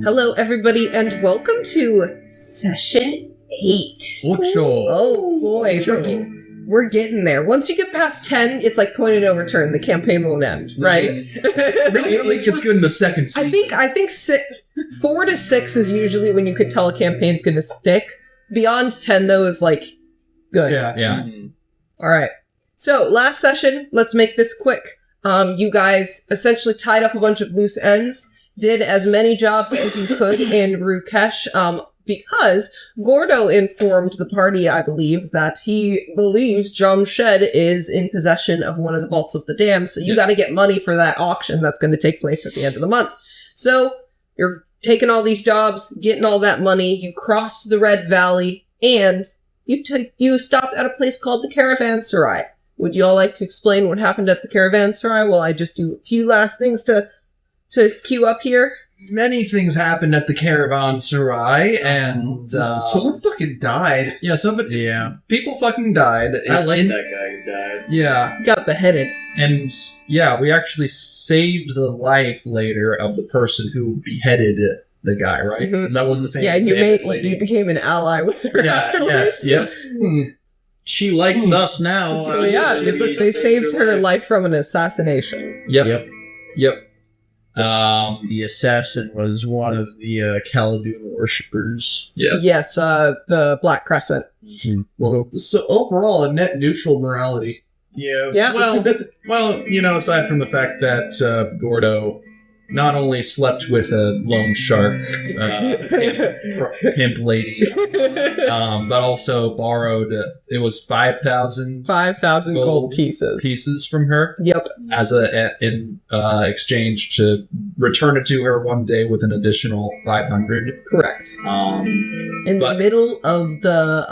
Hello, everybody, and welcome to Session 8. Oh, boy. We're getting there. Once you get past 10, it's like point of no return. The campaign won't end, right? Really gets good in the second season. I think 4 to 6 is usually when you could tell a campaign's going to stick. Beyond 10, though, is like good. Yeah. All right. So, last session, let's make this quick. You guys essentially tied up a bunch of loose ends, did as many jobs as you could in RUKESH, because Gordo informed the party, I believe, that he believes Jamshed is in possession of one of the vaults of the dam, so you gotta get money for that auction that's gonna take place at the end of the month. So, you're taking all these jobs, getting all that money, you crossed the Red Valley, and you stopped at a place called the Caravanserai. Would you all like to explain what happened at the Caravanserai while I just do a few last things to queue up here? Many things happened at the Caravanserai, and someone fucking died. People fucking died. I like that guy who died. Yeah. Got beheaded. And yeah, we actually saved the life later of the person who beheaded the guy, right? Mhm. That was the same. Yeah, you became an ally with her afterwards. Yes. She likes us now. They saved her life from an assassination. Yep. The assassin was one of the Khaldun worshippers. Yes, the Black Crescent. So overall, a net neutral morality. Yeah. Well, aside from the fact that Gordo not only slept with a loan shark pimp lady, but also borrowed, it was 5,000 gold pieces from her. Yep. As in exchange to return it to her one day with an additional 500. Correct. In the middle of the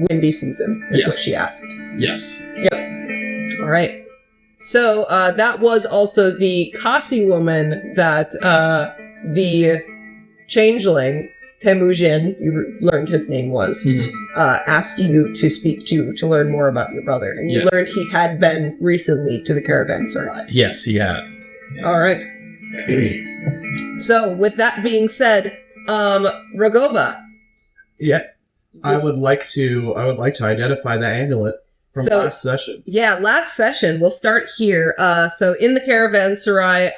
windy season is what she asked. Yes. Yep. All right. So, that was also the Kasi woman that, the changeling, Temujin, you learned his name was, asked you to speak to learn more about your brother. And you learned he had been recently to the Caravanserai. Yes, he had. All right. So, with that being said, Ragoba. Yeah. I would like to identify that amulet. From last session. Yeah, last session. We'll start here. So in the Caravanserai,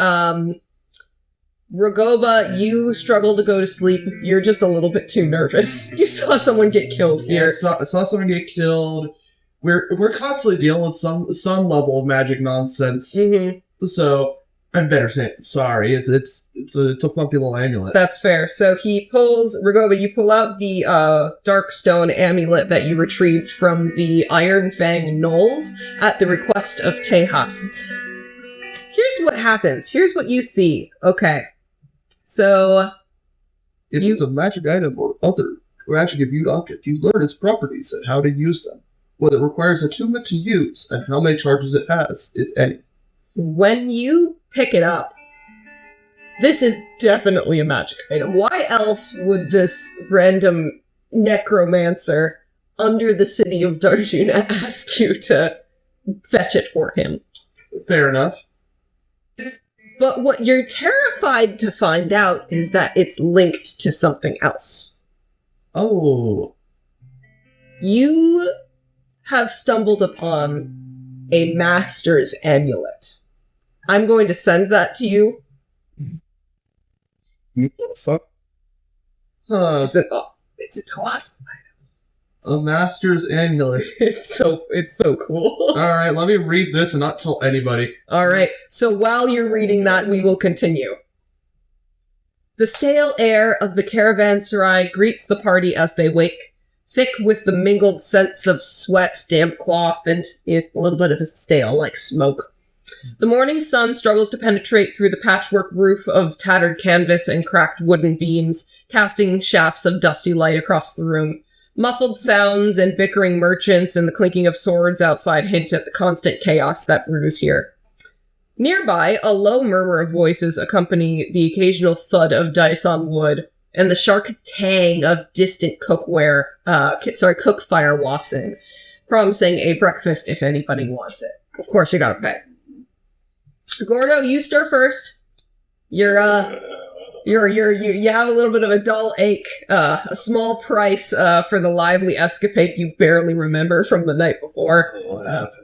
Ragoba, you struggle to go to sleep. You're just a little bit too nervous. You saw someone get killed here. Yeah, I saw someone get killed. We're constantly dealing with some level of magic nonsense. Mm-hmm. So I'm better saying sorry. It's a funky little amulet. That's fair. So he pulls Ragoba. You pull out the dark stone amulet that you retrieved from the Iron Fang Knolls at the request of Tejas. Here's what happens. Here's what you see. Okay. So it is a magic item or other magically viewed object. You learn its properties and how to use them, what it requires attunement to use, and how many charges it has, if any. When you pick it up, this is definitely a magic item. Why else would this random necromancer under the city of Darjuna ask you to fetch it for him? Fair enough. But what you're terrified to find out is that it's linked to something else. Oh. You have stumbled upon a master's amulet. I'm going to send that to you. What the fuck? It's an awesome item. A master's amulet. It's so cool. Alright, let me read this and not tell anybody. Alright, so while you're reading that, we will continue. The stale air of the Caravanserai greets the party as they wake, thick with the mingled scents of sweat, damp cloth, and a little bit of a stale, like smoke. The morning sun struggles to penetrate through the patchwork roof of tattered canvas and cracked wooden beams, casting shafts of dusty light across the room. Muffled sounds and bickering merchants and the clinking of swords outside hint at the constant chaos that brews here. Nearby, a low murmur of voices accompany the occasional thud of dice on wood, and the sharp tang of distant cookfire wafts in. promising a breakfast if anybody wants it. Of course, you gotta pay. Gordo, you stir first. You have a little bit of a dull ache, a small price for the lively escapade you barely remember from the night before. What happened?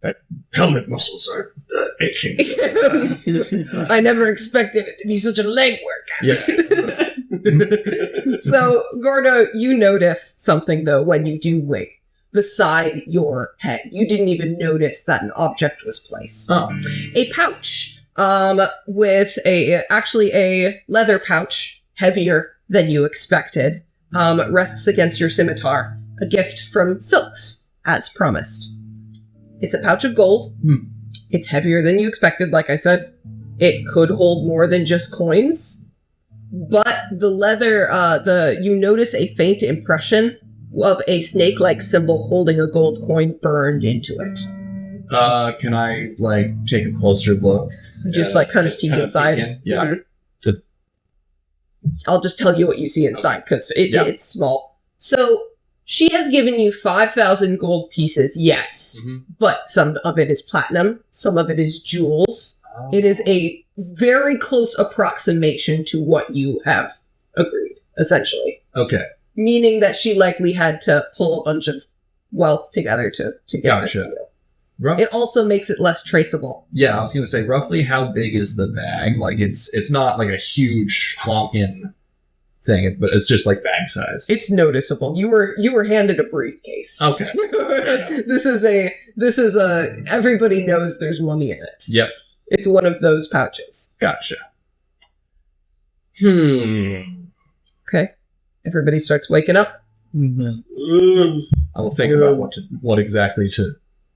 My helmet muscles are aching. I never expected it to be such a leg workout. Yeah. So, Gordo, you notice something, though, when you do wake beside your head. You didn't even notice that an object was placed. Oh. A pouch, with actually a leather pouch, heavier than you expected, rests against your scimitar. A gift from Silks, as promised. It's a pouch of gold. It's heavier than you expected, like I said. It could hold more than just coins. But the leather, you notice a faint impression of a snake-like symbol holding a gold coin burned into it. Can I, take a closer look? Just, kind of peek inside. Yeah. I'll just tell you what you see inside, because it's small. So, she has given you 5,000 gold pieces, yes. But some of it is platinum, some of it is jewels. Oh. It is a very close approximation to what you have agreed, essentially. Okay. Meaning that she likely had to pull a bunch of wealth together to get this to you. It also makes it less traceable. Yeah, I was going to say, roughly how big is the bag? It's not like a huge honkin' thing, but it's just bag size. It's noticeable. You were handed a briefcase. Okay. This is a everybody knows there's money in it. Yep. It's one of those pouches. Gotcha. Okay. Everybody starts waking up. I will think about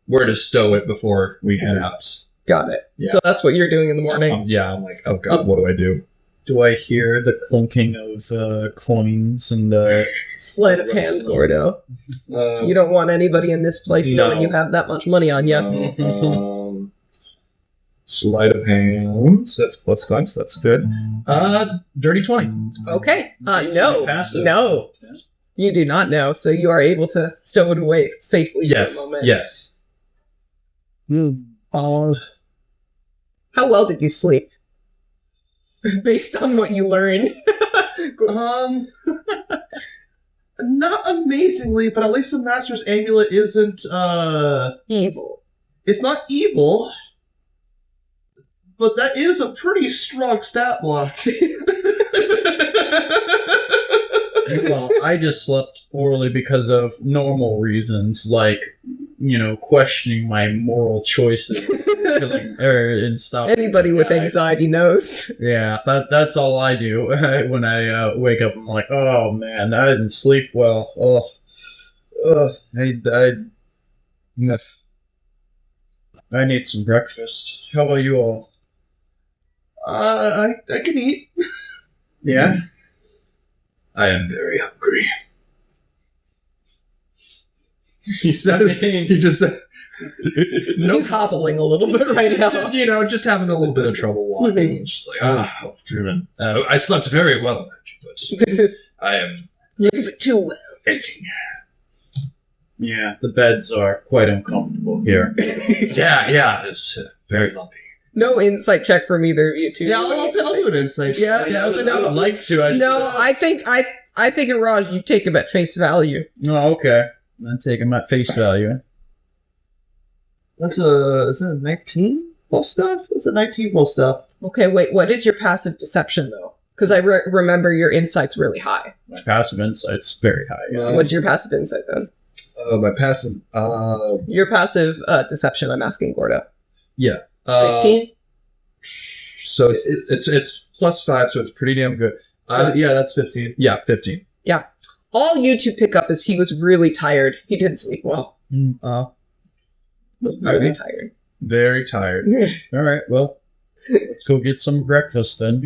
where to stow it before we head out. Got it. Yeah. So that's what you're doing in the morning. I'm like, oh god, what do I do? Do I hear the clinking of coins and sleight of hand, Gordo? You don't want anybody in this place knowing you have that much money on you. Sleight of hand. That's plus 5, so that's good. Dirty 20. Okay. No. Passive. No. You do not know, so you are able to stow it away safely for a moment. Yes. How well did you sleep? Based on what you learned. Not amazingly, but at least the Master's Amulet isn't, evil. It's not evil, but that is a pretty strong stat block. Well, I just slept poorly because of normal reasons, questioning my moral choices and stuff. Anybody with anxiety knows. Yeah, that's all I do. When I wake up, I'm like, oh man, I didn't sleep well. I need some breakfast. How about you all? I can eat. Yeah? I am very hungry. He says, he just said, He's hobbling a little bit right now. Just having a little bit of trouble walking. It's just I slept very well, but I am too well. aching. Yeah, the beds are quite uncomfortable here. Yeah, it's very lumpy. No insight check from either of you two. Yeah, I'll do an insight. Yeah, I would like to. I think Raj, you take him at face value. Oh, okay. Then take him at face value. Is that a 19 plus stuff? It's a 19 plus stuff. Okay, wait, what is your passive deception, though? Because I remember your insight's really high. My passive insight's very high. Yeah. What's your passive insight, then? My passive... Your passive deception, I'm asking Gordo. Yeah. 15? So it's plus 5, so it's pretty damn good. Yeah, that's 15. Yeah, 15. Yeah. All you two pick up is he was really tired. He didn't sleep well. Very tired. Very tired. All right, well, let's go get some breakfast then.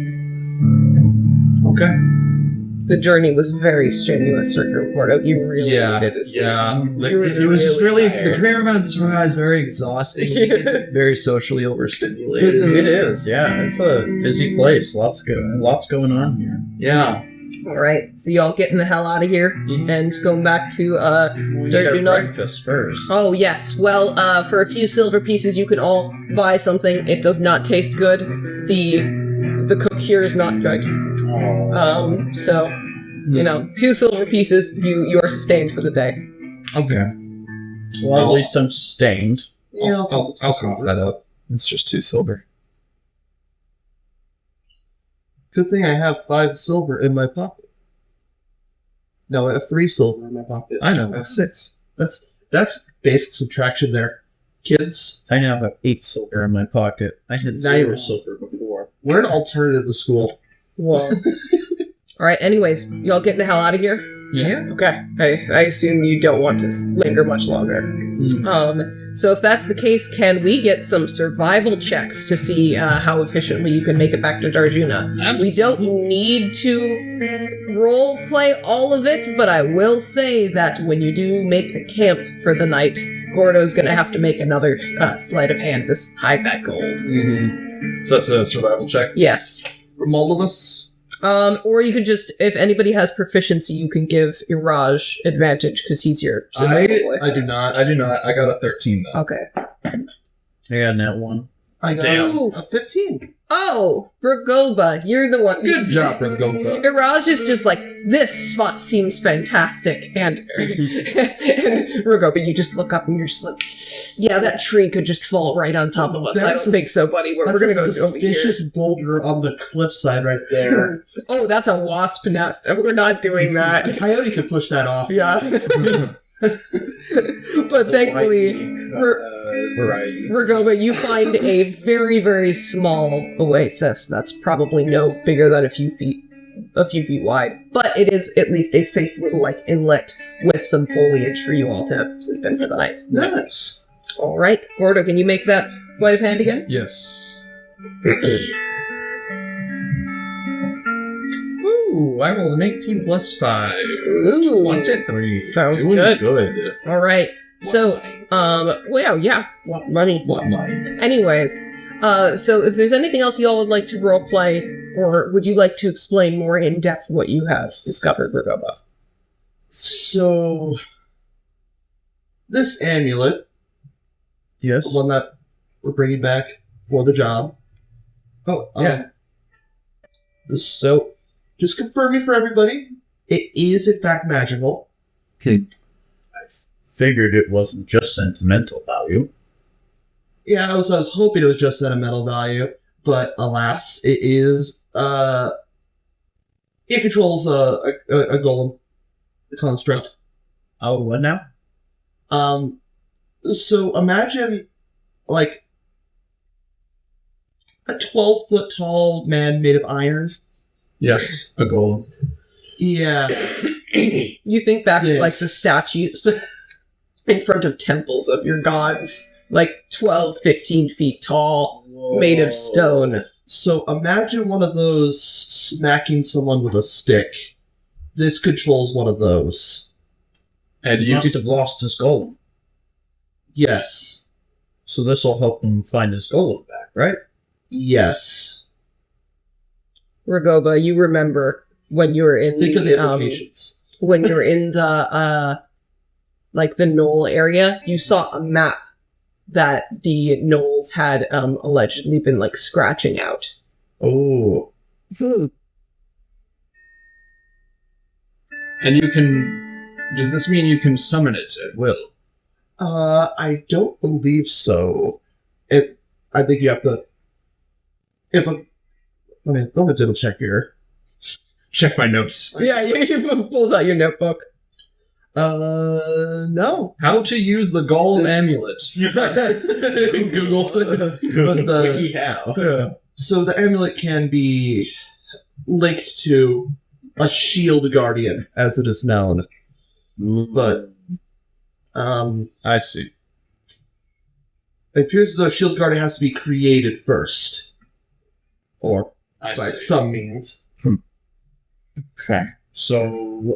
Okay. The journey was very strenuous for Gordo. You really needed to sleep. Yeah. It was just really, tired. the Caravanserai is very exhausting. It's very socially overstimulated. It is, yeah. It's a busy place. Lots going on here. Yeah. All right, so y'all getting the hell out of here and going back to We Does got you not- breakfast first. Oh yes, well, for a few silver pieces, you can all buy something. It does not taste good. The cook here is not good. So, 2 silver pieces, you are sustained for the day. Okay. Well, at least I'm sustained. Yeah, I'll cough that up. It's just 2 silver. Good thing I have 5 silver in my pocket. No, I have 3 silver in my pocket. I know. I have 6. That's basic subtraction there, kids. I now have 8 silver in my pocket. I had Now you 0 were- silver before. We're an alternative to school. Whoa. All right, anyways, y'all getting the hell out of here? Yeah. Okay. I assume you don't want to linger much longer. So if that's the case, can we get some survival checks to see how efficiently you can make it back to Darjuna? We don't need to role play all of it, but I will say that when you do make a camp for the night, Gordo's gonna have to make another sleight of hand to hide that gold. So that's a survival check. Yes. From all of us. Or you could just, if anybody has proficiency, you can give Iraj advantage because he's your survival boy. I do not. I do not. I got a 13 though. Okay. I got that one. I got Damn. a 15. Oh, Ragoba, you're the one. Good job, Ringoba. Iraj is just like, this spot seems fantastic. And Ragoba, you just look up and you're just like, yeah, that tree could just fall right on top of us. I That's don't think so, buddy. We're That's going to a go over here. suspicious boulder on the cliffside right there. Oh, that's a wasp nest. We're not doing The that. coyote could push that off. Yeah. But thankfully, Ragoba, you find a very, very small oasis that's probably no bigger than a few feet wide. But it is at least a safe little inlet with some foliage for you all to sleep in for the night. Nice. All right, Gordo, can you make that sleight of hand again? Yes. Ooh, I rolled an 18 plus 5. Ooh, 1 to 3. Sounds Doing good. All right. So, well, yeah, what money? What money? Anyways, so if there's anything else y'all would like to roleplay, or would you like to explain more in depth what you have discovered, Ragoba? So, this amulet, Yes. the one that we're bringing back for the job. Oh, yeah. So, just confirming for everybody, it is in fact magical. Figured it wasn't just sentimental value. Yeah, I was hoping it was just sentimental value, but alas, it is. It controls a golem construct. Oh, what now? So imagine like a 12-foot tall man made of iron. Yes, a golem. Yeah. You think back to Yes. the statues in front of temples of your gods, 12, 15 feet tall, made of stone. So imagine one of those smacking someone with a stick. This controls one of those. And He you must have lost his golem. Yes. So this will help him find his golem back, right? Yes. Ragoba, you remember when you were in Think of the implications. when you were in the the knoll area, you saw a map that the gnolls had allegedly been scratching out. Oh. And you can. Does this mean you can summon it at will? I don't believe so. I think you have to. Let me double check here. Check my notes. Yeah, you pulls out your notebook. No. How to use the golem amulet. Google but WikiHow. so the amulet can be linked to a shield guardian, as it is known. But I see. it appears as though shield guardian has to be created first, or I by see. some means. Okay. So,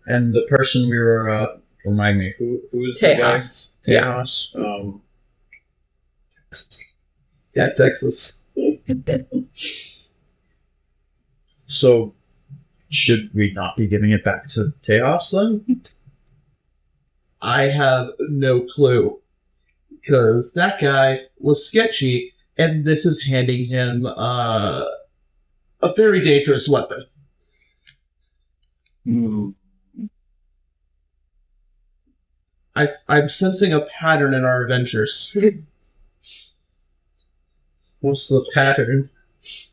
and the person we were, remind me, who is the guy? Tejas. Tejas. Yeah, Texas. So, should we not be giving it back to Teos then? I have no clue. Because that guy was sketchy, and this is handing him a very dangerous weapon. I'm sensing a pattern in our adventures. What's the pattern?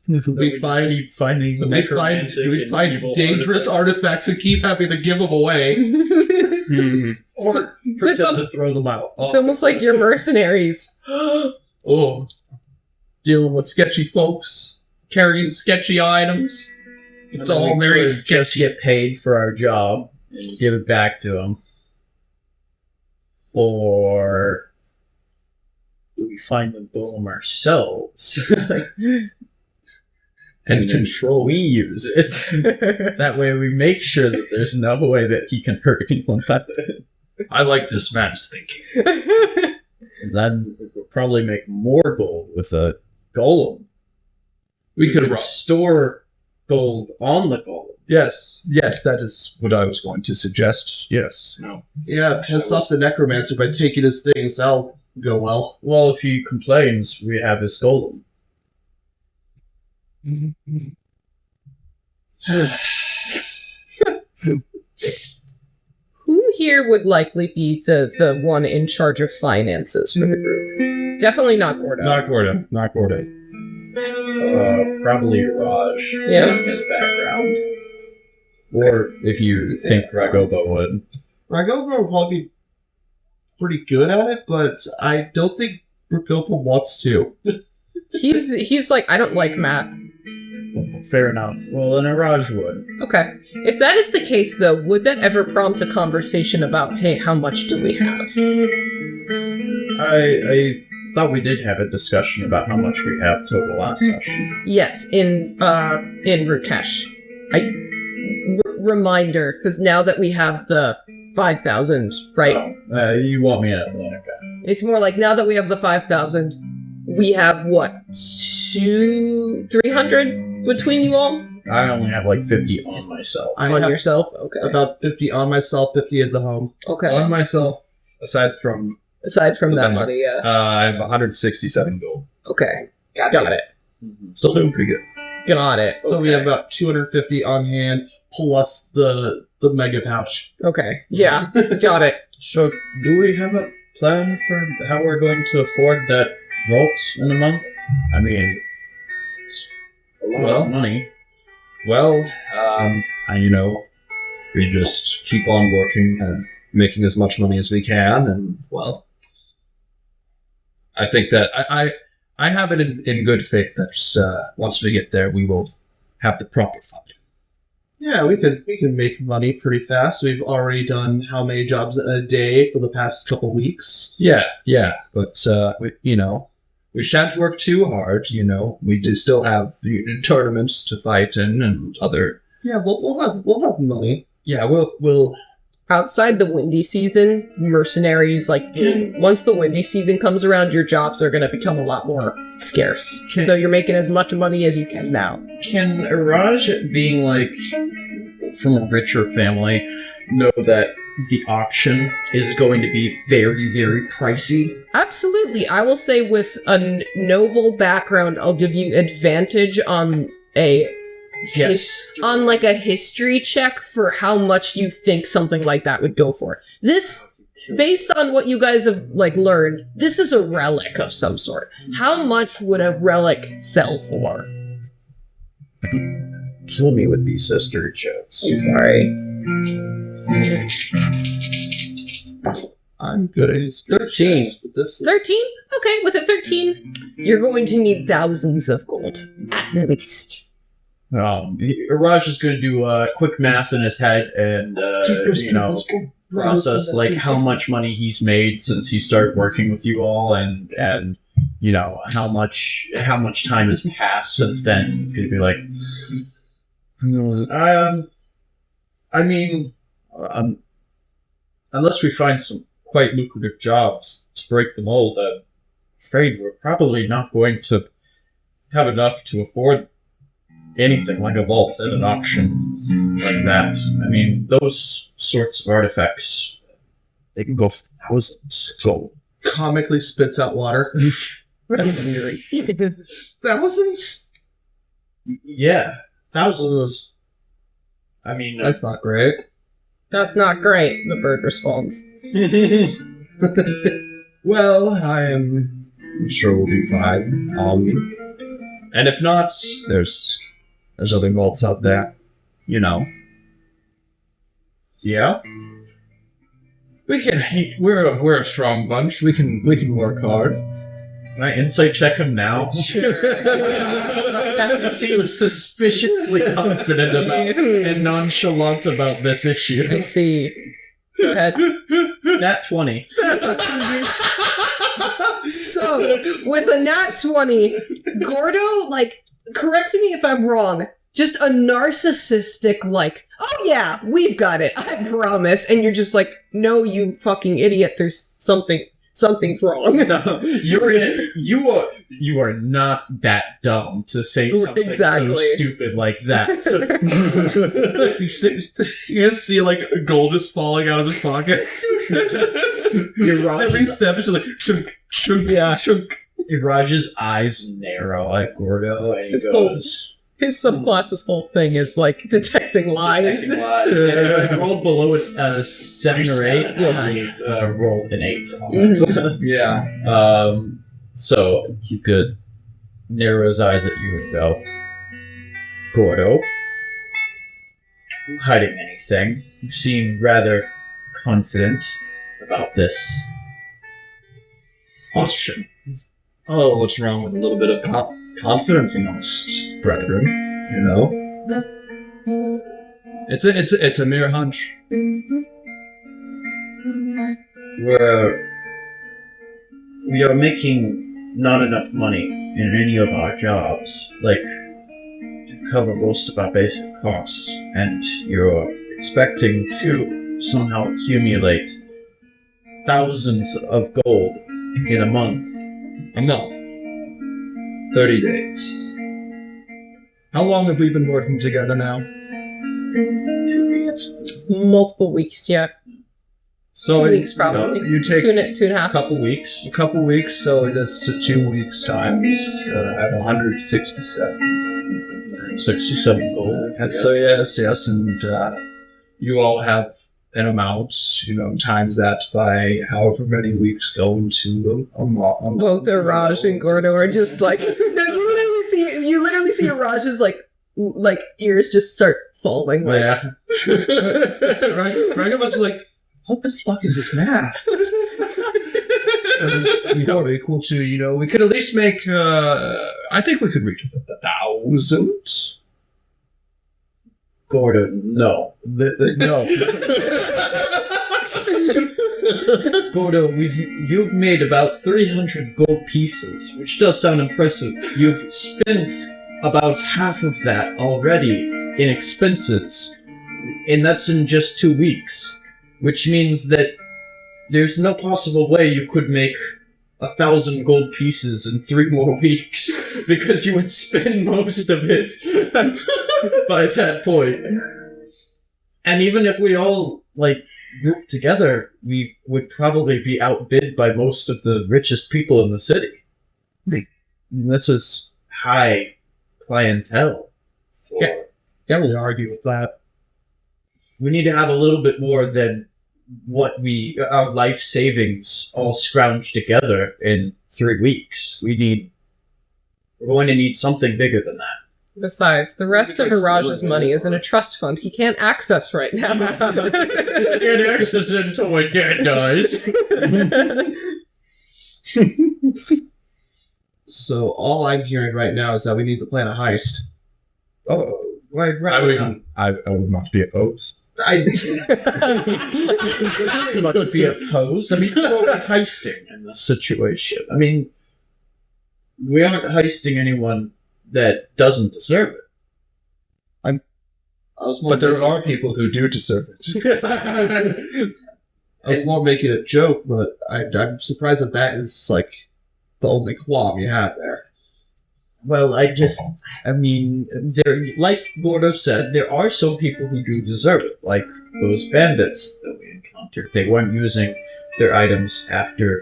We find dangerous artifacts and keep having to give them away. Or pretend to throw them out. It's almost like you're mercenaries. Oh, dealing with sketchy folks, carrying sketchy items. It's all very just sketchy. get paid for our job and give it back to them. Or we find the golem ourselves and control. We use it. That way, we make sure that there's no way that he can hurt anyone. I like this man's thinking. Then we'll probably make more gold with a golem. We could store gold on the golem. Yes, that is what I was going to suggest. Yes. No. Yeah, piss off the necromancer by taking his things. That'll go well. Well, if he complains, we have his golem. Who here would likely be the one in charge of finances for the group? Definitely not Gordo. Not Gordo. Not Gordo. Probably Raj. Yeah. In his background. Or if you think Ragoba would. Ragoba will probably be pretty good at it, but I don't think Ragoba wants to. He's like, I don't like math. Fair enough. Well, then Raj would. Okay. If that is the case, though, would that ever prompt a conversation about, hey, how much do we have? I thought we did have a discussion about how much we have total last session. Yes, in RUKESH. Reminder, because now that we have the 5,000, right? You want me at okay. It's more like now that we have the 5,000, we have what, 300 between you all? I only have like 50 on myself. I On have yourself? Okay. about 50 on myself, 50 at the home. Okay. On myself, aside from Aside from that Okay. money, yeah. I have 167 gold. Okay. Got it. Still doing pretty good. Got it. So we have about 250 on hand, plus the mega pouch. Okay. Yeah. Got it. So, do we have a plan for how we're going to afford that vault in a month? I mean, it's a lot of money. Well, we just keep on working and making as much money as we can, and, well, I think that I have it in good faith that once we get there, we will have the proper funding. Yeah, we can make money pretty fast. We've already done how many jobs in a day for the past couple weeks. Yeah, but we shan't work too hard. We do still have tournaments to fight in and other. Yeah, we'll have money. Yeah, we'll. Outside the windy season, mercenaries, once the windy season comes around, your jobs are going to become a lot more scarce. So you're making as much money as you can now. Can Raj, being from a richer family, know that the auction is going to be very, very pricey? Absolutely. I will say with a noble background, I'll give you advantage on a history check for how much you think something like that would go for. This, based on what you guys have learned, this is a relic of some sort. How much would a relic sell for? Kill me with these history checks. I'm sorry. I'm good at history. 13. But this is- 13? Okay, with a 13, you're going to need thousands of gold, at least. Raj is going to do quick math in his head and, process how much money he's made since he started working with you all, and how much time has passed since then. He's going to be like, unless we find some quite lucrative jobs to break the mold, I'm afraid we're probably not going to have enough to afford anything like a vault at an auction. like that. I mean, those sorts of artifacts, they can go for thousands. So Comically spits out water. Thousands? yeah, thousands. I mean, That's not great. That's not great, the bird responds. Well, I'm sure we'll be fine. And if not, there's other vaults out there. You know. yeah. We're a strong bunch. We can work hard. Can I insight check him now? Sure. He seems suspiciously confident about and nonchalant about this I issue. see. Go ahead. Nat 20. So, with a nat 20, Gordo, like, correct me if I'm wrong, just a narcissistic, like, oh yeah, we've got it, I promise. And you're just like, no, you fucking idiot, there's something's wrong. No, you are not that dumb to say something Exactly. so stupid like that. You just see like gold is falling out of his pocket. Every step is just like shunk, shunk, Yeah. shunk. Iraj's eyes narrow at Gordo, and he His goes, His subclass's whole thing is, like, detecting lies. detecting lies. And if I rolled below a 7 or 8, Yeah. he's rolled an 8 on it. Yeah. So he could narrow his eyes at you and go, Gordo, you hiding anything? You seem rather confident about this option. Oh, what's wrong with a little bit of confidence amongst brethren? You know. It's a mere hunch. We are making not enough money in any of our jobs, like to cover most of our basic costs, and you're expecting to somehow accumulate thousands of gold in a month. A month. 30 days. How long have we been working together now? 2 weeks. Multiple weeks, yeah. So 2 weeks, probably. You take 2.5. A couple weeks. a couple weeks, so that's 2 weeks times 167. 67 gold. And so yes, and you all have an amount, times that by however many weeks go into a month. Both Raj and Gordo are just like, no, you literally see Raj's like ears just start falling. Like, Yeah. Ragamuff's like, what the fuck is this math? Equal to, we could at least make, I think we could reach 1,000. Gordo, no. No. Gordo, you've made about 300 gold pieces, which does sound impressive. You've spent about half of that already in expenses, and that's in just 2 weeks, which means that there's no possible way you could make 1,000 gold pieces in 3 more weeks, because you would spend most of it by that point. And even if we all, grouped together, we would probably be outbid by most of the richest people in the city. And this is high clientele. Can't really argue with that. We need to have a little bit more than what our life savings all scrounged together in 3 weeks. We're going to need something bigger than that. besides, the rest of Haraj's money is in a trust fund he can't access right now. Get access until my dad dies. So all I'm hearing right now is that we need to plan a heist. Oh, Right, I would not be opposed. I would be opposed. I mean, we're heisting in this situation. I mean, we aren't heisting anyone that doesn't deserve it. But there are people who do deserve it. I was more making a joke, but I'm surprised that is, the only qualm you have there. Well, I mean, there, like Gordo said, there are some people who do deserve it, like those bandits that we encountered. They weren't using their items after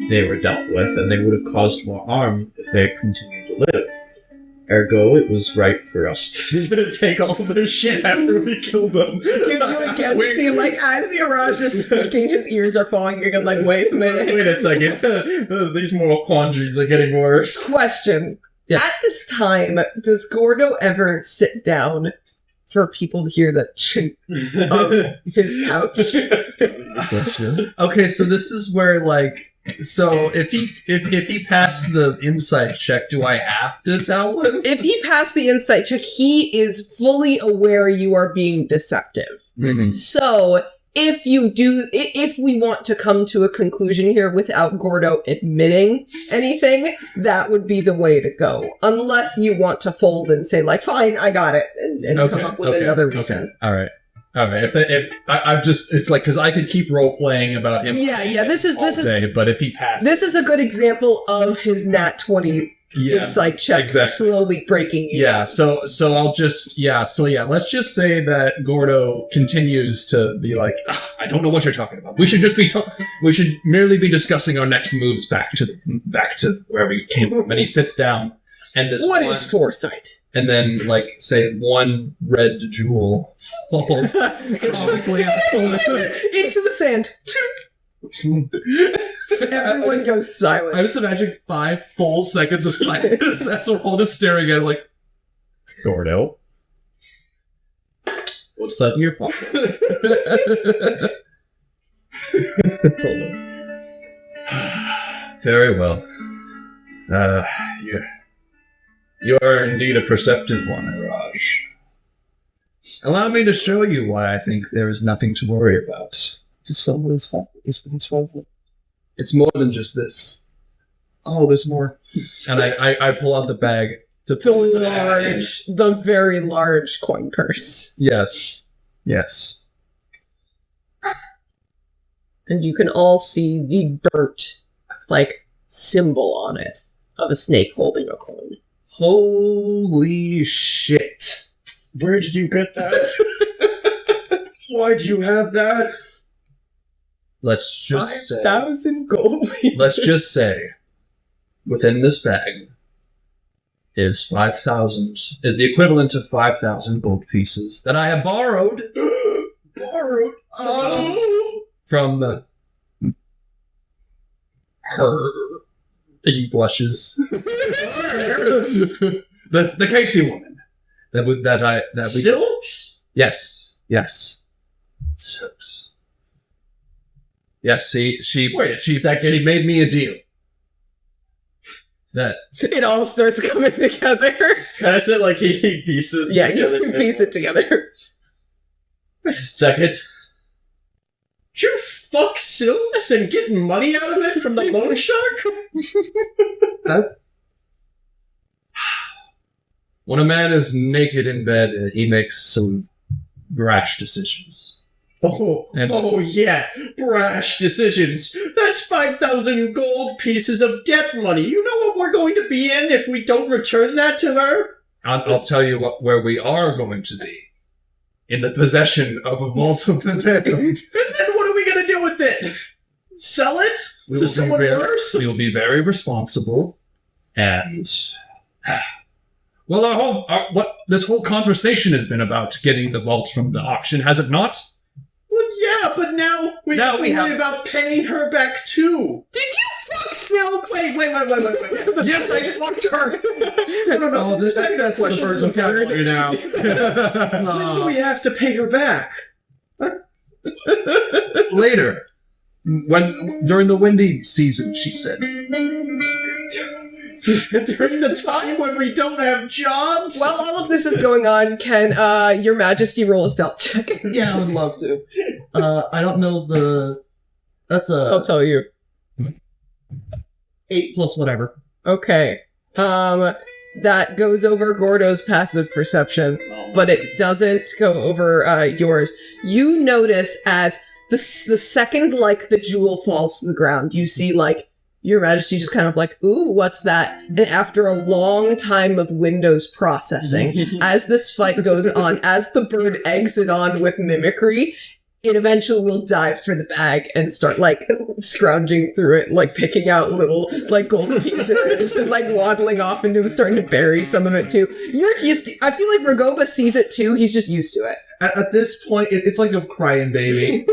they were dealt with, and they would have caused more harm if they had continued to live. Ergo, it was right for us to take all their shit after we killed them. You do again. See, like, as Yaraj is speaking, his ears are falling again. Like, wait a minute. Wait a second. These moral quandaries are getting worse. Question. Yeah. At this time, does Gordo ever sit down for people to hear the chink of his pouch? Okay, so this is where, like, so if he passed the insight check, do I have to tell him? If he passed the insight check, he is fully aware you are being deceptive. Mm-hmm. So, if we want to come to a conclusion here without Gordo admitting anything, that would be the way to go. Unless you want to fold and say, like, fine, I got it, and Okay, come up with another reason. Okay. All right. If I'm just, it's like, because I could keep role playing about him. Yeah. This is but if he passed, this is a good example of his nat 20 insight check exactly. slowly breaking you. Yeah. So I'll just let's just say that Gordo continues to be like, I don't know what you're talking about. We should just be we should merely be discussing our next moves back to where we came from. And he sits down, and What is foresight? And then, like, say, one red jewel falls comically into the sand. Everyone goes silent. I just imagine 5 full seconds of silence as we're all just staring at it like, Gordo. What's that in your pocket? Very well. You are indeed a perceptive one, Raj. Allow me to show you why I think there is nothing to worry about. just tell what it's It's more than just this. Oh, there's more. And I pull out the bag to fill it. The very large coin purse. Yes. And you can all see the burnt, like, symbol on it of a snake holding a coin. Holy shit. Where did you get that? Why do you have that? Let's just say 5,000 gold pieces. Let's just say, within this bag is the equivalent of 5,000 gold pieces that I have borrowed. From her. He blushes. the Casey woman. Silks? Yes. Silks. Yes, see, she made me a deal. That it all starts coming together. Can I say, like, he pieces Yeah, together? you can piece it together. Wait a second. Did you fuck Silks and get money out of it from the loan shark? when a man is naked in bed, he makes some brash decisions. Oh yeah, brash decisions. That's 5,000 gold pieces of debt money. You know what we're going to be in if we don't return that to her? I'll tell you where we are going to be. In the possession of a vault of the damned. And then what are we going to do with it? Sell it to someone worse? We will be very responsible, and well, what this whole conversation has been about getting the vault from the auction, has it not? Well, yeah, but now we have to worry about paying her back too. Did you fuck Silks? Wait. Yes, I fucked her. No. That's the birds of California now. When do we have to pay her back? Later, during the windy season, she said. During the time when we don't have jobs? While all of this is going on, can Your Majesty roll a stealth check? Yeah, I would love to. I don't know that's I'll tell you. 8 plus whatever. Okay. That goes over Gordo's passive perception, but it doesn't go over yours. You notice as the second, like, the jewel falls to the ground, you see, like, Your Majesty just kind of like, ooh, what's that? And after a long time of Windows processing, as this fight goes on, as the bird eggs it on with mimicry, it eventually will dive for the bag and start, like, scrounging through it, like, picking out little, like, gold pieces and, like, waddling off into starting to bury some of it, too. I feel like Ragoba sees it, too. He's just used to it. At this point, it's like a crying baby.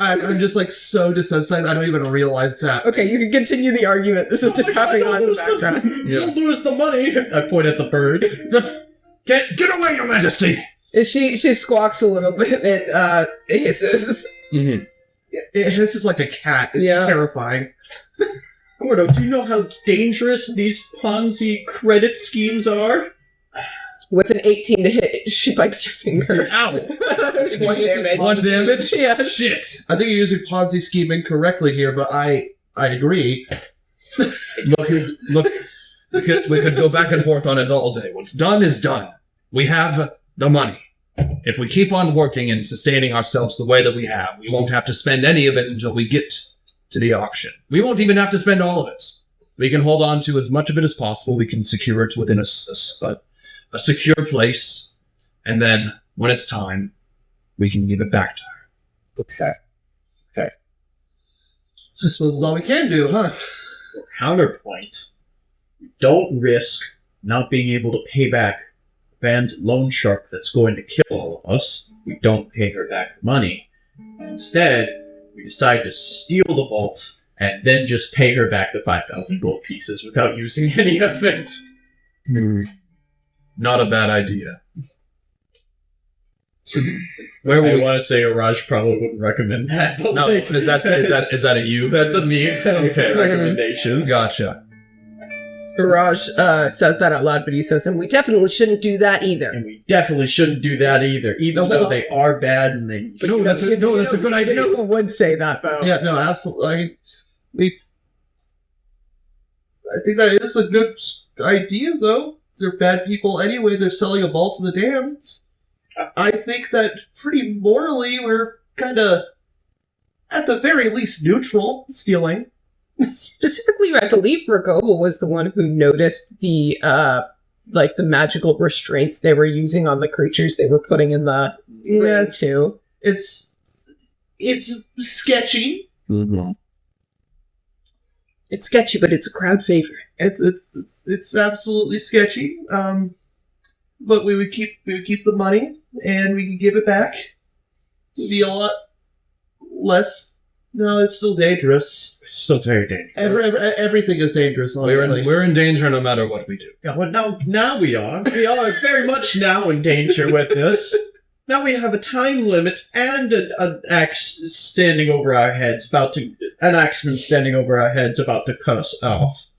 I'm just, like, so desensitized, I don't even realize it's happening. Okay, you can continue the argument. This is just happening on in the background. You'll lose the money. I point at the bird. Get away, Your Majesty! She squawks a little bit and hisses. Mm-hmm. It hisses like a cat. It's terrifying. Gordo, do you know how dangerous these Ponzi credit schemes are? With an 18 to hit, she bites your finger. Ow! That's one damage. One damage? Yeah. Shit! I think you're using Ponzi scheme incorrectly here, but I agree. Look, we could go back and forth on it all day. What's done is done. We have the money. If we keep on working and sustaining ourselves the way that we have, we won't have to spend any of it until we get to the auction. We won't even have to spend all of it. We can hold on to as much of it as possible. We can secure it within a secure place, and then when it's time, we can give it back to her. Okay. I suppose it's all we can do, huh? Counterpoint. Don't risk not being able to pay back banned loan shark that's going to kill all of us. We don't pay her back the money. Instead, we decide to steal the vault and then just pay her back the 5,000 gold pieces without using any of it. Not a bad idea. Where would I want to say Araj probably wouldn't recommend that. But No, like, is that a you? that's a me recommendation. Gotcha. Raj says that out loud, but he says, and we definitely shouldn't do that either. And we definitely shouldn't do that either, even though they are bad and they... No, that's a good idea. You know who would say that, though? Yeah, no, absolutely. I think that is a good idea, though. They're bad people anyway. They're selling a vault to the damned. I think that pretty morally we're kind of, at the very least, neutral stealing. Specifically, I believe Ragoba was the one who noticed the, the magical restraints they were using on the creatures they were putting in the ring, too. It's sketchy. Mm-hmm. It's sketchy, but it's a crowd favorite. It's absolutely sketchy. But we would keep the money and we could give it back. It'd be a lot less. No, it's still dangerous. It's still very dangerous. Everything is dangerous, honestly. We're in danger no matter what we do. Yeah, well, now we are. We are very much now in danger with this. Now we have a time limit and an axe standing over our heads, an axeman standing over our heads, about to cut us off.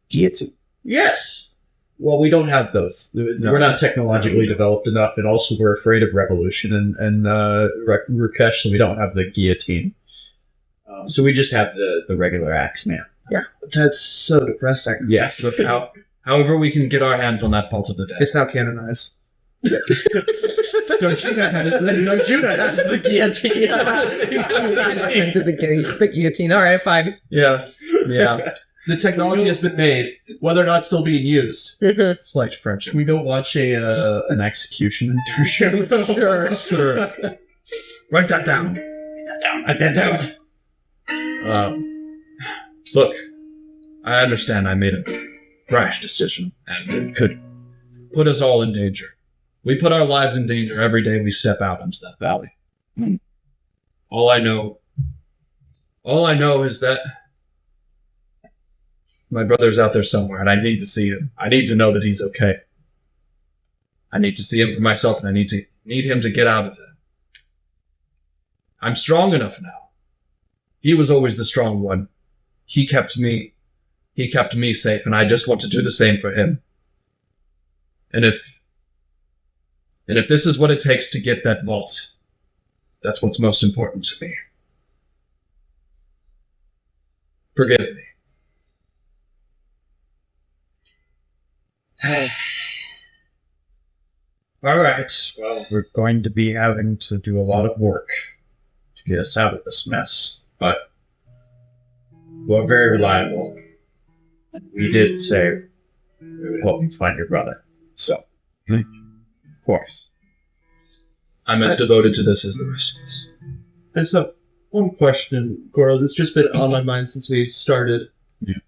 Guillotine. Yes. Well, we don't have those. No. We're not technologically developed enough, and also we're afraid of revolution and Rukesh, so we don't have the guillotine. So we just have the regular axe man. Yeah. That's so depressing. Yes. Look, however we can get our hands on that vault of the dead. It's now canonized. Don't shoot at us. Don't shoot at us. The guillotine. Into the guillotine. All right, fine. Yeah. The technology has been made, whether or not it's still being used. Mm-hmm. Slight friendship. Can we go watch an execution in Tertiary? Sure. Write that down. Write that down. Look, I understand I made a rash decision, and it could put us all in danger. We put our lives in danger every day we step out into that valley. All I know is that my brother's out there somewhere, and I need to see him. I need to know that he's okay. I need to see him for myself, and I need him to get out of there. I'm strong enough now. He was always the strong one. He kept me safe, and I just want to do the same for him. And if this is what it takes to get that vault, that's what's most important to me. Forgive me. All right. Well, we're going to be having to do a lot of work to get us out of this mess. But You are very reliable. We did say we would help you find your brother. So, of course. I'm as devoted to this as the rest of us. And so, one question, Goro, that's just been on my mind since we started. Yeah.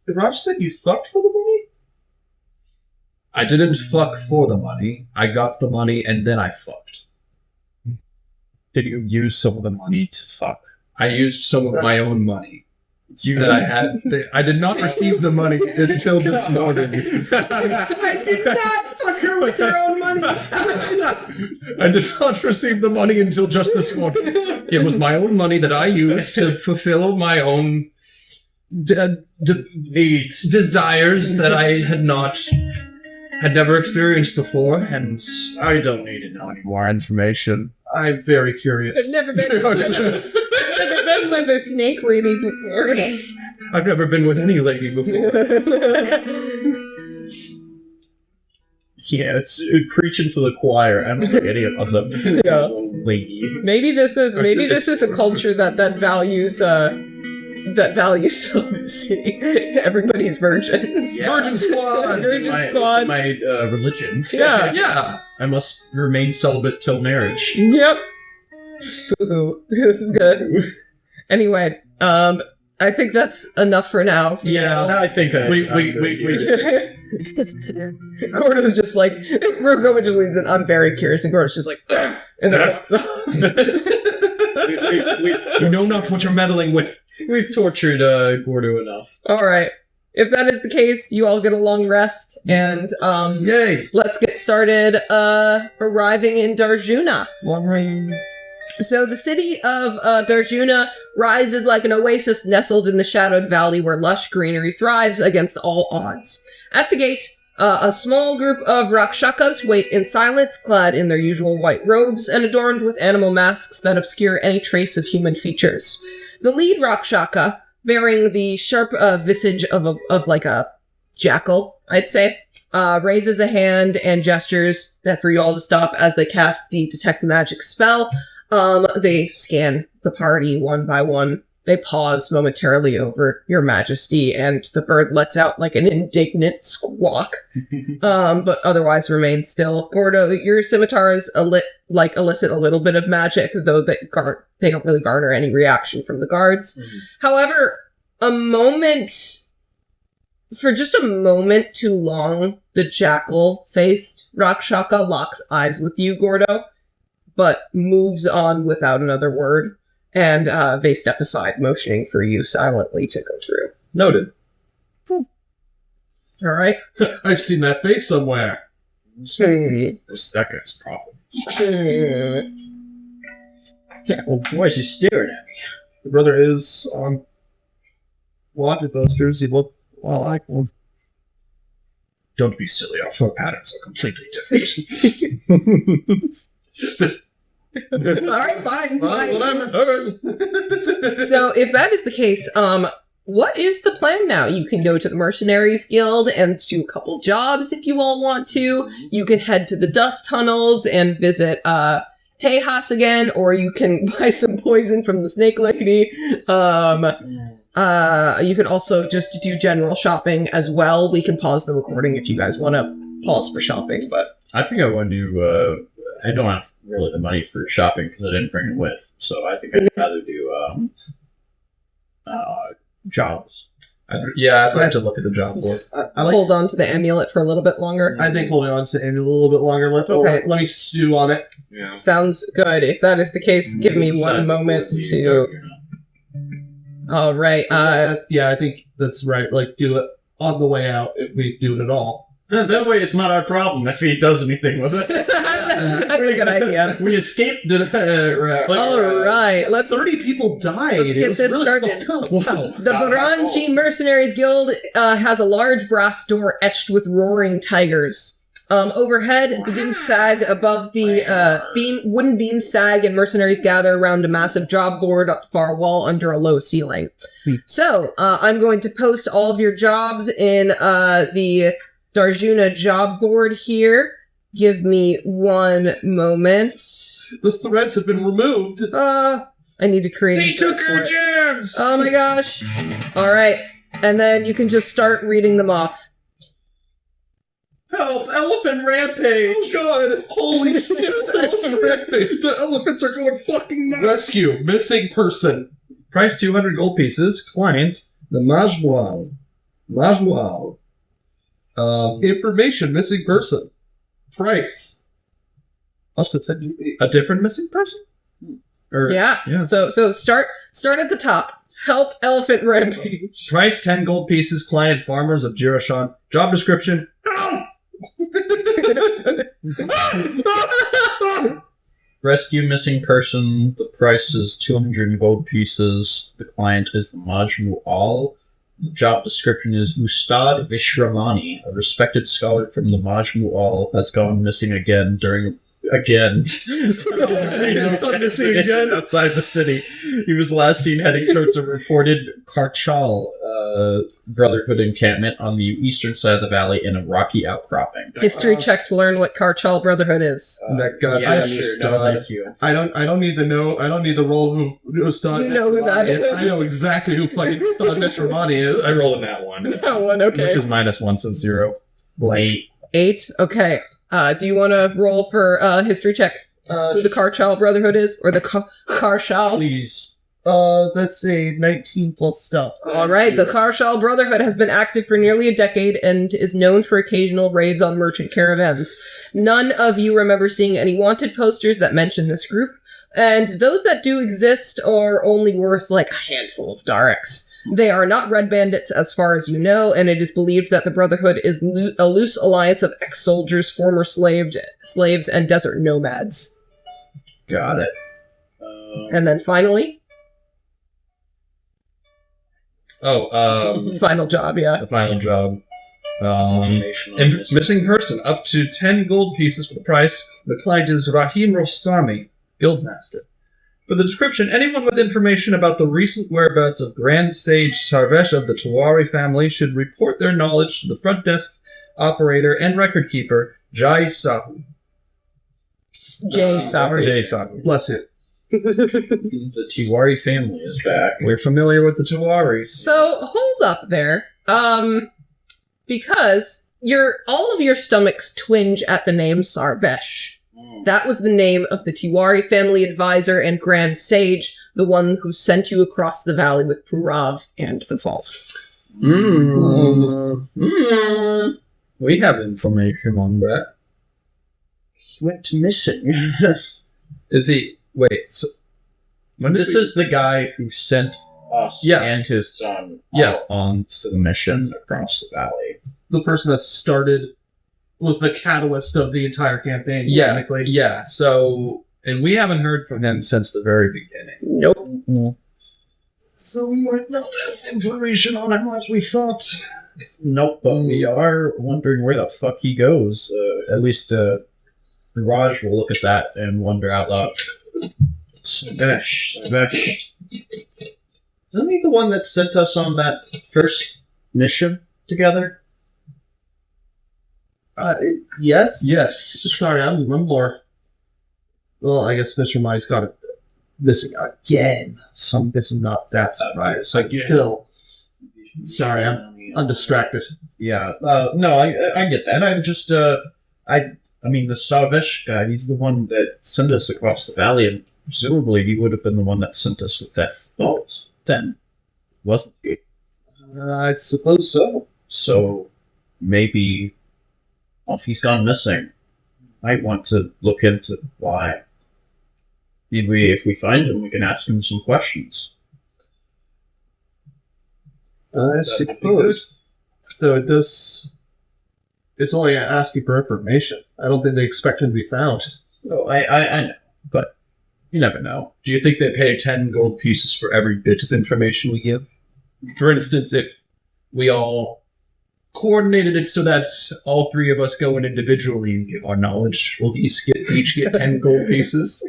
Raj said you fucked for the money? I didn't fuck for the money. I got the money and then I fucked. Did you use some of the money to fuck? I used some of my own money. That I had. I did not receive the money until this morning. I did not fuck her with her own money. I did not receive the money until just this morning. It was my own money that I used to fulfill my own desires that I had never experienced before, and I don't need to know any more information. I'm very curious. I've never been with a snake lady before. I've never been with any lady before. Yeah, it's preaching to the choir. I don't think any of us have been with a lady. Maybe this is a culture that values celibacy. Everybody's virgins. Yeah. Virgin squad. Virgin squad. My religion. Yeah. Yeah. I must remain celibate till marriage. Yep. Ooh, this is good. Anyway, I think that's enough for now. Yeah, I think We Gordo's just like, Ruko just leans in, I'm very curious, and Gordo's just like, ugh, and then walks off. You know not what you're meddling with. We've tortured Gordo enough. Alright. If that is the case, you all get a long rest, and Yay. let's get started arriving in Darjuna. Long range. So the city of Darjuna rises like an oasis nestled in the shadowed valley where lush greenery thrives against all odds. At the gate, a small group of rakshakas wait in silence, clad in their usual white robes and adorned with animal masks that obscure any trace of human features. The lead rakshaka, bearing the sharp visage of like a jackal, I'd say, raises a hand and gestures that for you all to stop as they cast the detect magic spell. They scan the party one by one. They pause momentarily over your majesty, and the bird lets out like an indignant squawk, but otherwise remains still. Gordo, your scimitars elicit a little bit of magic, though they don't really garner any reaction from the guards. Mm-hmm. However, for just a moment too long, the jackal-faced Rakshaka locks eyes with you, Gordo, but moves on without another word, and they step aside, motioning for you silently to go through. Noted. All right. I've seen that face somewhere. What's that guy's problem? Yeah, well, why is he staring at me? The brother is on wanted posters. He looked well like one. Don't be silly. Our thought patterns are completely different. All right, fine. Whatever. So if that is the case, what is the plan now? You can go to the Mercenaries Guild and do a couple jobs if you all want to. You can head to the dust tunnels and visit Tejas again, or you can buy some poison from the snake lady. You can also just do general shopping as well. We can pause the recording if you guys want to pause for shopping, but I think I want to I don't have really the money for shopping because I didn't bring it with, so I think I'd rather do jobs. I'd like to look at the job board. hold on to the amulet for a little bit longer. I think holding on to Amy a little bit longer. Let me stew on it. Yeah. Sounds good. If that is the case, give me one moment to... All right. I think that's right. Like, do it on the way out if we do it at all. That way, it's not our problem if he does anything with it. That's a good idea. We escaped. All right. Let's 30 people died. Let's get this started. Wow. The Baranji Mercenaries Guild has a large brass door etched with roaring tigers. Overhead, beams sag above the wooden beams sag, and mercenaries gather around a massive job board up the far wall under a low ceiling. So, I'm going to post all of your jobs in the Darjuna job board here. Give me one moment. The threads have been removed. I need to create. They took our jams! Oh my gosh! All right, and then you can just start reading them off. Help! Elephant rampage! Oh god! Holy shit! Elephant rampage! The elephants are going fucking nuts! Rescue missing person. Price 200 gold pieces. Client, the Majmual. Majmual. Information missing person. Price. A different missing person? Or, Yeah. So start at the top. Help elephant rampage. Price 10 gold pieces. Client, farmers of Jirashan. Job description. Rescue missing person. The price is 200 gold pieces. The client is the Majmu'al. The job description is Ustad Vishramani, a respected scholar from the Majmu'al, has gone missing again Missing again? outside the city. He was last seen heading towards a reported Karchal Brotherhood encampment on the eastern side of the valley in a rocky outcropping. History check to learn what Karchal Brotherhood is. That goddamn Ustad. you. I don't need to know. I don't need the role who Ustad. You know who that is. I know exactly who fucking Ustad Vishramani is. I rolled in that one. That one, okay. Which is -1, so 0. Late. 8. Okay. Do you want to roll for history check? Who the Karchal Brotherhood is, or the Karchal? Please. That's a 19 plus stuff. All right, the Karchal Brotherhood has been active for nearly a decade and is known for occasional raids on merchant caravans. None of you remember seeing any wanted posters that mention this group, and those that do exist are only worth like a handful of Dareks. They are not red bandits as far as you know, and it is believed that the Brotherhood is a loose alliance of ex-soldiers, former slaves, and desert nomads. Got it. And then finally, The final job, yeah. final job. Information on this. Missing person, up to 10 gold pieces for the price. The client is Rahim Rostami, Guildmaster. For the description, anyone with information about the recent whereabouts of Grand Sage Sarvesh of the Tawari family should report their knowledge to the front desk operator and record keeper, Jai Sahu. Jay Sauer. Jai Sahu. Bless it. The Tiwari family is back. We're familiar with the Tawaris. So hold up there, because all of your stomachs twinge at the name Sarvesh. That was the name of the Tiwari family advisor and grand sage, the one who sent you across the valley with Purav and the vault. We have information on that. He went missing. Is he? Wait. So, This is the guy who sent us Yeah. and his son Yeah. on to the mission across the valley. The person that was the catalyst of the entire campaign, technically. Yeah. So, and we haven't heard from him since the very beginning. Nope. So we might not have information on him like we thought. Nope, but we are wondering where the fuck he goes. At least Raj will look at that and wonder out loud. Svesh. Isn't he the one that sent us on that first mission together? Yes? Yes. Sorry, I remember more. Well, I guess Fisherman's got it missing again. So I guess I'm not that surprised. So still, sorry, I'm distracted. Yeah. No, I get that. I'm just, I mean, the Sarvesh guy, he's the one that sent us across the valley, and presumably he would have been the one that sent us with that vault then, wasn't he? I suppose so. So, maybe, well, if he's gone missing, might want to look into why. Maybe if we find him, we can ask him some questions. I suppose. So it does. It's only asking for information. I don't think they expect him to be found. Oh, I know, but you never know. Do you think they pay 10 gold pieces for every bit of information we give? For instance, if we all coordinated it so that all three of us go in individually and give our knowledge. We'll each get 10 gold pieces.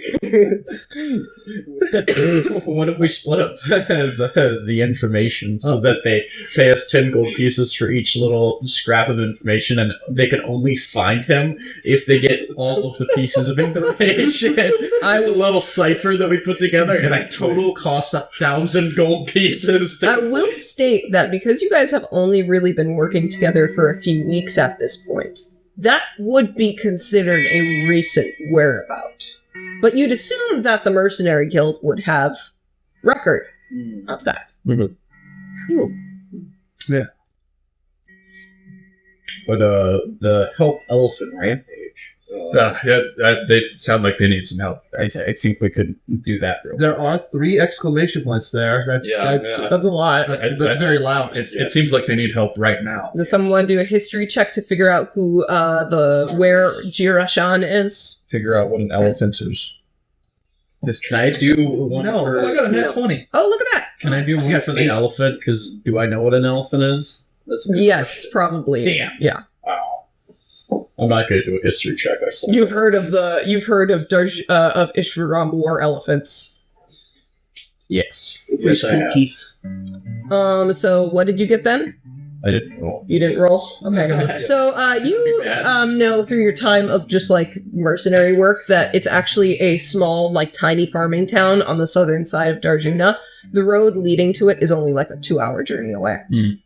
What if we split up the information so that they pay us 10 gold pieces for each little scrap of information, and they can only find him if they get all of the pieces of information? It's a little cipher that we put together, and that total costs 1,000 gold pieces. I will state that because you guys have only really been working together for a few weeks at this point, that would be considered a recent whereabout. But you'd assume that the Mercenary Guild would have record of that. Yeah. But the help elephant rampage. They sound like they need some help. I think we could do that. There are 3 exclamation points there. That's That's a lot. that's very loud. It seems like they need help right now. Does someone want to do a history check to figure out where Jirashan is? Figure out what an elephant is. Can I do one for... I got a net 20. Oh, look at that! Can I do one for the elephant? Because do I know what an elephant is? That's a good Yes, probably. Damn. Yeah. I'm not going to do a history check. I said. You've heard of Ishvaram war elephants. Yes. Yes, I have. So what did you get then? I didn't roll. You didn't roll? Okay. So, you know through your time of just, mercenary work that it's actually a small, tiny farming town on the southern side of Darjuna. The road leading to it is only, a 2-hour journey away. Mm.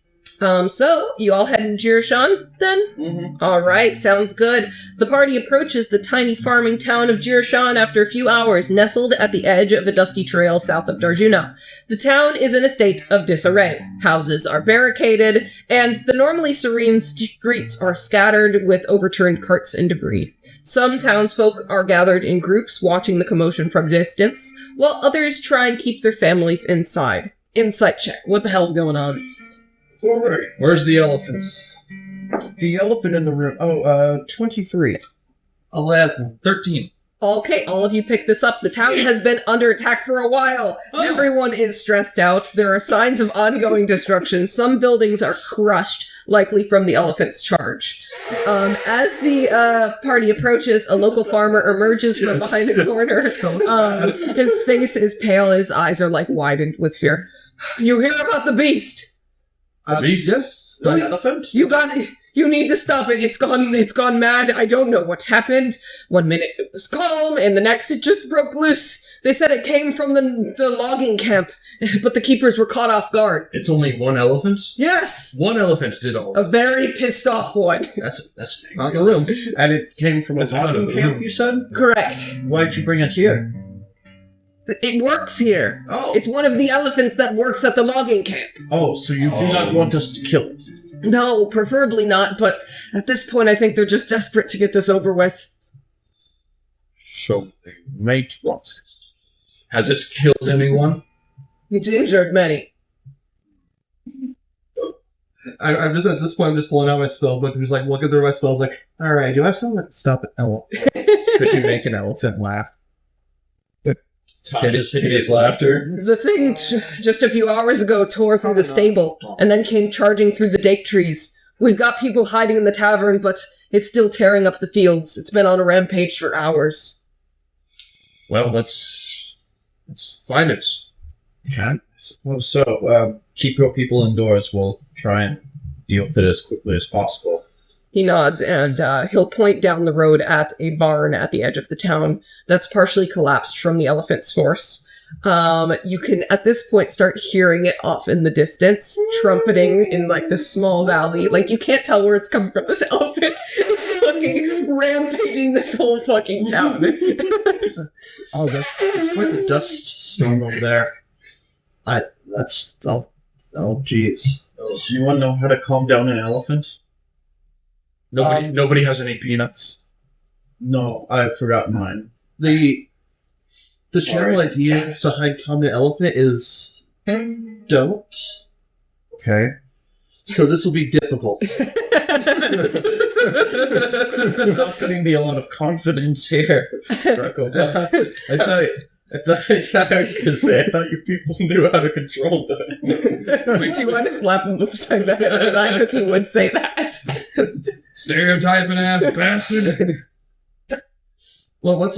So, you all head in Jirashan, then? Mm-hmm. Alright, sounds good. The party approaches the tiny farming town of Jirashan after a few hours, nestled at the edge of a dusty trail south of Darjuna. The town is in a state of disarray. Houses are barricaded, and the normally serene streets are scattered with overturned carts and debris. Some townsfolk are gathered in groups, watching the commotion from a distance, while others try and keep their families inside. Insight check. What the hell's going on? Where's the elephants? The elephant in the room. 23. 11. 13. Okay, all of you pick this up. The town has been under attack for a while. Everyone is stressed out. There are signs of ongoing destruction. Some buildings are crushed, likely from the elephant's charge. As the party approaches, a local farmer emerges from behind a corner. His face is pale. His eyes are widened with fear. You hear about the beast? Beast? Yes. The elephant? You need to stop it. It's gone mad. I don't know what happened. One minute it was calm, and the next it just broke loose. They said it came from the logging camp, but the keepers were caught off guard. It's only one elephant? Yes! One elephant did all A very pissed off one. That's Not a room. And it came from a logging camp, you said? Correct. Why'd you bring it here? It works here. Oh. It's one of the elephants that works at the logging camp. Oh, so you do not want us to kill it? No, preferably not, but at this point I think they're just desperate to get this over with. So, they might want it. Has it killed anyone? It's injured many. I'm just, at this point, I'm just pulling out my spell book and just looking through my spells alright, do I have something to stop an elephant? Could you make an elephant laugh? Tasha's hideous laughter. The thing just a few hours ago tore through the stable and then came charging through the date trees. We've got people hiding in the tavern, but it's still tearing up the fields. It's been on a rampage for hours. Well, let's find it. Okay. Well, so, keep your people indoors. We'll try and deal with it as quickly as possible. He nods, and he'll point down the road at a barn at the edge of the town that's partially collapsed from the elephant's force. You can, at this point, start hearing it off in the distance, trumpeting in, this small valley. You can't tell where it's coming from. This elephant is fucking rampaging this whole fucking town. Oh, it's quite the dust storm over there. Jeez. Do you want to know how to calm down an elephant? Nobody has any peanuts. No, I forgot mine. The general idea behind calming an elephant is don't. Okay. So this will be difficult. You're not giving me a lot of confidence here, Draco. I thought I thought I was gonna say, I thought you people knew how to control them. Do you want to slap him upside the head for that? Because he would say that. Stereotyping ass bastard. Well, what's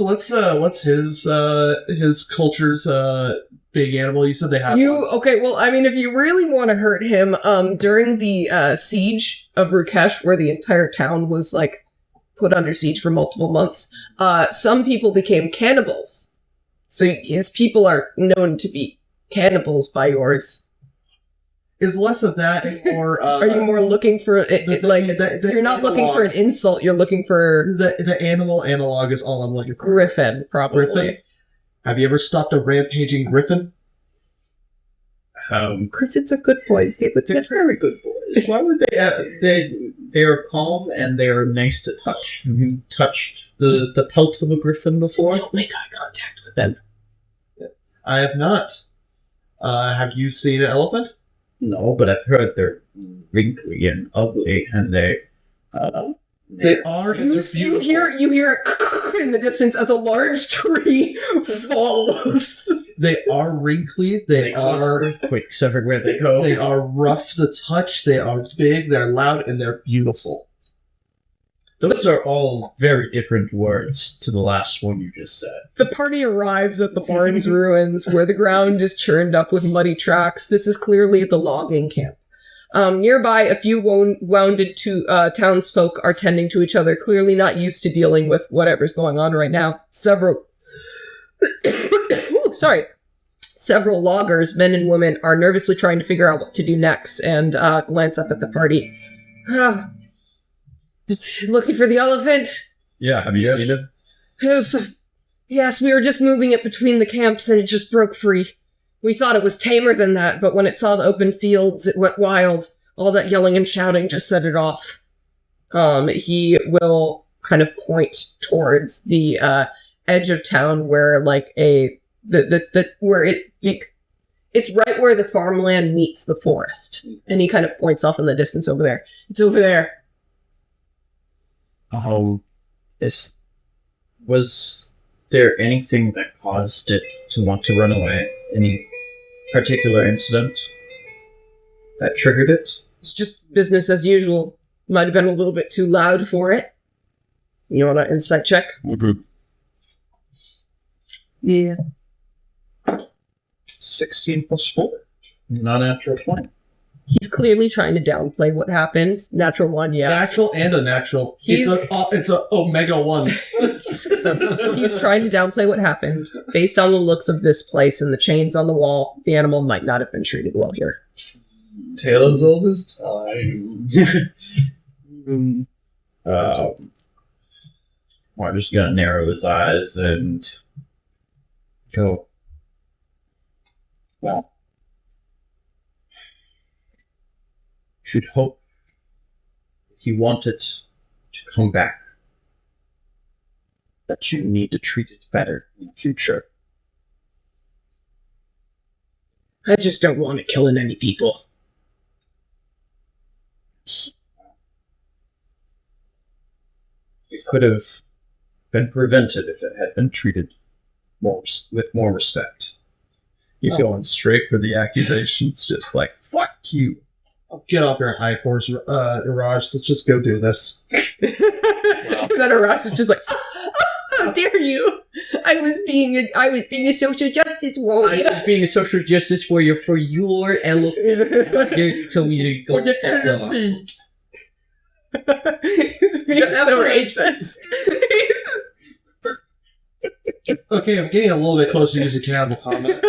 his culture's big animal? You said they have one. Okay, well, I mean, if you really want to hurt him, during the siege of RUKESH, where the entire town was, like, put under siege for multiple months, some people became cannibals. So his people are known to be cannibals by yours. Is less of that and more... Are you more looking for you're not looking for an insult, you're looking for... The animal analog is all I'm looking for. Griffin, probably. Griffin? Have you ever stopped a rampaging griffin? Griffins are good boys. They're very good boys. Why would they are calm and they are nice to touch. Have you touched the pelt of a griffin before? Just don't make eye contact with them. I have not. Have you seen an elephant? No, but I've heard they're wrinkly and ugly, and they are. You hear in the distance as a large tree falls. They are wrinkly. They are earthquakes everywhere they go. They are rough to touch. They are big. They're loud, and they're beautiful. Those are all very different words to the last one you just said. The party arrives at the barn's ruins, where the ground is churned up with muddy tracks. This is clearly the logging camp. Nearby, a few wounded townsfolk are tending to each other, clearly not used to dealing with whatever's going on right now. Several loggers, men and women, are nervously trying to figure out what to do next and glance up at the party. Just looking for the elephant. Yeah, have you seen it? Yes, we were just moving it between the camps and it just broke free. We thought it was tamer than that, but when it saw the open fields, it went wild. All that yelling and shouting just set it off. He will kind of point towards the edge of town where, like, it's right where the farmland meets the forest. And he kind of points off in the distance over there. It's over there. Was there anything that caused it to want to run away? Any particular incident that triggered it? It's just business as usual. Might have been a little bit too loud for it. You want an insight check? Mm-hmm. Yeah. 16 plus 4. Non-natural 20. He's clearly trying to downplay what happened. Natural 1, yeah. Natural and a natural. It's a omega 1. He's trying to downplay what happened. Based on the looks of this place and the chains on the wall, the animal might not have been treated well here. Tale as old as time. I'm just gonna narrow his eyes and go, well, should hope he wanted to come back, that you need to treat it better in the future. I just don't want it killing any people. It could have been prevented if it had been treated with more respect. He's going straight for the accusations, just like, fuck you. Get off your high horse, Raj. Let's just go do this. And then Raj is just like, how dare you? I was being a social justice warrior. I was being a social justice warrior for your elephant. You told me to go fuck off. He's being so racist. Okay, I'm getting a little bit closer to using cannibal comment.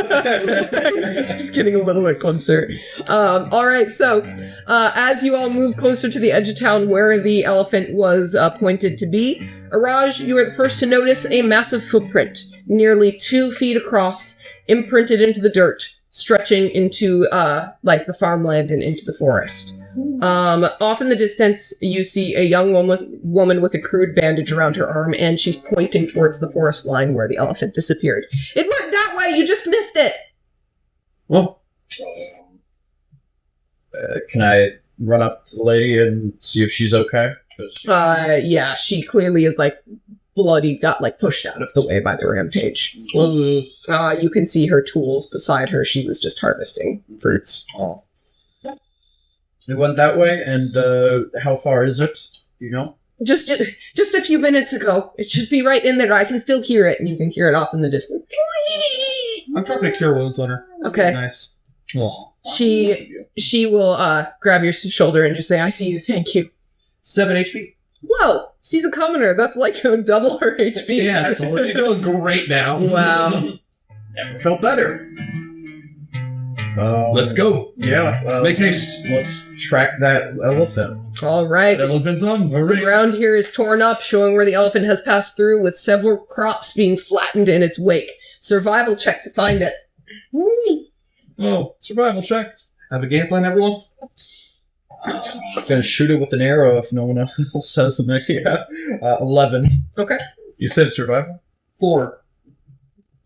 Just getting a little bit closer. Alright, so, as you all move closer to the edge of town where the elephant was pointed to be, Araj, you are the first to notice a massive footprint, nearly 2 feet across, imprinted into the dirt, stretching into, the farmland and into the forest. Off in the distance, you see a young woman with a crude bandage around her arm, and she's pointing towards the forest line where the elephant disappeared. It went that way! You just missed it! Well, can I run up to the lady and see if she's okay? Yeah, she clearly is, bloody, got like pushed out of the way by the rampage. You can see her tools beside her. She was just harvesting fruits. Oh. It went that way, and how far is it? You know? Just a few minutes ago. It should be right in there. I can still hear it, and you can hear it off in the distance. I'm trying to cure wounds on her. Okay. Nice. Aw. She will grab your shoulder and just say, "I see you. Thank you." 7 HP. Whoa, she's a commoner. That's like double her HP. Yeah, that's all. She's doing great now. Wow. Never felt better. Let's go. Yeah. Let's make haste. Let's track that elephant. All right. That elephant's on. We're The ready. ground here is torn up, showing where the elephant has passed through, with several crops being flattened in its wake. Survival check to find it. Oh, survival check. Have a game plan, everyone? Gonna shoot it with an arrow if no one else has an idea. 11. Okay. You said survival? 4.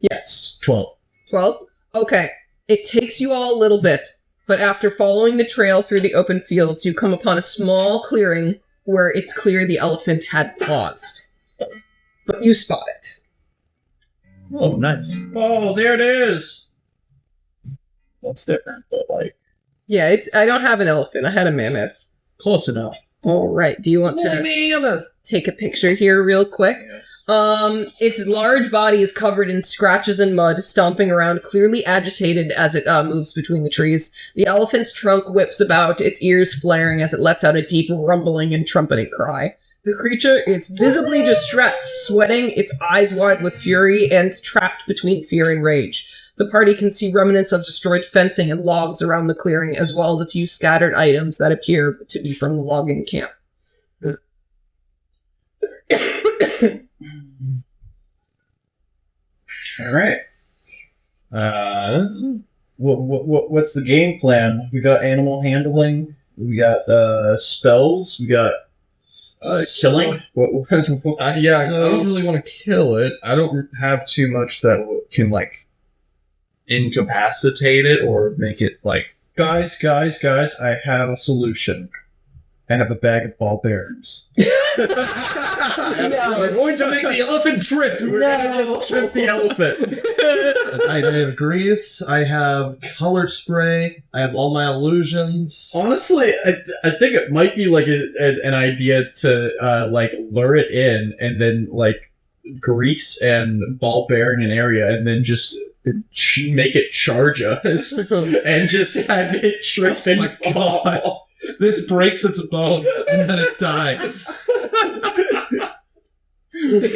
Yes. 12. 12? Okay. It takes you all a little bit, but after following the trail through the open fields, you come upon a small clearing where it's clear the elephant had paused. But you spot it. Oh, nice. Oh, there it is! That's different, but like... Yeah, I don't have an elephant. I had a mammoth. Close enough. All right. Do you want to take a picture here real quick? Its large body is covered in scratches and mud, stomping around, clearly agitated as it moves between the trees. The elephant's trunk whips about, its ears flaring as it lets out a deep rumbling and trumpeting cry. The creature is visibly distressed, sweating, its eyes wide with fury, and trapped between fear and rage. The party can see remnants of destroyed fencing and logs around the clearing, as well as a few scattered items that appear to be from the logging camp. All right. What's the game plan? We got animal handling. We got spells. We got killing. Yeah, I don't really want to kill it. I don't have too much that can, like, incapacitate it or make it, like... Guys, I have a solution. I have a bag of ball bearings. No. We're going to make the elephant trip. We're going to just trip the elephant. I have grease. I have colored spray. I have all my illusions. Honestly, I think it might be like an idea to like lure it in and then like grease and ball bearing an area and then just make it charge us and just have it trip and fall. This breaks its bones and then it dies.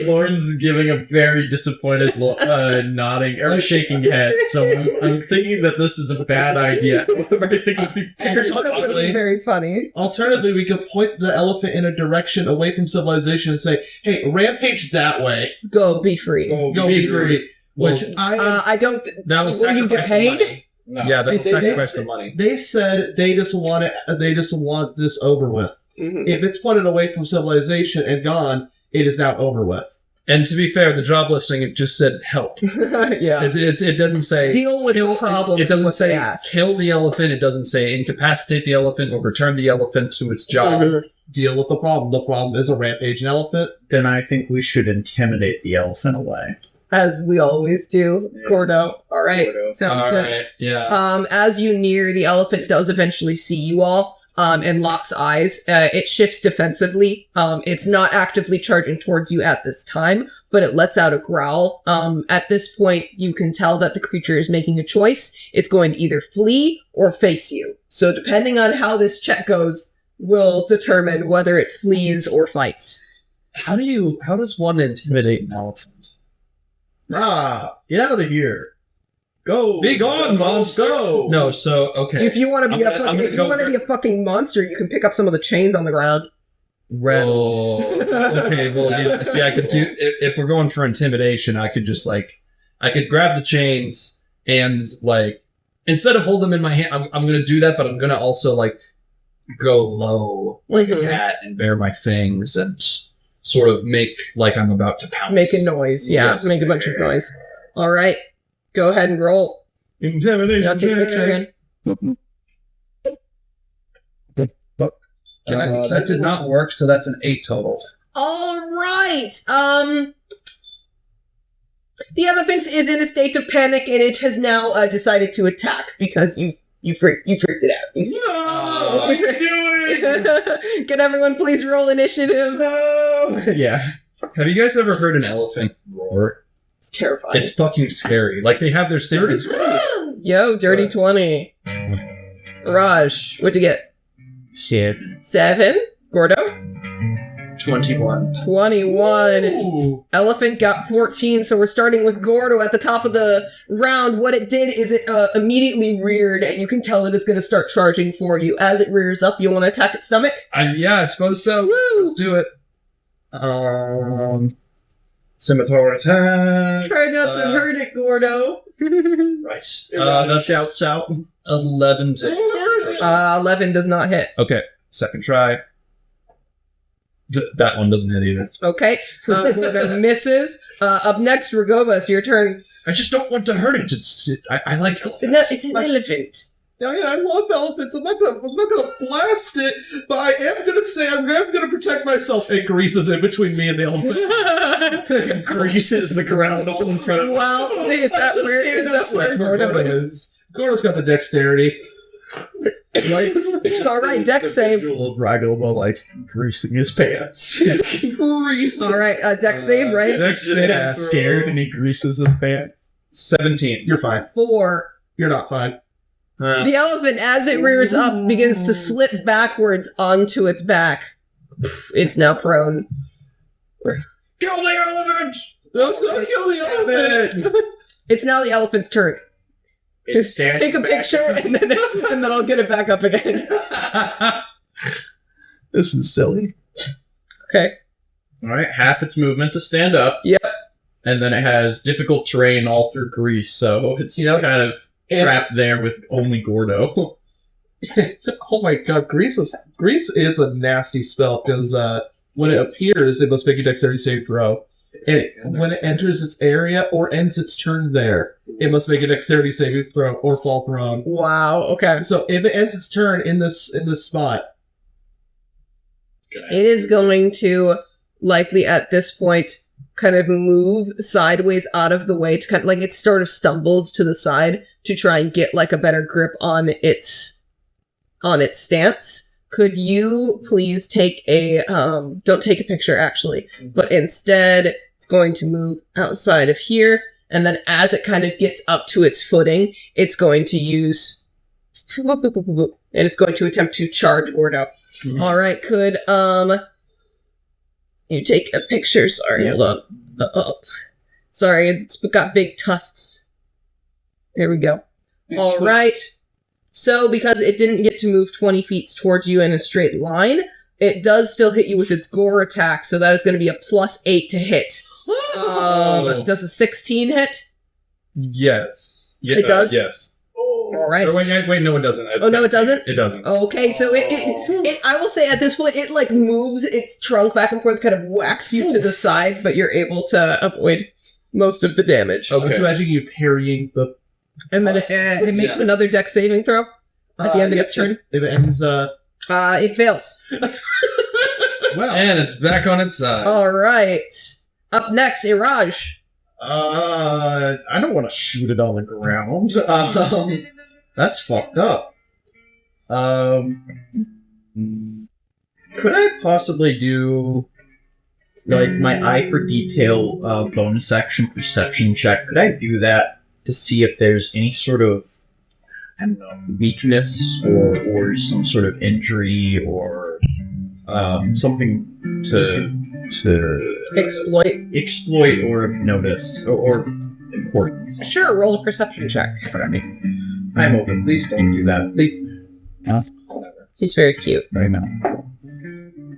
Lauren's giving a very disappointed nodding or shaking head, so I'm thinking that this is a bad idea. However, I think it would be very ugly. Very funny. Alternatively, we could point the elephant in a direction away from civilization and say, "Hey, rampage that way. Go, be free. Go be free." Which I don't... That was Were you sacrifice paid? the money. No. Yeah, that was They- sacrifice the money. They said they just want it. They just want this over with. Mhm. If it's pointed away from civilization and gone, it is now over with. And to be fair, the job listing, it just said help. Yeah. It doesn't say... Deal with the problem. It doesn't is what they say ask. kill the elephant. It doesn't say incapacitate the elephant or return the elephant to its job. Mhm. Deal with the problem. The problem is a rampaging elephant. Then I think we should intimidate the elephant away. As we always do, Yeah. Gordo. All right, Gordo. sounds All good. right, yeah. As you near, the elephant does eventually see you all, and locks eyes. It shifts defensively. It's not actively charging towards you at this time, but it lets out a growl. At this point, you can tell that the creature is making a choice. It's going to either flee or face you. So depending on how this check goes, will determine whether it flees or fights. How does one intimidate an elephant? Get out of here. Go. Be gone, monster. Go. No, so, okay. If you want to be I'm gonna if you go want to be a fucking monster, you can pick up some of the chains on the ground. Oh, okay, well, yeah, see, I could do... If we're going for intimidation, I could just, like... I could grab the chains and, like... Instead of hold them in my hand, I'm going to do that, but I'm going to also, like, go low like a cat and bare my fangs and sort of make like I'm about to pounce. Make a noise, yeah. Yes. Make a bunch of noise. All right. Go ahead and roll. Intimidation. I'll take a picture again. That did not work, so that's an 8 total. All right. The elephant is in a state of panic, and it has now decided to attack because you freaked it out. No! What are you doing? Can everyone please roll initiative? No! Yeah. Have you guys ever heard an elephant roar? It's terrifying. It's fucking scary. Like, they have their standards. Yo, dirty 20. Raj, what'd you get? 7. Gordo? 21. 21. Ooh. Elephant got 14, so we're starting with Gordo at the top of the round. What it did is it immediately reared, and you can tell it is going to start charging for you. As it rears up, you want to attack its stomach? Yeah, I suppose so. Woo! Let's do it. Scimitar attack. Try not to hurt it, Gordo. Right. That's Shouts out. 11 to hit. 11 does not hit. Okay, second try. That one doesn't hit either. Okay, Gordo misses. Up next, Ragoba, it's your turn. I just don't want to hurt it. I like elephants. It's an elephant. Yeah, I love elephants. I'm not gonna blast it, but I am gonna say I'm gonna protect myself. It greases in between me and the elephant. Greases the ground all in front of him. Well, is that where Gordo is? Gordo's got the dexterity. Like, All right, deck save. visual of Ragoba, like, greasing his pants. All right, deck save, right? Dex Just save. gets scared and he greases his pants. 17. You're fine. 4. You're not fine. The elephant, as it rears up, begins to slip backwards onto its back. It's now prone. Kill the elephant! Don't kill the elephant. It's now the elephant's turn. It stands Take a back. picture, and then I'll get it back up again. This is silly. Okay. Alright, half its movement to stand up. Yep. And then it has difficult terrain all through Greece, so it's Yep. kind of trapped there with only Gordo. Oh my god, grease is a nasty spell because when it appears, it must make a dexterity save throw. And when it enters its area or ends its turn there, it must make a dexterity saving throw or fall prone. Wow, okay. So if it ends its turn in this spot, It is going to likely at this point kind of move sideways out of the way to kind of like it sort of stumbles to the side to try and get like a better grip on its stance. Could you please take a don't take a picture actually, but instead it's going to move outside of here, and then as it kind of gets up to its footing, it's going to use and it's going to attempt to charge Gordo. All right, could you take a picture? Sorry, hold on. Sorry, it's got big tusks. There we go. All right. So, because it didn't get to move 20 feet towards you in a straight line, it does still hit you with its gore attack, so that is going to be a +8 to hit. Does a 16 hit? Yes. It does? Yes. All right. Or wait, no, it doesn't. Oh, no, it doesn't? It doesn't. Okay, so it I will say at this point, it like moves its trunk back and forth, kind of whacks you to the side, but you're able to avoid most of the damage. I'm just imagining you parrying the. And then it makes another dex saving throw at the end of its turn. If it ends, It fails. well, And it's back on its side. All right. Up next, Iraj. I don't want to shoot it on the ground. That's fucked up. Could I possibly do like my eye for detail bonus action perception check? Could I do that to see if there's any sort of, I don't know, weakness or some sort of injury or something to exploit or notice or importance? Sure, roll a perception check. I'm open. Please don't do that. Please. He's very cute. Right now.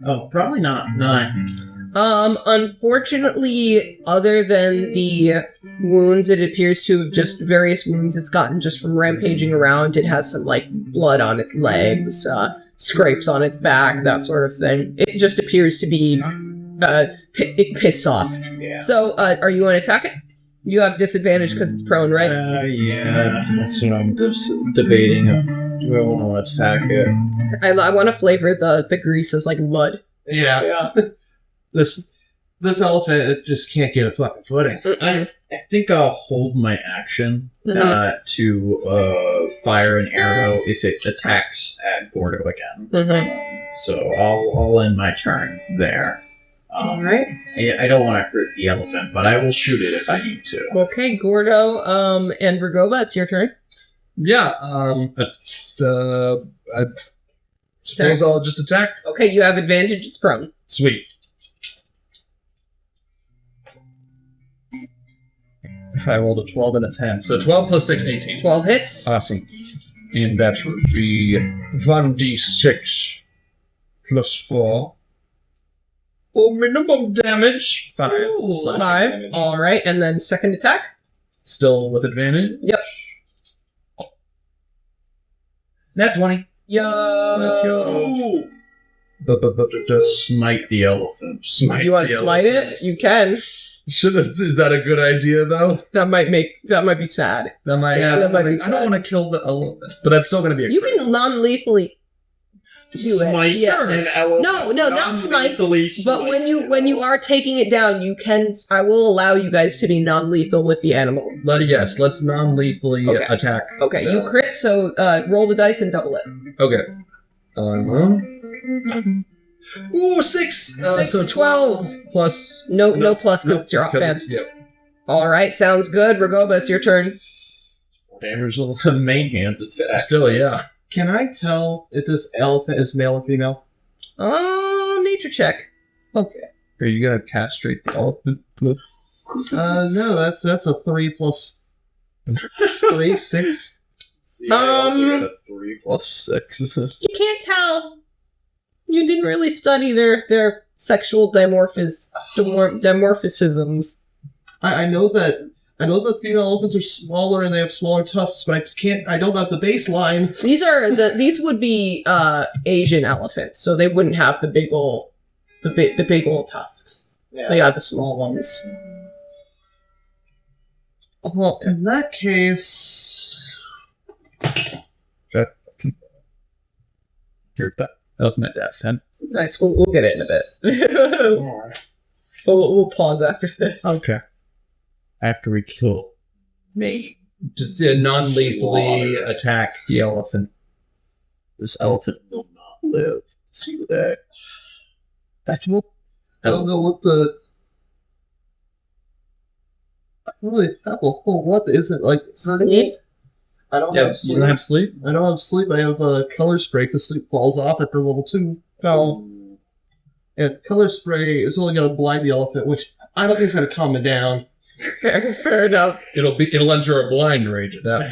Oh, probably not. 9. Unfortunately, other than the wounds, it appears to have just various wounds it's gotten just from rampaging around. It has some, like, blood on its legs, scrapes on its back, that sort of thing. It just appears to be pissed off. Yeah. So, are you going to attack it? You have disadvantage because it's prone, right? Yeah. That's what I'm just debating. Do I want to attack it? I want to flavor the grease as, like, mud. yeah. This elephant it just can't get a fucking footing. I think I'll hold my action to fire an arrow if it attacks at Gordo again. So I'll end my turn there. All right. I don't want to hurt the elephant, but I will shoot it if I need to. Okay, Gordo and Vergova, it's your turn. Yeah. I suppose I'll just attack. Okay, you have advantage. It's prone. Sweet. If I rolled a 12 and a 10. So 12 plus 6, 18. 12 hits. Awesome. And that would be 1d6 plus 4. Oh, minimum damage. 5. Ooh, slashing 5. damage. All right, and then second attack. Still with advantage? Yep. Nat 20. Yo. Let's go. Smite the elephant. Smite You want to the smite elephant. it? You can. Is that a good idea, though? That might be sad. That might Yeah, happen. that might be I sad. don't want to kill the elephant. But that's still going to be a You crit. can non-lethally do it. Smite Yeah. an elephant. No, not smite. Non-lethally But smite when you are taking it down, you can. I will allow you guys to be non-lethal with the animal. Yes, let's non-lethally Okay. attack. Okay, you crit. So roll the dice and double it. Okay. Ooh, 6! So 12 plus... No plus because it's your offense. Yep. All right, sounds good. Ragoba, it's your turn. There's a main hand attack. Still, yeah. Can I tell if this elephant is male or female? Nature check. Okay. Are you going to castrate the elephant? No, that's a 3 plus 3, 6. See, I also got a 3 plus 6. You can't tell. You didn't really study their sexual dimorphisms. I know that female elephants are smaller and they have smaller tusks, but I don't have the baseline. These would be Asian elephants, so they wouldn't have the big ol' tusks. Yeah. They got the small ones. Well, in that case, That was my death, then. Nice. We'll get it in a bit. we'll pause after this. Okay. After we kill Me. Just non-lethally attack the elephant. this elephant, will not live. See that? I don't know what the. I don't really have a whole lot that isn't like Sleep. I don't Yeah, have you sleep. don't have sleep? I don't have sleep. I have color spray. The sleep falls off after level 2. Oh. And color spray is only going to blind the elephant, which I don't think is going to calm it down. Fair enough. It'll enter a blind rage at that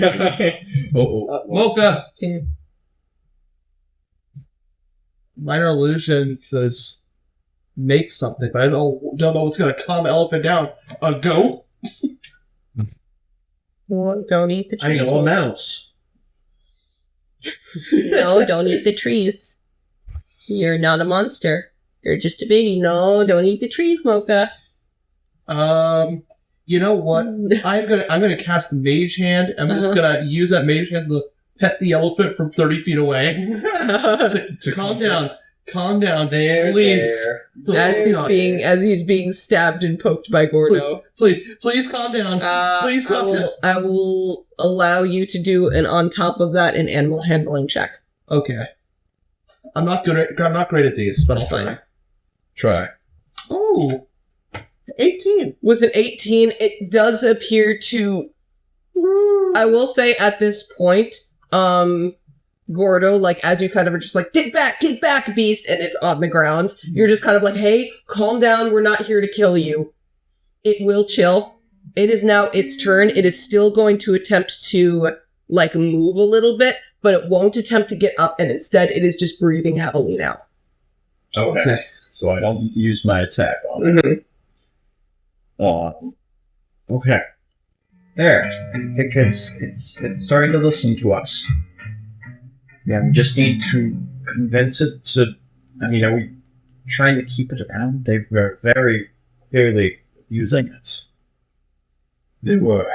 point. Mocha! Minor illusion could make something, but I don't know what's going to calm elephant down. A goat? Well, don't eat the I trees. know a mouse. No, don't eat the trees. You're not a monster. You're just a baby. No, don't eat the trees, Mocha. You know what? I'm gonna cast Mage Hand. I'm just gonna use that Mage Hand to pet the elephant from 30 feet away. Calm down. Calm down, please. As he's being stabbed and poked by Gordo. Please calm down. Please calm down. I will allow you to do on top of that an animal handling check. Okay. I'm not great at these, but That's I'll fine. Try. Oh, 18. With an 18, it does appear to. I will say at this point, Gordo, like, as you kind of are just like, get back, beast, and it's on the ground, you're just kind of like, hey, calm down, we're not here to kill you. It will chill. It is now its turn. It is still going to attempt to, like, move a little bit, but it won't attempt to get up, and instead it is just breathing heavily now. Okay. So I don't use my attack on it. Okay. There. I think it's starting to listen to us. Yeah, we just need to convince it to. I mean, are we trying to keep it around? They were very clearly using it. They were.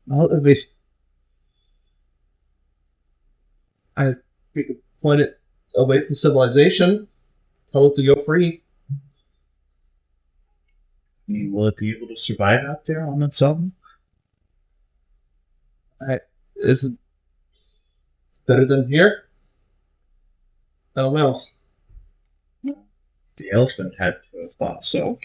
Well, we could point it away from civilization. Tell it to go free. Will it be able to survive out there on its own? Is it better than here? I don't know. The elephant had to have thought so.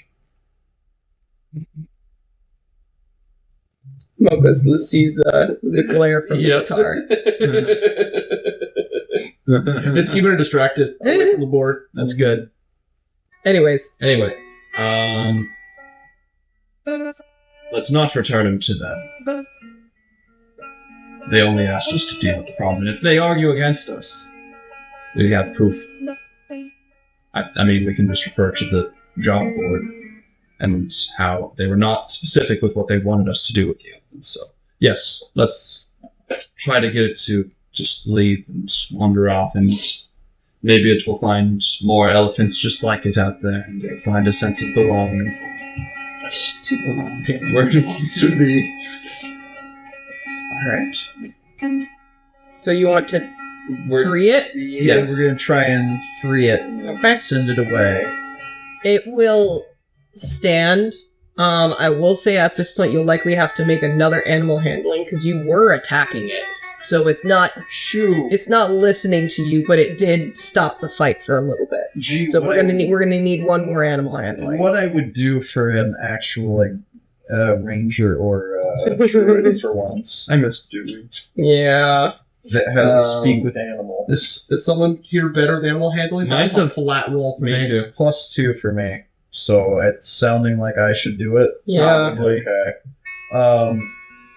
Mocha sees the glare from the guitar. It's keeping her distracted away from the board. That's good. Anyways. Anyway, let's not return him to them. They only asked us to deal with the problem, and if they argue against us, we have proof. I mean, we can just refer to the job board and how they were not specific with what they wanted us to do with the elephants. So, yes, let's try to get it to just leave and wander off, and maybe it will find more elephants just like it out there, and it'll find a sense of belonging. Where it wants to be. Alright. So you want to free it? Yeah, Yes. we're gonna try and free it. Okay. Send it away. It will stand. I will say at this point you'll likely have to make another animal handling because you were attacking it. So it's not listening to you, but it did stop the fight for a little bit. Gee, So we're gonna need one more animal handling. What I would do for an actual ranger or druid for once I missed doing. Yeah. that has speak with animal. Is someone here better with animal handling? Mine's That's a flat roll for me. Me too. +2 for me. So it's sounding like I should do it. Yeah. Okay.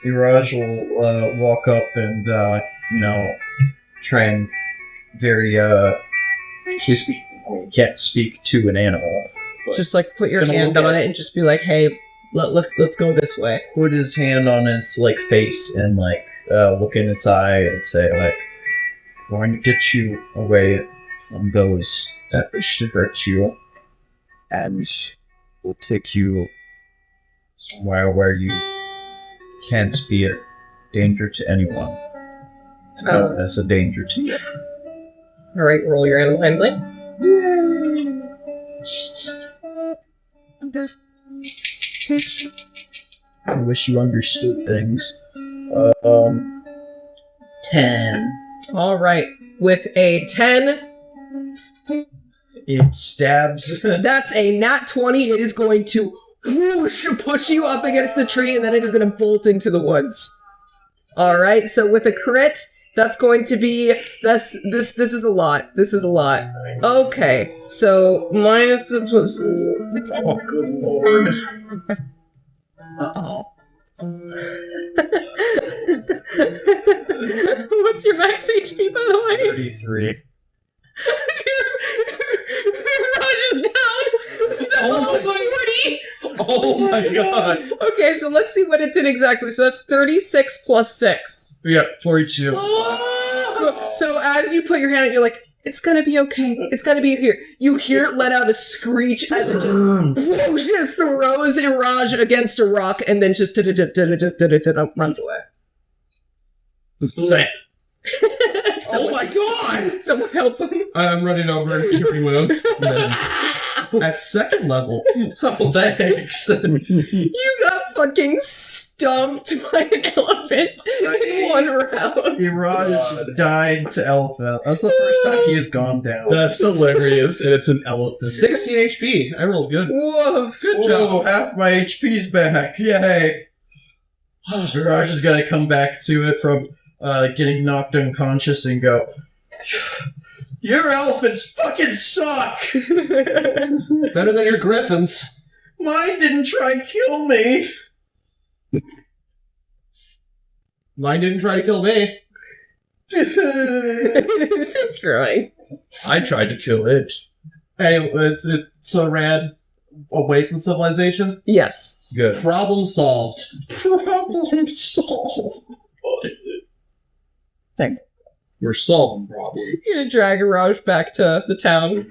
Iraj will walk up and try and very he can't speak to an animal. But Just like put your Gonna hand look on at- it and just be like, hey, let's go this way. put his hand on its face and look in its eye and say going to get you away from those that wish to hurt you, and we'll take you somewhere where you can't be a danger to anyone. As a danger to you. All right, roll your animal handling. I wish you understood things. 10. All right, with a 10, It stabs. that's a nat 20. It is going to whoosh, push you up against the tree, and then it is going to bolt into the woods. All right, so with a crit, that's going to be this is a lot. This is a lot. Okay, so minus. Oh, good lord. Uh-oh. What's your max HP, by the way? 33. Raj is down. That's almost 40. Oh my god! Okay, so let's see what it did exactly. So that's 36 plus 6. Yeah, 42. So as you put your hand out, you're like, it's gonna be okay. It's gonna be here. You hear it let out a screech as it just whoosh, it throws Iraj against a rock and then just runs away. Oh my god! Someone help him. I'm running over and curing wounds. At second level. Oh, thanks. You got fucking stumped by an elephant in one round. Iraj died to elephant. That's the first time he has gone down. That's hilarious, and it's an elephant. 16 HP. I rolled good. Whoa, good job. Oh, half my HP's back. Yay. Iraj is gonna come back to it from getting knocked unconscious and go, your elephants fucking suck! Better than your griffins. Mine didn't try and kill me! Mine didn't try to kill me. This is growing. I tried to kill it. Hey, it's so rad. Away from civilization. Yes. Good. Problem solved. Problem solved. We're solving problems. You're gonna drag Iraj back to the town.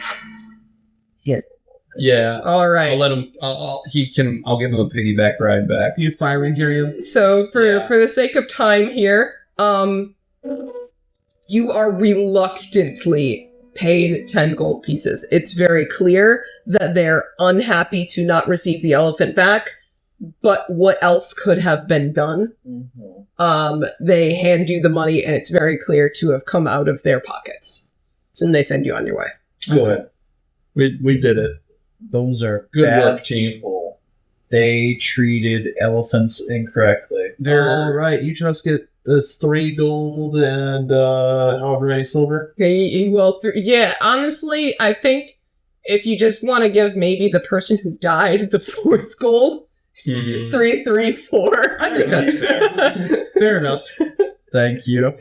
Yeah. All I'll right. let him. I'll give him a piggyback ride back. You firing here, you. So for Yeah. the sake of time here, you are reluctantly paid 10 gold pieces. It's very clear that they're unhappy to not receive the elephant back, but what else could have been done? They hand you the money, and it's very clear to have come out of their pockets. So then they send you on your way. Good. We did it. Those are Good bad work, team. people. They treated elephants incorrectly. All right, you just get this 3 gold and however many silver. Okay, well, yeah, honestly, I think if you just want to give maybe the person who died the 4th gold, 3, 3, 4. I think that's fair. Fair enough. Thank you.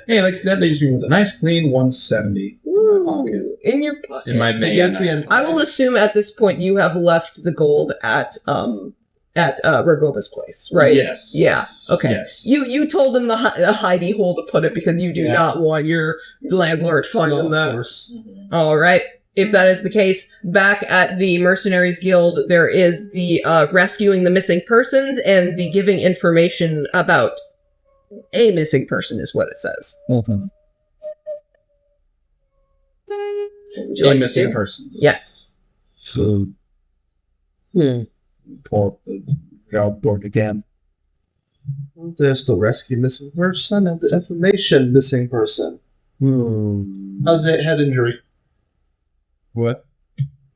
Hey, like that leaves me with a nice clean 170 Ooh, in your pocket. in my It main. gives me an I will assume at this point you have left the gold at Ragoba's place, right? Yes. Yeah. Okay. Yes. You told him the hidey hole to put it because you do not want your landlord finding of that. course. All right. If that is the case, back at the Mercenaries Guild, there is the rescuing the missing persons and the giving information about a missing person is what it says. Mm-hmm. Would you A like to missing do? person. Yes. So, pull up the job board again. There's the rescue missing person and the information missing person. How's that head injury? What?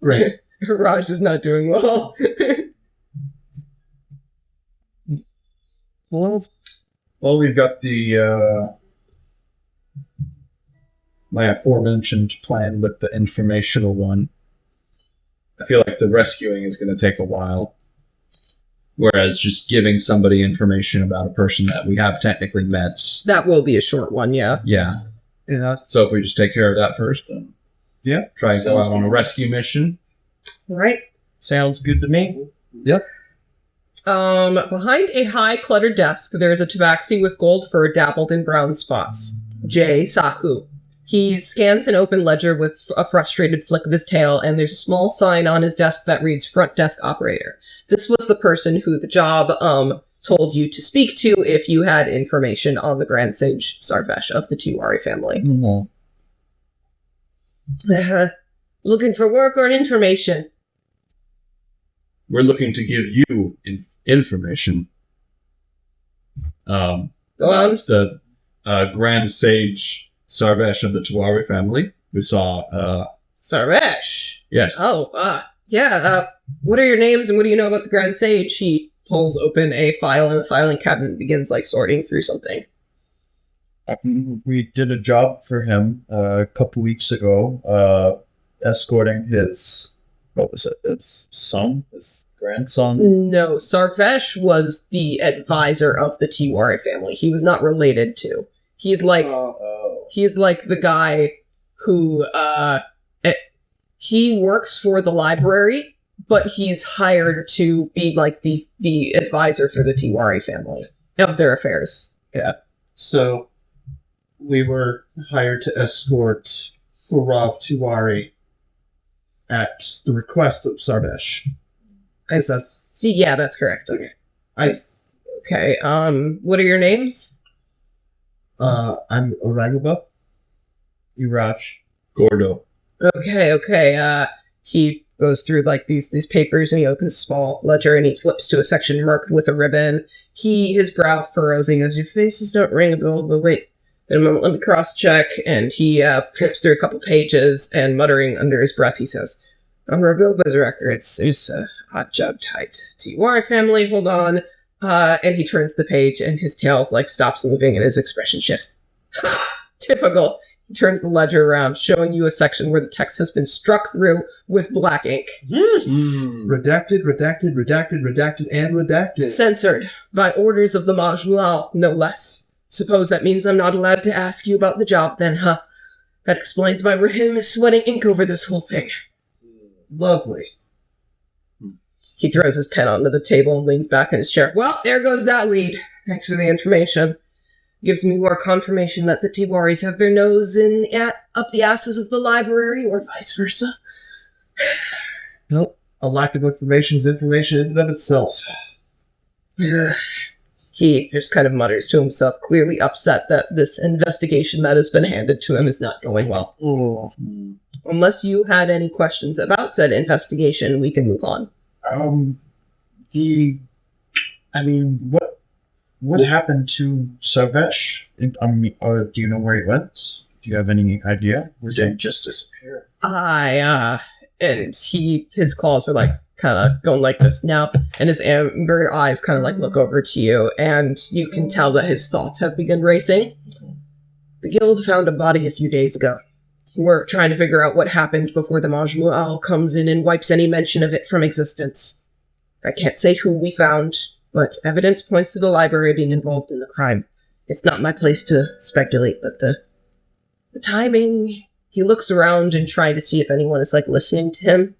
Great. Raj is not doing well. Well, we've got the my aforementioned plan with the informational one. I feel like the rescuing is going to take a while. Whereas just giving somebody information about a person that we have technically met. That will be a short one, yeah. Yeah. Yeah. So if we just take care of that first, then try and go out on a rescue mission. Right. Sounds good to me. Behind a high cluttered desk, there is a tabaxi with gold fur dabbled in brown spots. J. Saku. He scans an open ledger with a frustrated flick of his tail, and there's a small sign on his desk that reads Front Desk Operator. This was the person who the job told you to speak to if you had information on the Grand Sage Sarvesh of the Tiwari family. Looking for work or information? We're looking to give you information. Go on. It's the Grand Sage Sarvesh of the Tiwari family. We saw, Sarvesh. yes. Oh, yeah. What are your names and what do you know about the Grand Sage? He pulls open a file in the filing cabinet and begins, sorting through something. We did a job for him a couple weeks ago, escorting his, his son, his grandson. No, Sarvesh was the advisor of the Tiwari family. He was not related to. He's he's like the guy who, he works for the library, but he's hired to be the advisor for the Tiwari family of their affairs. Yeah. So, we were hired to escort Furav Tiwari at the request of Sarvesh. I see. Yeah, that's correct. Okay. Okay. What are your names? I'm Oragaba. Iraj. Gordo. Okay. He goes through these papers and he opens a small ledger and he flips to a section marked with a ribbon. His brow furrows and he goes, "Your faces don't ring a bell, but wait a moment, let me cross-check." And he flips through a couple pages and muttering under his breath, he says, "On Ragoba's records, there's a hot job tight. Tiwari family, hold on." And he turns the page and his tail stops moving and his expression shifts. Typical. He turns the ledger around, showing you a section where the text has been struck through with black ink. Redacted, redacted, redacted, redacted, and redacted. Censored. By orders of the Majmual, no less. Suppose that means I'm not allowed to ask you about the job then, huh? That explains why Rahim is sweating ink over this whole thing. Lovely. He throws his pen onto the table and leans back in his chair. Well, there goes that lead. Thanks for the information. Gives me more confirmation that the Tiwaris have their nose up the asses of the library, or vice versa. Nope. A lack of information is information in and of itself. He just kind of mutters to himself, clearly upset that this investigation that has been handed to him is not going well. Oh. Unless you had any questions about said investigation, we can move on. What happened to Sarvesh? Do you know where he went? Do you have any idea? Or did he just disappear? And his claws are like kind of going like this now, and his amber eyes kind of like look over to you, and you can tell that his thoughts have begun racing. The guild found a body a few days ago. We're trying to figure out what happened before the Majmu'al comes in and wipes any mention of it from existence. I can't say who we found, but evidence points to the library being involved in the crime. It's not my place to speculate, but the timing... He looks around and trying to see if anyone is, like, listening to him.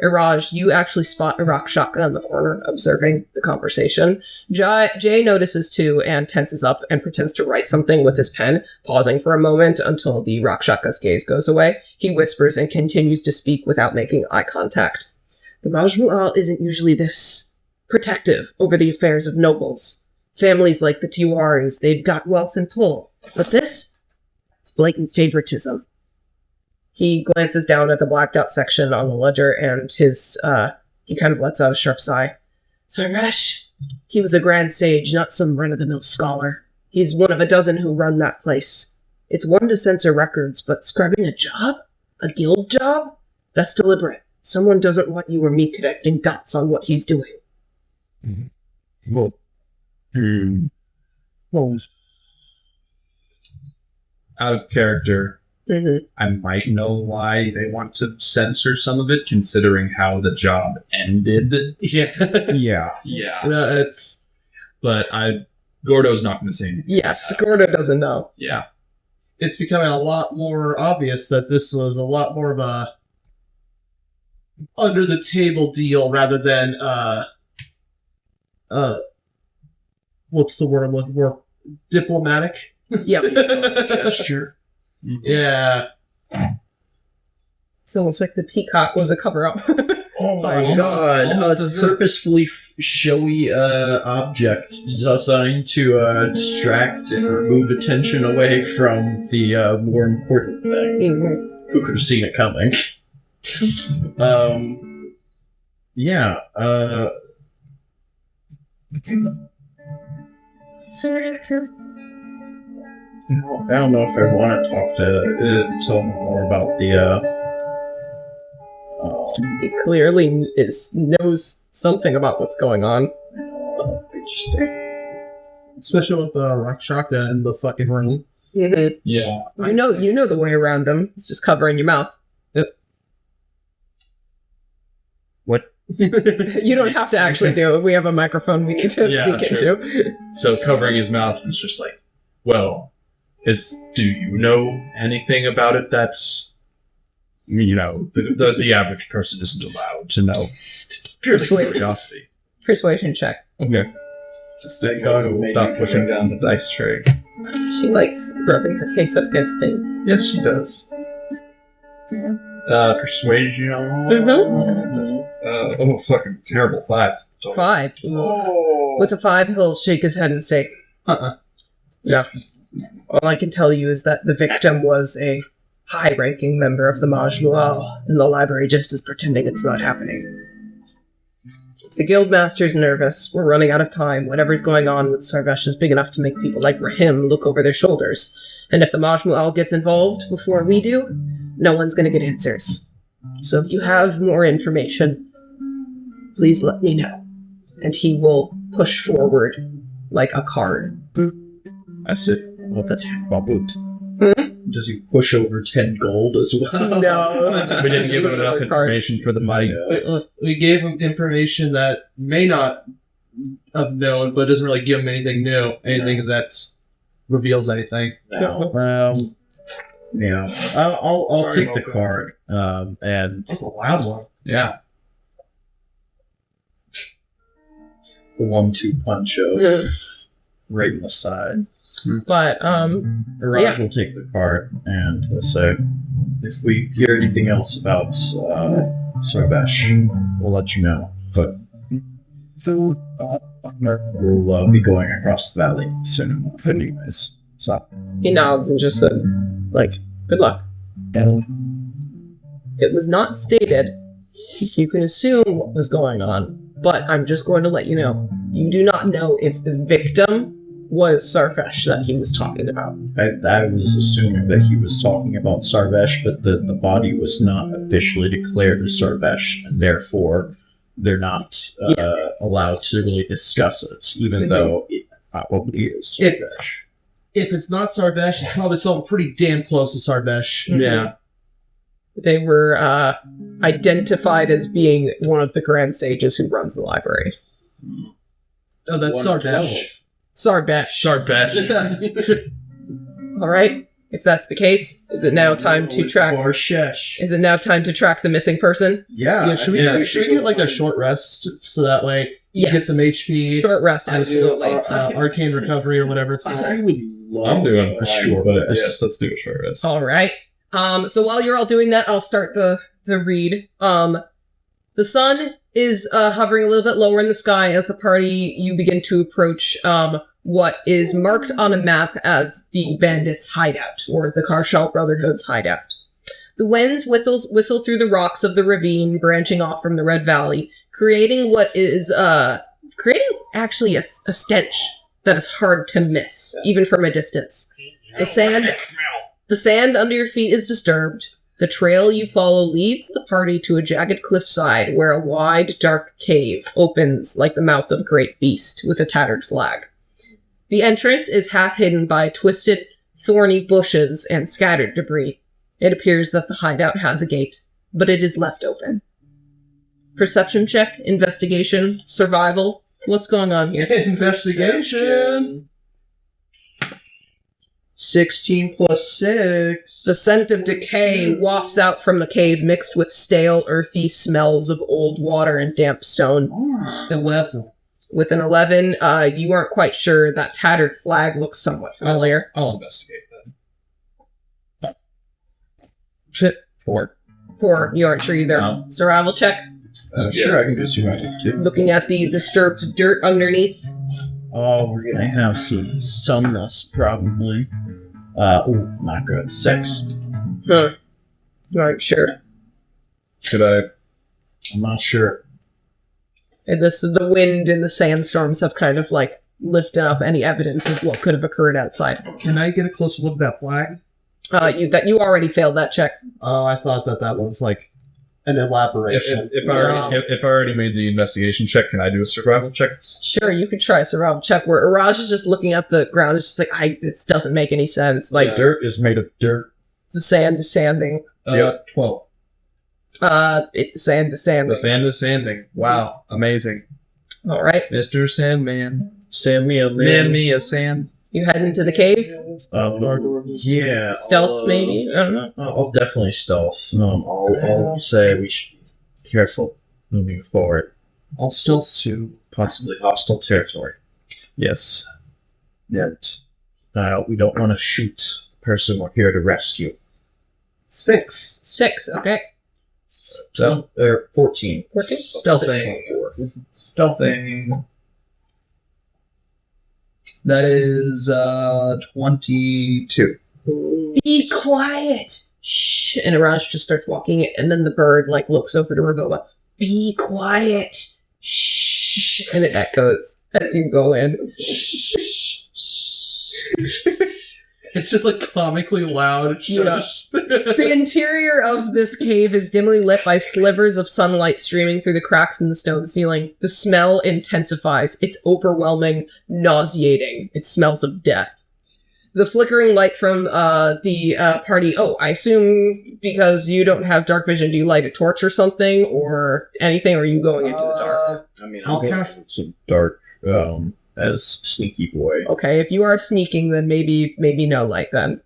Iraj, you actually spot a Rakshaka in the corner, observing the conversation. Jay notices, too, and tenses up and pretends to write something with his pen, pausing for a moment until the Rakshaka's gaze goes away. He whispers and continues to speak without making eye contact. The Majmu'al isn't usually this protective over the affairs of nobles. Families like the Tiwaris, they've got wealth and pull. But this... it's blatant favoritism. He glances down at the blacked out section on the ledger and he kind of lets out a sharp sigh. Sarvesh, he was a grand sage, not some run-of-the-mill scholar. He's one of a dozen who run that place. It's one to censor records, but scrubbing a job? A guild job? That's deliberate. Someone doesn't want you or me connecting dots on what he's doing. Well, Out of character, Mm-hmm. I might know why they want to censor some of it, considering how the job ended. Yeah. Yeah. It's... But Gordo's not going to say anything. Yes, Gordo doesn't know. Yeah. It's becoming a lot more obvious that this was a lot more of a under-the-table deal rather than, what's the word I'm looking for? Diplomatic? Yep. Gesture. Yeah. It's almost like the peacock was a cover-up. Oh my god, a purposefully showy object designed to distract and remove attention away from the more important thing. Mhm. Who could have seen it coming? Yeah, I don't know if I want to talk to tell them more about the He clearly knows something about what's going on. Especially with the Rakshaka in the fucking room. Mm-hmm. Yeah. You know the way around them. It's just covering your mouth. Yep. What? You don't have to actually do it. We have a microphone we need to Yeah, speak sure. into. So covering his mouth is just like, well, do you know anything about it that's, you know, the average person isn't allowed to know? Purely curiosity. Persuasion check. Okay. Thank God we'll stop pushing down the dice tray. She likes rubbing her face up against things. Yes, she does. Persuasion. Mhm. Fucking terrible. 5. 5. Oh. With a 5, he'll shake his head and say, No. All I can tell you is that the victim was a high-ranking member of the Majmu'al, and the library just is pretending it's not happening. If the guildmaster's nervous, we're running out of time. Whatever's going on with Sarvesh is big enough to make people like Rahim look over their shoulders. And if the Majmu'al gets involved before we do, no one's going to get answers. So if you have more information, please let me know. And he will push forward like a card. I said, what the babut? Hmm? Does he push over 10 gold as well? No. we didn't give him enough information for the mic. We gave him information that may not have known, but doesn't really give him anything new, anything that reveals anything. Yeah, I'll Sorry, take the card. And That's a loud one. Yeah. the 1-2 punch of Yeah. right in the side. But, Raj Yeah. will take the card and he'll say, if we hear anything else about Sarvesh, we'll let you know. But We'll be going across the valley soon. Anyways, so He nods and just said, like, good luck. It was not stated. You can assume what was going on, but I'm just going to let you know. You do not know if the victim was Sarvesh that he was talking about. I was assuming that he was talking about Sarvesh, but the body was not officially declared as Sarvesh, and therefore they're not allowed to really discuss it, even though it probably is Sarvesh. If it's not Sarvesh, it's probably something pretty damn close to Sarvesh. Yeah. They were identified as being one of the Grand Sages who runs the library. Oh, that's Sarvesh. Sarvesh. Sarbesh. All right. If that's the case, is it now time to track? Shesh. Is it now time to track the missing person? Yeah, should we get like a short rest so that way you get some HP? Short rest, absolutely. Arcane recovery or whatever it's called. I'm doing for sure, but yes, let's do a short rest. All right. So while you're all doing that, I'll start the read. The sun is hovering a little bit lower in the sky as the party, you begin to approach what is marked on a map as the bandits' hideout, or the Karshal Brotherhood's hideout. The winds whistle through the rocks of the ravine branching off from the Red Valley, creating what is actually a stench that is hard to miss, even from a distance. The sand under your feet is disturbed. The trail you follow leads the party to a jagged cliffside where a wide, dark cave opens like the mouth of a great beast with a tattered flag. The entrance is half hidden by twisted, thorny bushes and scattered debris. It appears that the hideout has a gate, but it is left open. Perception check, investigation, survival. What's going on here? Investigation! 16 plus 6. The scent of decay wafts out from the cave, mixed with stale, earthy smells of old water and damp stone. 11. With an 11, you aren't quite sure. That tattered flag looks somewhat familiar. I'll investigate then. Shit. 4. 4, you aren't sure either. No. Survival check. Sure, I can do survival. Looking at the disturbed dirt underneath. Oh, we're gonna have some rust, probably. Not good. 6. Huh. You aren't sure. I'm not sure. And the wind and the sandstorms have kind of like lifted up any evidence of what could have occurred outside. Can I get a closer look at that flag? You already failed that check. Oh, I thought that was like an elaboration. If I already made the investigation check, can I do a survival check? Sure, you could try a survival check where Iraj is just looking at the ground. It's just like, this doesn't make any sense. Like, Dirt is made of dirt. the sand is sanding. 12. The sand is sanding. The sand is sanding. Wow, amazing. All right. Mr. Sandman. Send me a Man me a sand. You head into the cave. Yeah. Stealth, maybe? I don't know. I'll definitely stealth. I'll say we should be careful moving forward. I'll stealth to possibly hostile territory. Yes. Yet, we don't want to shoot the person we're here to rescue. 6. 6, okay. So, 14. 14? Stealthing. That is 22. Be quiet! Shh! And Iraj just starts walking, and then the bird like looks over to Ragoba. Be quiet! Shh! And it echoes as you go in. It's just like comically loud. Yeah. The interior of this cave is dimly lit by slivers of sunlight streaming through the cracks in the stone ceiling. The smell intensifies. It's overwhelming, nauseating. It smells of death. The flickering light from the party... Oh, I assume because you don't have dark vision, do you light a torch or something? Or anything? Or are you going into the dark? I mean, I'll I'll cast- cast some dark, as sneaky boy. Okay, if you are sneaking, then maybe no light then.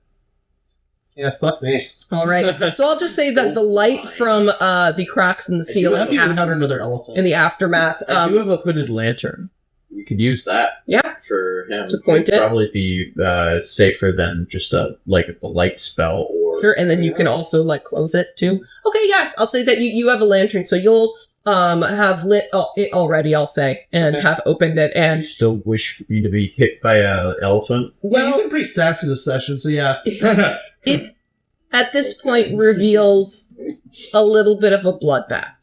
Yeah, fuck me. All right. So I'll just say that the light from the cracks in the ceiling You got another elephant. in the aftermath... I do have a hooded lantern. We could use that. Yeah. For him. To point It'd it. probably be safer than just a light spell or... Sure, and then you can also like close it too. Okay, yeah, I'll say that you have a lantern, so you'll have lit it already, I'll say, and have opened it. And Still wish for you to be hit by an elephant. Yeah, you've well, been pretty sassy this session, so yeah. it at this point reveals a little bit of a bloodbath.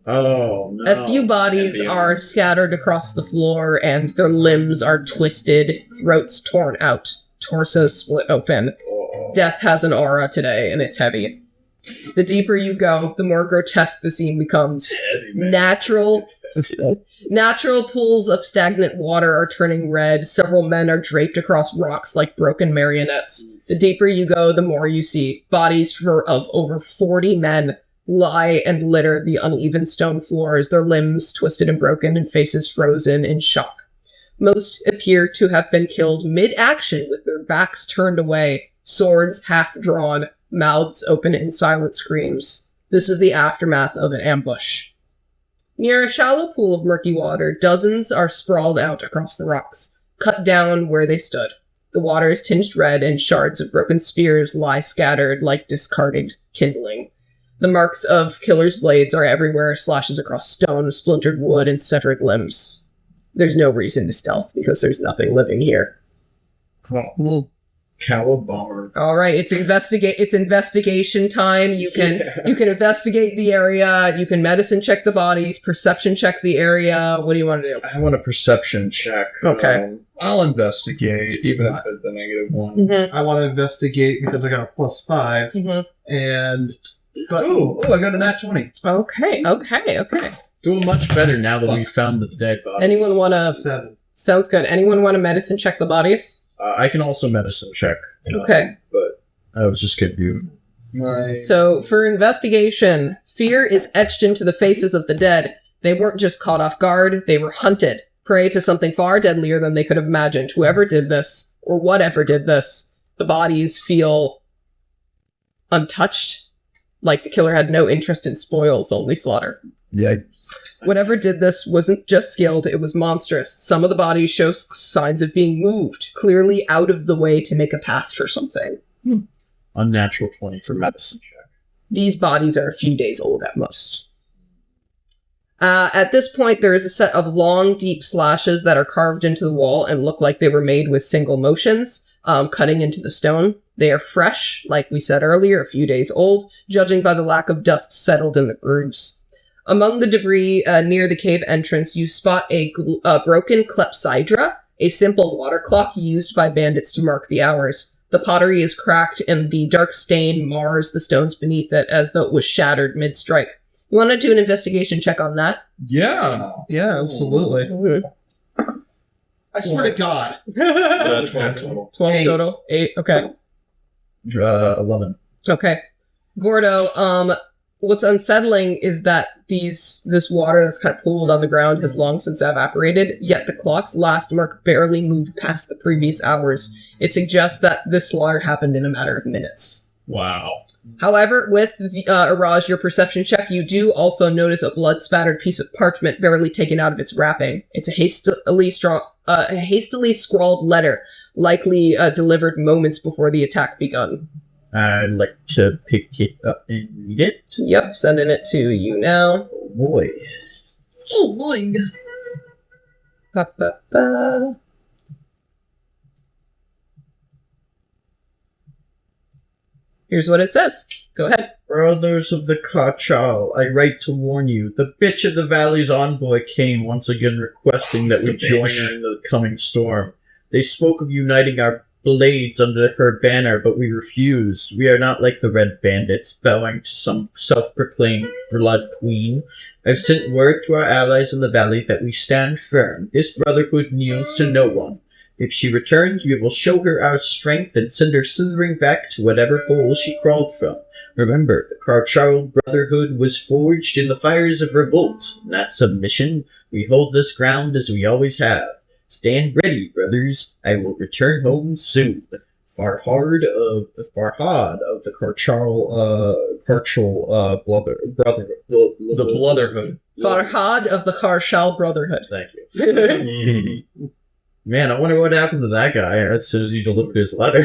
Oh, no. A few bodies are scattered across the floor, and their limbs are twisted, throats torn out, torsos split open. Death has an aura today, and it's heavy. The deeper you go, the more grotesque the scene becomes. Natural pools of stagnant water are turning red. Several men are draped across rocks like broken marionettes. The deeper you go, the more you see. Bodies of over 40 men lie and litter the uneven stone floors, their limbs twisted and broken and faces frozen in shock. Most appear to have been killed mid-action with their backs turned away, swords half drawn, mouths open in silent screams. This is the aftermath of an ambush. Near a shallow pool of murky water, dozens are sprawled out across the rocks, cut down where they stood. The water is tinged red, and shards of broken spears lie scattered like discarded kindling. The marks of killers' blades are everywhere, slashes across stone, splintered wood, and severed limbs. There's no reason to stealth, because there's nothing living here. Cowabomber. All right, it's investigation time. You can investigate the area. You can medicine check the bodies, perception check the area. What do you want to do? I want a perception check. Okay. I'll investigate, even if it's the negative one. Mm-hmm. I want to investigate because I got a +5, Mm-hmm. and... Oh, I got a nat 20. Okay. Doing much better now that we found the dead body. Anyone want to... 7. Sounds good. Anyone want to medicine check the bodies? I can also medicine check. Okay. But I was just kidding. So, for investigation, fear is etched into the faces of the dead. They weren't just caught off guard, they were hunted. Prey to something far deadlier than they could have imagined. Whoever did this, or whatever did this, the bodies feel untouched. Like the killer had no interest in spoils, only slaughter. Yeah. Whatever did this wasn't just skilled, it was monstrous. Some of the bodies show signs of being moved, clearly out of the way to make a path for something. Unnatural 20 for medicine check. These bodies are a few days old at most. At this point, there is a set of long, deep slashes that are carved into the wall and look like they were made with single motions, cutting into the stone. They are fresh, like we said earlier, a few days old, judging by the lack of dust settled in the grooves. Among the debris near the cave entrance, you spot a broken clepsydra, a simple water clock used by bandits to mark the hours. The pottery is cracked, and the dark stain mars the stones beneath it as though it was shattered mid-strike. You want to do an investigation check on that? Yeah. Yeah, absolutely. I swear to God. 12 total. 12 8. total? 8, okay. 11. Okay. Gordo, what's unsettling is that this water that's kind of pooled on the ground has long since evaporated, yet the clock's last mark barely moved past the previous hours. It suggests that this slaughter happened in a matter of minutes. Wow. However, with Iraj, your perception check, you do also notice a blood-spattered piece of parchment barely taken out of its wrapping. It's a hastily scrawled letter, likely delivered moments before the attack begun. I'd like to pick it up and read it. Yep, sending it to you now. Oh boy. Oh boy. Ba, ba, ba. Here's what it says. Go ahead. Brothers of the Kachal, I write to warn you. The bitch of the valley's envoy came once again requesting that we join her in the coming storm. They spoke of uniting our blades under her banner, but we refused. We are not like the red bandits, bowing to some self-proclaimed blood queen. I've sent word to our allies in the valley that we stand firm. This brotherhood kneels to no one. If she returns, we will show her our strength and send her slithering back to whatever hole she crawled from. Remember, the Carchal Brotherhood was forged in the fires of revolt, not submission. We hold this ground as we always have. Stand ready, brothers. I will return home soon. Farhad of the Carchal Brotherhood. The Blotherhood. Farhad of the Kharshal Brotherhood. Thank you. Man, I wonder what happened to that guy as soon as he delivered his letter.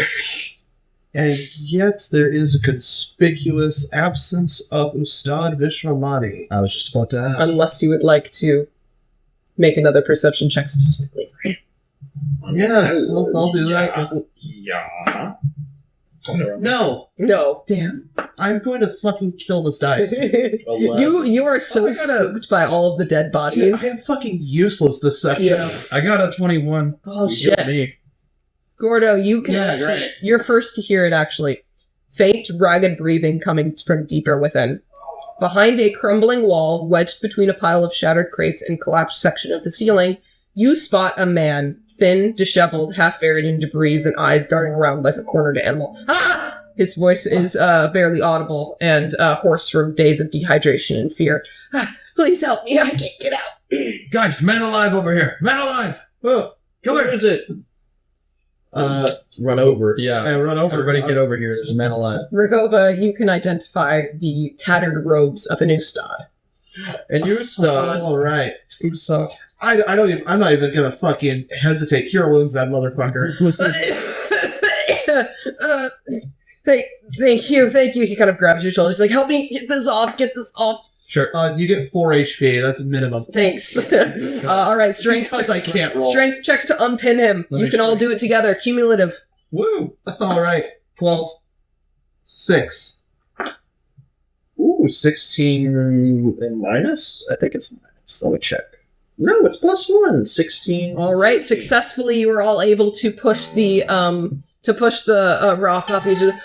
And yet there is a conspicuous absence of Ustad Vishramani. I was just about to ask. Unless you would like to make another perception check specifically for him. Yeah, I'll do that. Yeah. No, No, damn. I'm going to fucking kill this dice. you are so spooked by all of the dead I bodies. am fucking useless this section. Yeah. I got a 21. Oh You shit. get me. Gordo, you can Yeah, actually, great. you're first to hear it actually. Faint, ragged breathing coming from deeper within. Behind a crumbling wall, wedged between a pile of shattered crates and collapsed section of the ceiling, you spot a man, thin, disheveled, half buried in debris and eyes darting around like a cornered animal. Ah! His voice is barely audible and hoarse from days of dehydration and fear. Ah, please help me, I can't get out. Guys, man alive over here. Man alive. Oh, Come where here. is it? Run over. Yeah. I run over. Everybody get over here. There's a man alive. Ragoba, you can identify the tattered robes of an Ustad. And you start. All right. So, I don't even. I'm not even gonna fucking hesitate. Cure wounds, that motherfucker. Thank you. He kind of grabs your shoulders, like, help me get this off. sure. You get 4 HP. That's minimum. Thanks. All right, strength. Because I can't roll. Strength check to unpin him. Let You me can all do it together. Cumulative. Woo. All right. 12. 6. Ooh, 16 and minus? I think it's minus. Let me check. No, it's +1. 16. All right, successfully, you were all able to push the rock off, and he's just,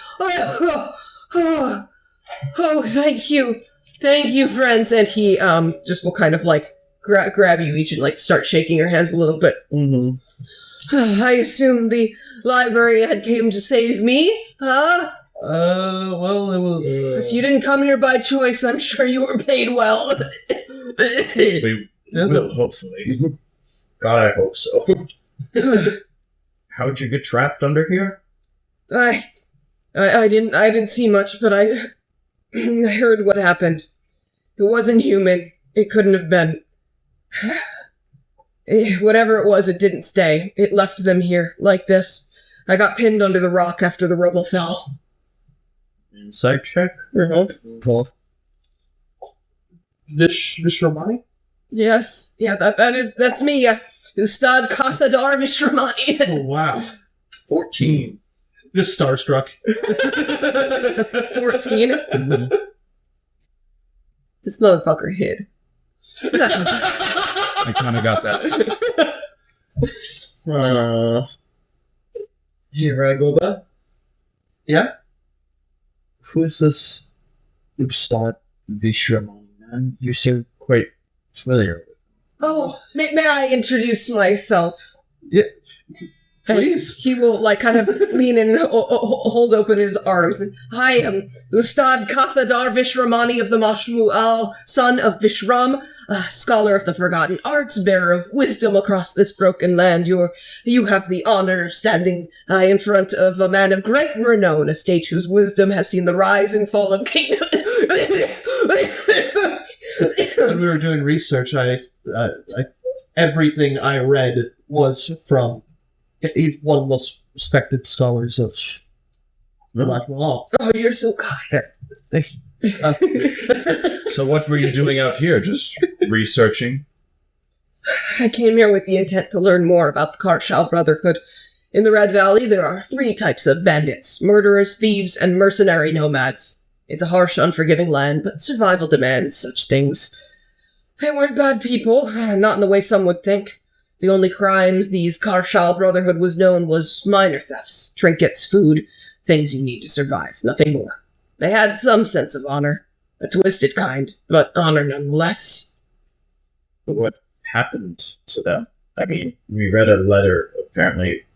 oh, thank you, friends, and he just will kind of like grab you each and like start shaking your hands a little bit. Mm-hmm. I assume the library had came to save me, huh? Well, it was. If you didn't come here by choice, I'm sure you were paid well. We Yeah, will, hopefully. God, I hope so. How'd you get trapped under here? I didn't see much, but I heard what happened. It wasn't human. It couldn't have been. Whatever it was, it didn't stay. It left them here, like this. I got pinned under the rock after the rubble fell. Insight check? Mm-hmm. Vishramani? Yes, yeah, that's me. Ustad Kathadar Vishramani. Oh, wow. 14. Just starstruck. 14. This motherfucker hid. I kind of got that sense. Here I go back. Yeah? Who is this Ustad Vishramani, man? You seem quite familiar. Oh, may I introduce myself? Yeah. And Please. he will like kind of lean in and hold open his arms. And, hi, I'm Ustad Kathadar Vishramani of the Mashmu'al, son of Vishram, scholar of the forgotten arts, bearer of wisdom across this broken land. You have the honor of standing in front of a man of great renown, a state whose wisdom has seen the rise and fall of kingdom. When we were doing research, everything I read was from. He's one of the most respected scholars of the Black Law. Oh, you're so kind. Thank you. So what were you doing out here? Just researching? I came here with the intent to learn more about the Karshal Brotherhood. In the Red Valley, there are 3 types of bandits: murderers, thieves, and mercenary nomads. It's a harsh, unforgiving land, but survival demands such things. They weren't bad people, not in the way some would think. The only crimes these Karshal Brotherhood was known was minor thefts, trinkets, food, things you need to survive, nothing more. They had some sense of honor, a twisted kind, but honor nonetheless. What happened to them? I mean, we read a letter. Apparently,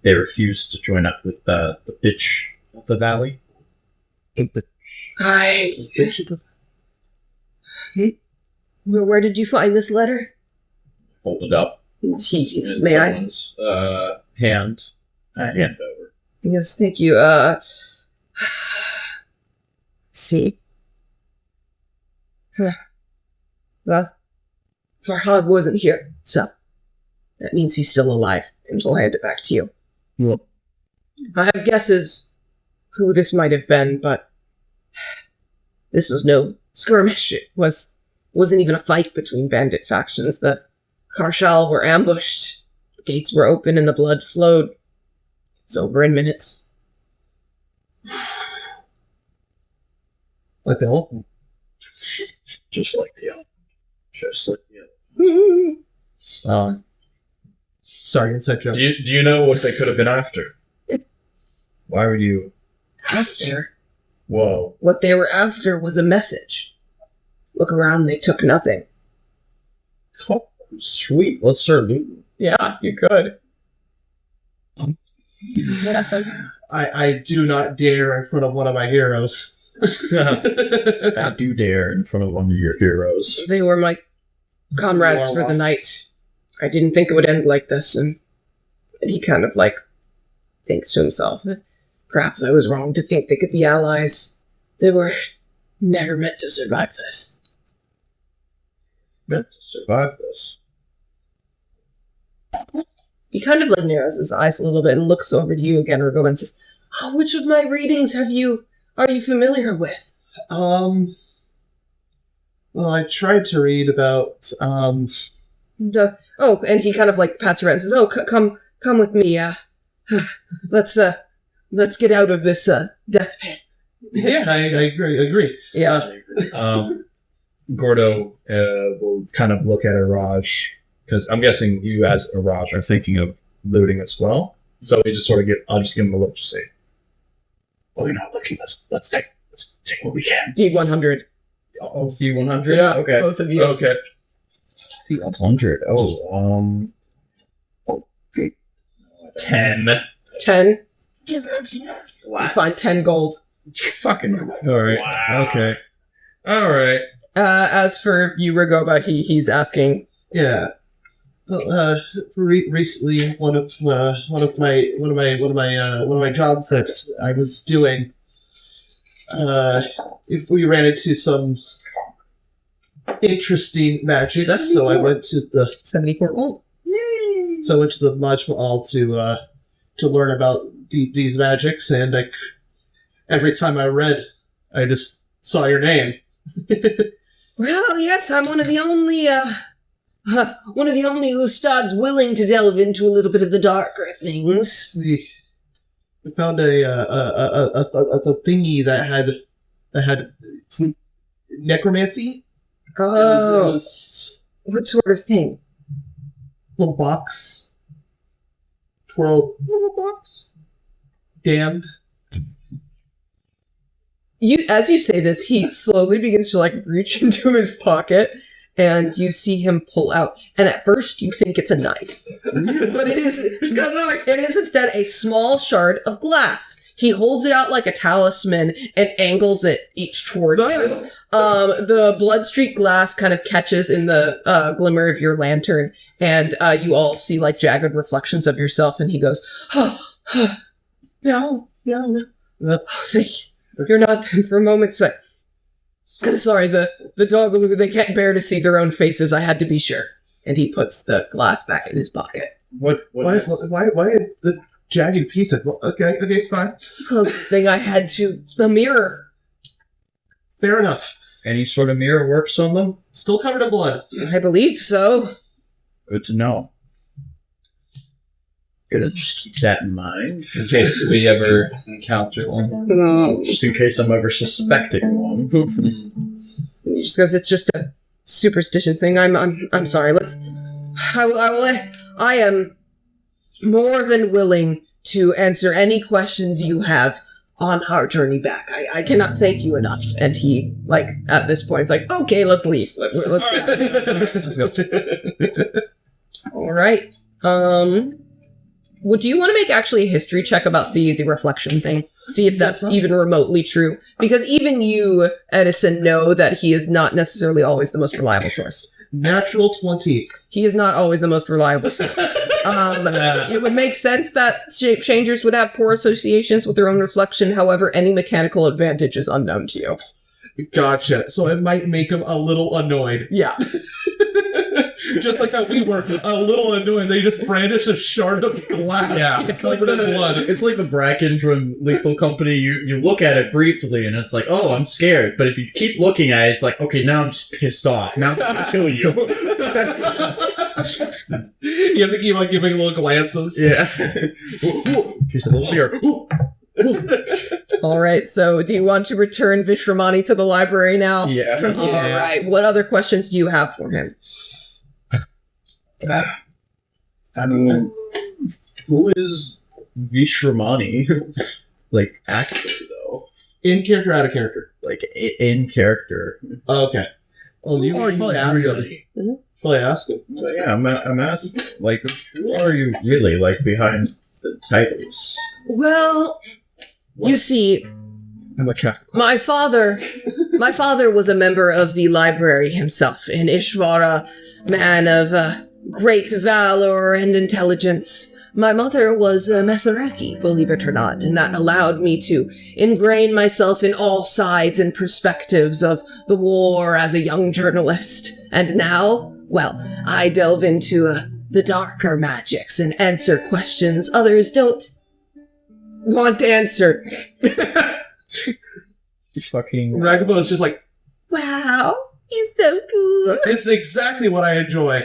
they refused to join up with the bitch of the valley. Where did you find this letter? Hold it up. Jeez, In may I? someone's, hand. Hand over. Yes, thank you. See? Well, Farhad wasn't here, so that means he's still alive, and we'll hand it back to you. Well, I have guesses who this might have been, but this was no skirmish. It wasn't even a fight between bandit factions. The Karshal were ambushed. The gates were open and the blood flowed. It was over in minutes. Like the elephant. Just like the elf. Just like the elf. Sorry, inside joke. Do you know what they could have been after? Why would you? After? Whoa. What they were after was a message. Look around, they took nothing. Oh, sweet. Let's start looting. Yeah, you could. I do not dare in front of one of my heroes. I do dare in front of one of your heroes. They were my comrades More for the lost. night. I didn't think it would end like this, and he kind of, thinks to himself, perhaps I was wrong to think they could be allies. They were never meant to survive this. Meant to survive this. He kind of, narrows his eyes a little bit and looks over to you again, Rugo, and says, which of my readings are you familiar with? Well, I tried to read about, And he kind of, pats around and says, come with me, let's get out of this, death pit. yeah, I agree. Yeah. Gordo will kind of look at Araj, because I'm guessing you as Araj are thinking of looting as well. So we just sort of I'll just give him a look to say, well, you're not looking, let's take what we can. D100. Oh, D100? Yeah, Okay. both of you. Okay. D100. Oh, 10. 10. You What? find 10 gold. Fucking. Alright. Wow. Okay. Alright. As for you, Ragoba, he's asking, Yeah. Well, recently, one of my jobs that I was doing, we ran into some interesting magic. So I went to the 74 gold. Maj Mahal to learn about these magics, and every time I read, I just saw your name. Well, yes, I'm one of the only ustads willing to delve into a little bit of the darker things. We found a thingy that had necromancy. Oh, It was what sort of thing? little box, twirled, Little box. damned. As you say this, he slowly begins to reach into his pocket, and you see him pull out. And at first, you think it's a knife, but it is. He's got a knife. It is instead a small shard of glass. He holds it out like a talisman and angles it each towards you. The blood-streaked glass kind of catches in the glimmer of your lantern, and you all see jagged reflections of yourself. And he goes, "No. Thank you. You're not." For a moment, I'm sorry. The Doggaloo, they can't bear to see their own faces. I had to be sure. And he puts the glass back in his pocket. Why the jagged piece of... Okay, fine. It's the closest thing I had to the mirror. Fair enough. any sort of mirror works on them? Still covered in blood. I believe so. Good to know. Gonna just keep that in mind. In case we ever encounter one. Just in case I'm ever suspecting one. He just goes, "It's just a superstition thing. I'm sorry. I am more than willing to answer any questions you have on our journey back. I cannot thank you enough." And he, at this point, it's like, "Okay, let's leave. Let's go." Let's go. All right. Do you want to make actually a history check about the reflection thing? See if that's even remotely true. Because even you, Edison, know that he is not necessarily always the most reliable source. Natural 20. He is not always the most reliable source. It would make sense that shape changers would have poor associations with their own reflection. However, any mechanical advantage is unknown to you. Gotcha. So it might make him a little annoyed. Yeah. Just like how we were a little annoying, they just brandished a shard of glass. Yeah, It's like the blood. It's like the bracken from Lethal Company. You look at it briefly, and it's like, oh, I'm scared. But if you keep looking at it, it's like, okay, now I'm just pissed off. Now I'm gonna kill you. You have to keep on giving little glances. Yeah. He's a little beer. All right, so do you want to return Vishramani to the library now? Yeah. All right, what other questions do you have for him? I mean, who is Vishramani? Like, actually, though. In character, out of character. Like, in character. Oh, okay. Well, you probably ask him. Probably ask him. So, yeah, I'm asking, like, who are you really, like, behind the titles? Well, you see, I'm a check. my father was a member of the library himself, an Ishvara man of great valor and intelligence. My mother was a Mesaraki, believe it or not, and that allowed me to ingrain myself in all sides and perspectives of the war as a young journalist. And now, well, I delve into the darker magics and answer questions others don't want answered. Fucking... Ragabo is just like, Wow, he's so cool. it's exactly what I enjoy.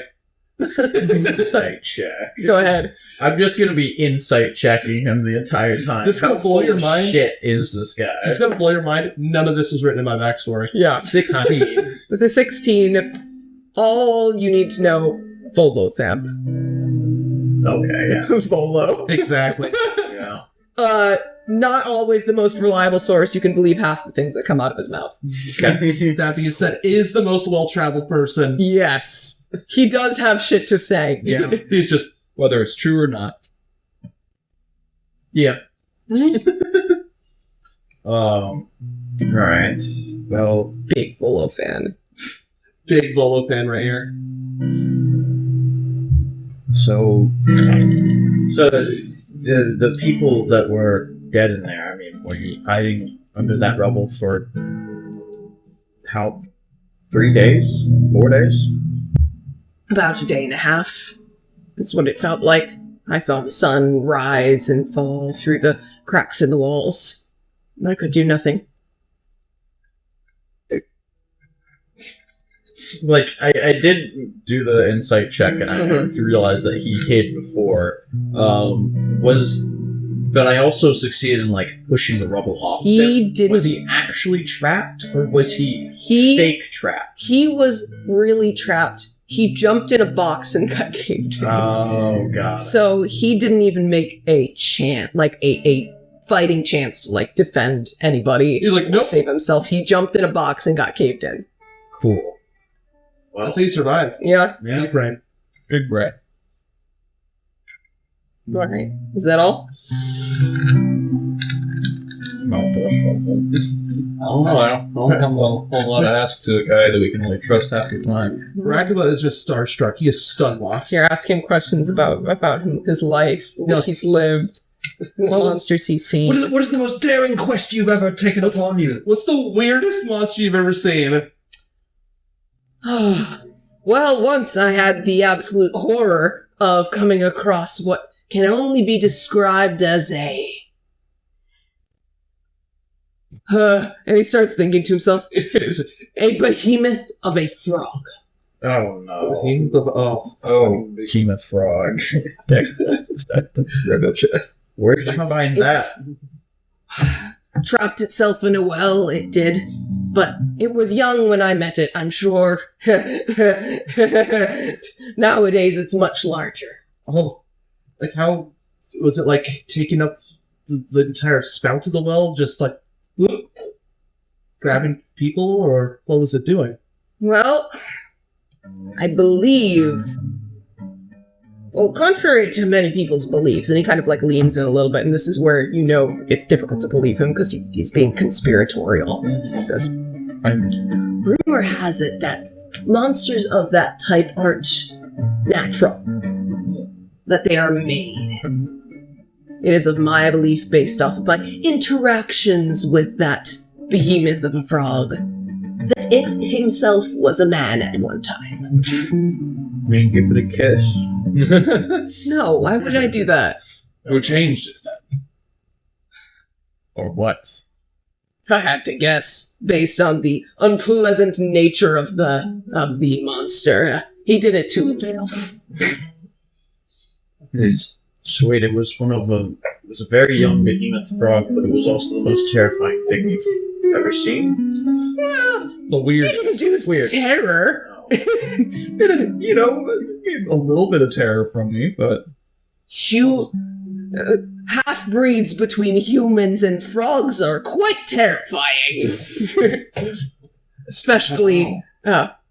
Insight check. Go ahead. I'm just gonna be insight checking him the entire time. This is gonna How blow full your of mind. Shit is this guy? It's gonna blow your mind. None of this is written in my backstory. Yeah. 16. With a 16, all you need to know, Volo Thamp. Okay, yeah. Volo. Exactly. Yeah. Not always the most reliable source. You can believe half the things that come out of his mouth. That being said, is the most well-traveled person. Yes. He does have shit to say. Yeah. He's just, Whether it's true or not. Yeah. Alright. Well, Big Volo fan. big Volo fan right here. so the people that were dead in there, I mean, were you hiding under that rubble for how 3 days? 4 days? About a day and a half. That's what it felt like. I saw the sun rise and fall through the cracks in the walls. I could do nothing. Like, I did do the insight check, and I realized that he hid before. But I also succeeded in, like, pushing the rubble off. He didn't. Was he actually trapped, or was he fake trapped? He was really trapped. He jumped in a box and got caved in. Oh, God. So he didn't even make a chance, like a fighting chance to like defend anybody. He's like, or nope. save himself. He jumped in a box and got caved in. Cool. Well, That's how you survive. Yeah. yeah. Big brain. Big bread. All right. Is that all? I don't know. I don't have a whole lot to ask to a guy that we can only trust half the time. Ragaba is just starstruck. He is stun-locked. Here, ask him questions about his life, what he's lived, what monsters he's seen. What is the most daring quest you've ever taken upon you? What's the weirdest monster you've ever seen? Well, once I had the absolute horror of coming across what can only be described as a... and he starts thinking to himself, a behemoth of a frog. Oh, no. Oh. Behemoth frog. Where did you find that? Trapped itself in a well, it did. But it was young when I met it, I'm sure. Nowadays, it's much larger. Oh. Like how... Was it like taking up the entire spout of the well? Just like... grabbing people? Or what was it doing? Well, I believe... Well, contrary to many people's beliefs, and he kind of like leans in a little bit, and this is where you know it's difficult to believe him because he's being conspiratorial. Because rumor has it that monsters of that type aren't natural, that they are made. It is of my belief, based off of my interactions with that behemoth of a frog, that it himself was a man at one time. mean, give it a kiss. No, why would I do that? Who changed it? Or what? If I had to guess, based on the unpleasant nature of the monster, he did it to himself. Sweet, it was it was a very young behemoth frog, but it was also the most terrifying thing you've ever seen. The weird. It induced terror. You know, a little bit of terror from me, but Half-breeds between humans and frogs are quite terrifying. Especially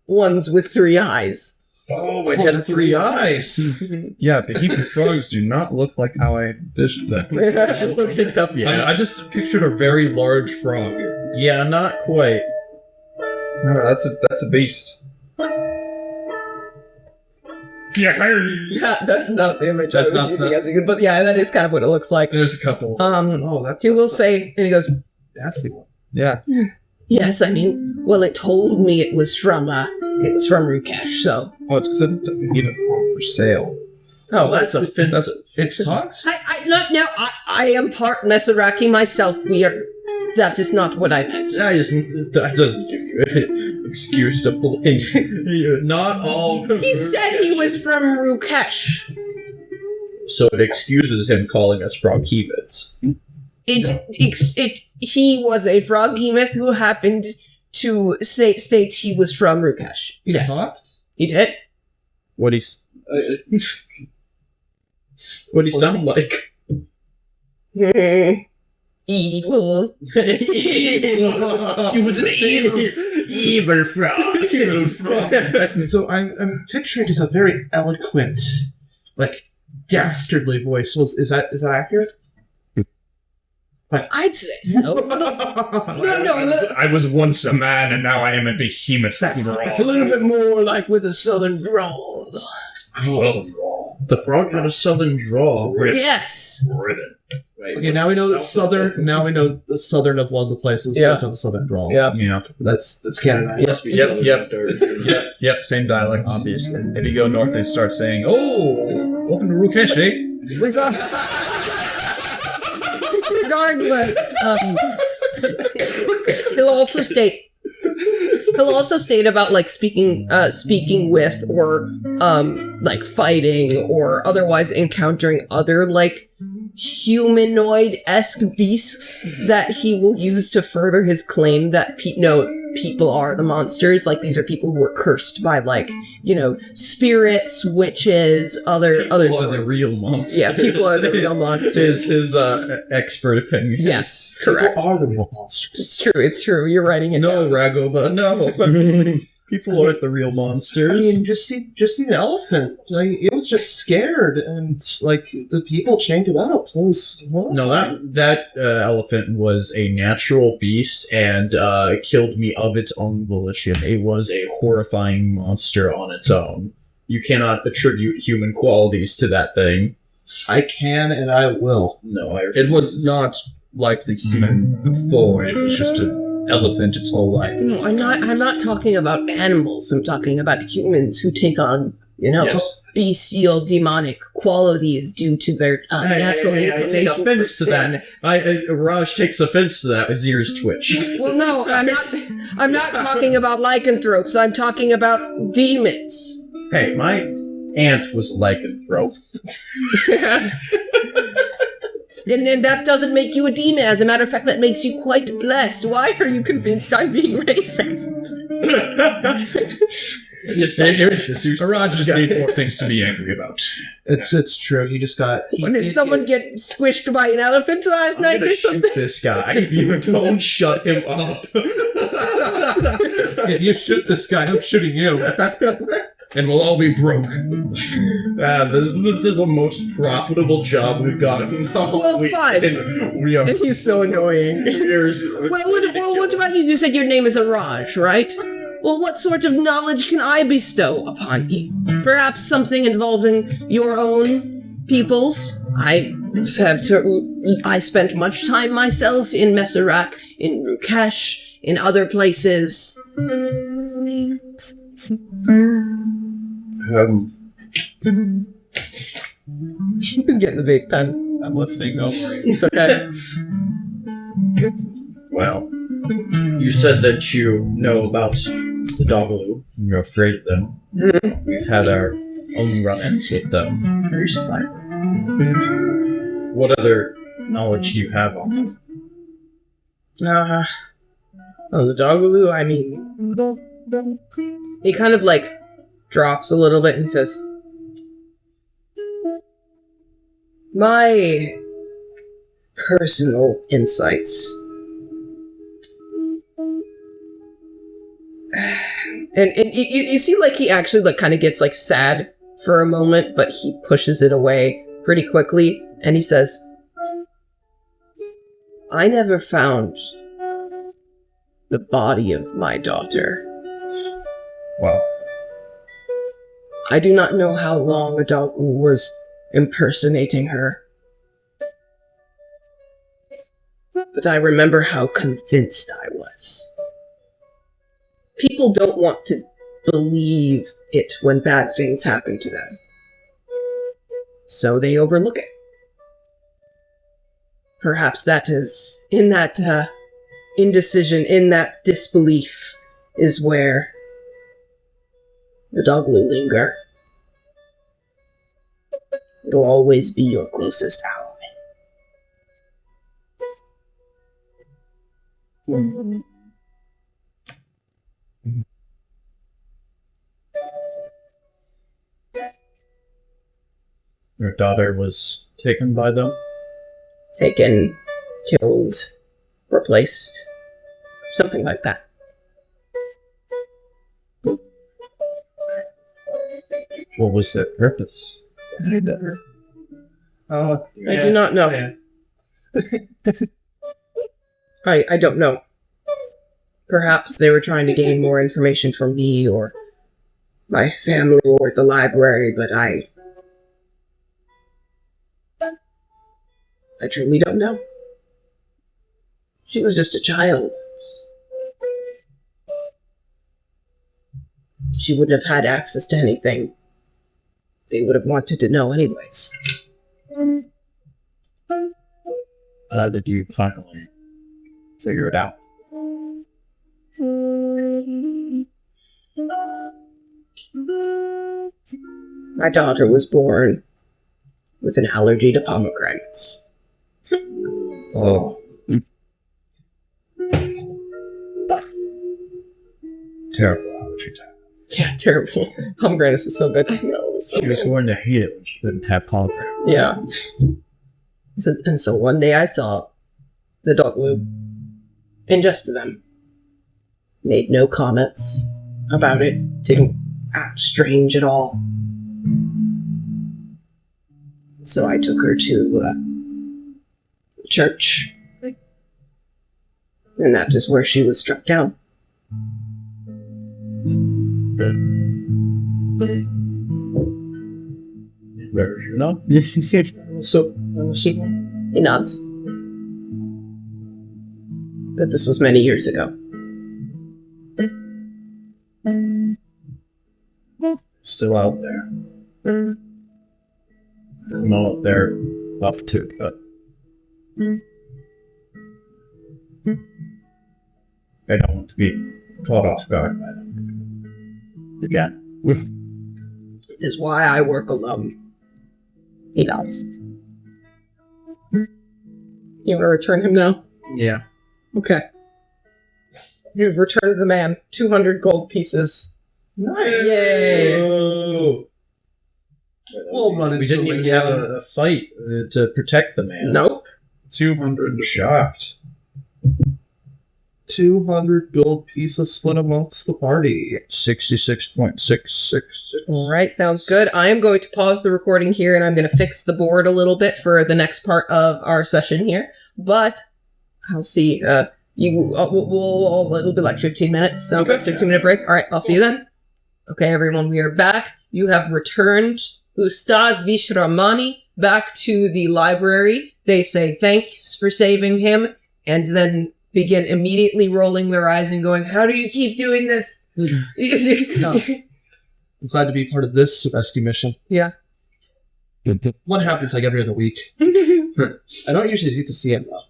ones with 3 eyes. Oh, it had 3 eyes. yeah, behemoth frogs do not look like how I envisioned them. Look it up, yeah. I just pictured a very large frog. Yeah, not quite. Oh, that's a beast. Yeah, that's not the image That's I was not using the- as a good, but yeah, that is kind of what it looks like. There's a couple. He will say, and he goes, Nasty one. Yeah. yes, I mean, well, it told me it was from RUKESH, so. Oh, it's because a behemoth frog for sale. Oh, That's offensive. It talks? I am part Messeraki myself. That is not what I meant. That doesn't give you an excuse to believe. Not all. He said he was from RUKESH. So it excuses him calling us froghemoths. He was a frog behemoth who happened to state he was from RUKESH. He talked? He did. What do you sound like? Evil. He was an evil frog. Evil frog. So I'm picturing just a very eloquent, like, dastardly voice. Is that accurate? I'd say so. No. I was once a man and now I am a behemoth. It's a little bit more like with a southern drawl. The frog had a southern drawl. Yes. Ribbon. Okay, now we know that southern. Now we know the southern of one of the places does have a southern drawl. Yeah. Yeah. That's canonized. Yep. Same dialect. Obviously. If you go north, they start saying, "Oh, welcome to RUKESH, eh?" Regardless, he'll also state about like speaking with or like fighting or otherwise encountering other like humanoid-esque beasts that he will use to further his claim that people are the monsters. Like these are people who are cursed by like, spirits, witches, other People sorts. are the real monsters. Yeah, people are the real monsters. His expert opinion. Yes, correct. People are the real monsters. It's true. You're writing it No, down. Ragoba, no. People aren't the real I monsters. mean, just see the elephant. Like, it was just scared, and like the people chained it up. It was, what? No, that elephant was a natural beast and killed me of its own volition. It was a horrifying monster on its own. You cannot attribute human qualities to that thing. I can and I will. No, I It was not like the human before. It was just an elephant its whole life. No, I'm not talking about animals. I'm talking about humans who take on, Yes. bestial demonic qualities due to their natural I take inclination for offense to sin. that. Raj takes offense to that. His ears twitch. Well, no, I'm not talking about lycanthropes. I'm talking about demons. Hey, my aunt was a lycanthrope. And that doesn't make you a demon. As a matter of fact, that makes you quite blessed. Why are you convinced I'm being racist? Raj just needs more things to be angry about. It's true. He just got. Did someone get squished by an elephant last night or something? Shoot this guy if you don't shut him up. If you shoot this guy, I'm shooting you. And we'll all be broke. This is the most profitable job we've gotten. Well, fine. We are. And he's so annoying. Well, what about you? You said your name is Araj, right? Well, what sort of knowledge can I bestow upon you? Perhaps something involving your own peoples? I spent much time myself in Messerach, in RUKESH, in other places. He's getting the big pen. I'm listening. Don't worry. It's okay. Well, you said that you know about the Doggaloo. You're afraid of them. Mhm. We've had our own run-ins with them recently. What other knowledge do you have on them? Oh, the Doggaloo, I mean... He kind of, like, drops a little bit and says... My personal insights. And you see, like, he actually, like, kind of gets, like, sad for a moment, but he pushes it away pretty quickly, and he says, I never found the body of my daughter. Well, I do not know how long a dog was impersonating her, but I remember how convinced I was. People don't want to believe it when bad things happen to them, so they overlook it. Perhaps that is, in that indecision, in that disbelief, is where the Doggaloo linger. It'll always be your closest ally. Your daughter was taken by them? Taken, killed, replaced, something like that. What was their purpose? Oh, I do not know. Yeah. I don't know. Perhaps they were trying to gain more information from me or my family or the library, but I truly don't know. She was just a child. She wouldn't have had access to anything they would have wanted to know anyways. How did you finally figure it out? My daughter was born with an allergy to pomegranates. oh. Terrible allergy to. Yeah, terrible. Pomegranates is so good. I know, it's so She was good. going to hate it when she didn't have pomegranate. Yeah. So one day I saw the Doggaloo ingest them. Made no comments about it. Didn't act strange at all. So I took her to church. And that is where she was struck down. No? So, I'm assuming. He nods. But this was many years ago. Still out there. I don't know what they're up to, but I don't want to be caught off guard by them. Again. Is why I work alone. He nods. You want to return him now? Yeah. Okay. You've returned the man 200 gold pieces. Yay! We'll run into We didn't even have a fight to protect the man. Nope. 200 shocked. 200 gold pieces split amongst the party. 66.666. Alright, sounds good. I am going to pause the recording here and I'm going to fix the board a little bit for the next part of our session here. But I'll see. It'll be like 15 minutes. So Okay. 15-minute break. Alright, I'll see you then. Okay, everyone, we are back. You have returned Ustad Vishramani back to the library. They say thanks for saving him and then begin immediately rolling their eyes and going, how do you keep doing this? I'm glad to be part of this rescue mission. Yeah. What happens like every other week? I don't usually get to see him though.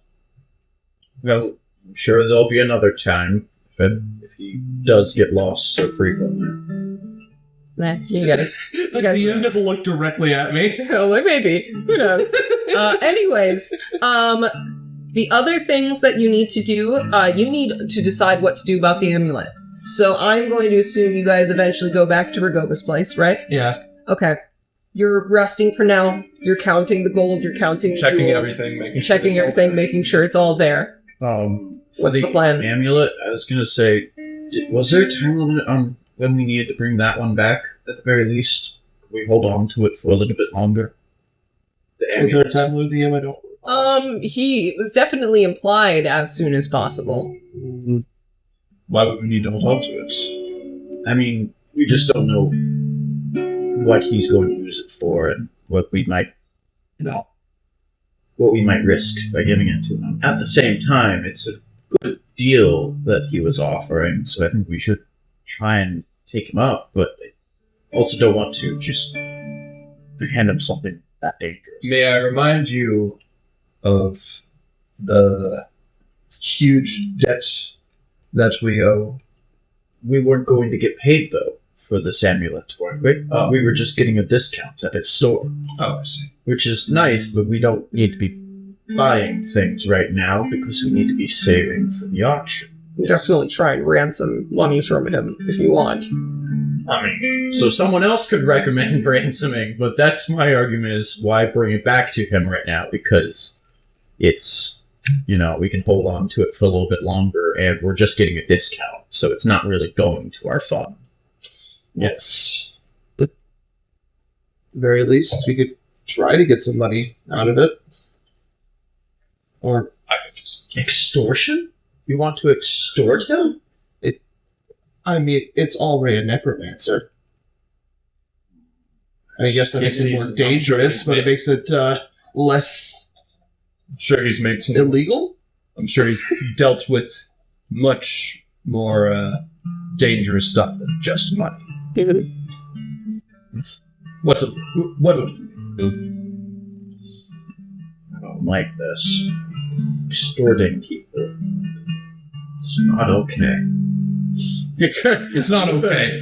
Well, I'm sure there'll be another time if he does get lost so frequently. Nah, you guys. The DM doesn't look directly at me. Like maybe. Who knows? Anyways, the other things that you need to do, you need to decide what to do about the amulet. So I'm going to assume you guys eventually go back to Ragova's place, right? Yeah. Okay. You're resting for now. You're counting the gold. You're counting Checking jewels, everything, making sure checking it's all everything, there. making sure it's all there. For What's the plan? amulet, I was gonna say, was there a time limit on when we needed to bring that one back? At the very least, could we hold on to it for a little bit longer? Is there a time with the DM? I don't. It was definitely implied as soon as possible. Why would we need to hold on to it? I mean, we just don't know what he's going to use it for and what we might, what we might risk by giving it to him. At the same time, it's a good deal that he was offering, so I think we should try and take him up, but I also don't want to just hand him something that dangerous. May I remind you of the huge debt that we owe? We weren't going to get paid, though, for this amulet, weren't we? Oh. We were just getting a discount at its store, Oh, I see. which is nice, but we don't need to be buying things right now because we need to be saving for the auction. Definitely try and ransom money from him if you want. I mean, So someone else could recommend ransoming, but that's my argument is why bring it back to him right now, because it's, we can hold on to it for a little bit longer and we're just getting a discount, so it's not really going to our fund. Yes. At the very least, we could try to get some money out of it. Or I could just... Extortion? You want to extort him? I mean, it's already a necromancer. I guess that makes it more dangerous, but it makes it less I'm sure he's made some... illegal. I'm sure he's dealt with much more dangerous stuff than just money. What would you do? I don't like this. Extorting people. It's not okay. It's not okay.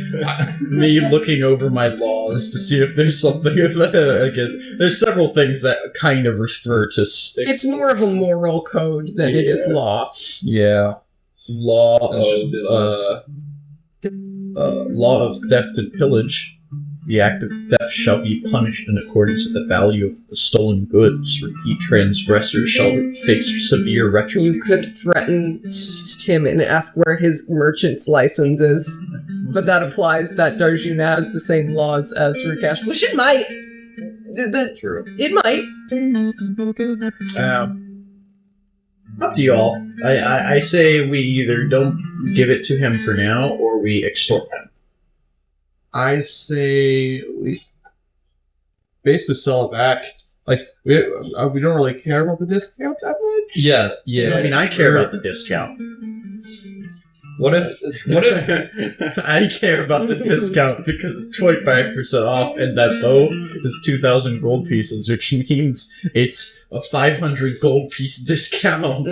Me looking over my laws to see if there's something again. There's several things that kind of refer to It's more of a moral code than it is law. Yeah. law That's just of business. law of theft and pillage. The act of theft shall be punished in accordance with the value of the stolen goods. Repeat transgressors shall face severe retribution. You could threaten him and ask where his merchant's license is, but that applies that Darjuna has the same laws as RUKESH, which it might. True. It might. Up to y'all. I say we either don't give it to him for now, or we extort him. I say we basically sell it back. Like we don't really care about the discount that much. Yeah, yeah. I mean, I care about the discount. What if I care about the discount because it's 25% off, and that bow is 2,000 gold pieces, which means it's a 500 gold piece discount.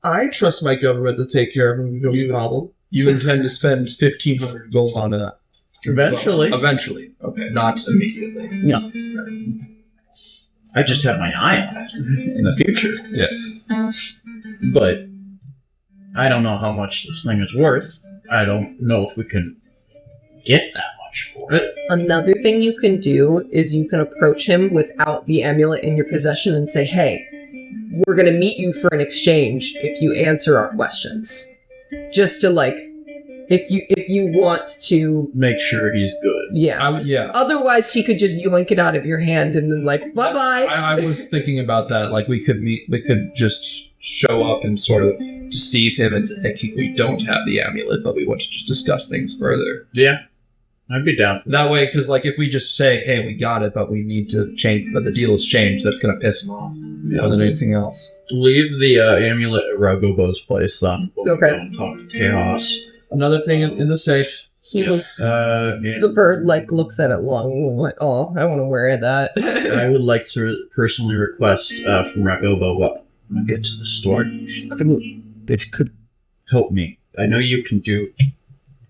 I trust my government to take care of it. No problem. you intend to spend 1,500 gold on that? Eventually. Eventually. Okay, not immediately. Yeah. I just have my eye on it in the future. Yes. But I don't know how much this thing is worth. I don't know if we can get that much for it. Another thing you can do is you can approach him without the amulet in your possession and say, hey, we're going to meet you for an exchange if you answer our questions. Just to, like, if you want to... Make sure he's good. Yeah. Yeah. Otherwise, he could just yoink it out of your hand and then, like, bye-bye. I was thinking about that. Like, we could just show up and sort of deceive him into thinking we don't have the amulet, but we want to just discuss things further. Yeah. I'd be down. That way, because, like, if we just say, hey, we got it, but we need to change, but the deal has changed, that's going to piss him off more than anything else. Leave the amulet at Ragobo's place, then. We'll Okay. go and talk to Tejas. Another thing in the safe. The bird looks at it long, like, oh, I want to wear that. I would like to personally request from Ragoba when I get to the store, if you could help me. I know you can do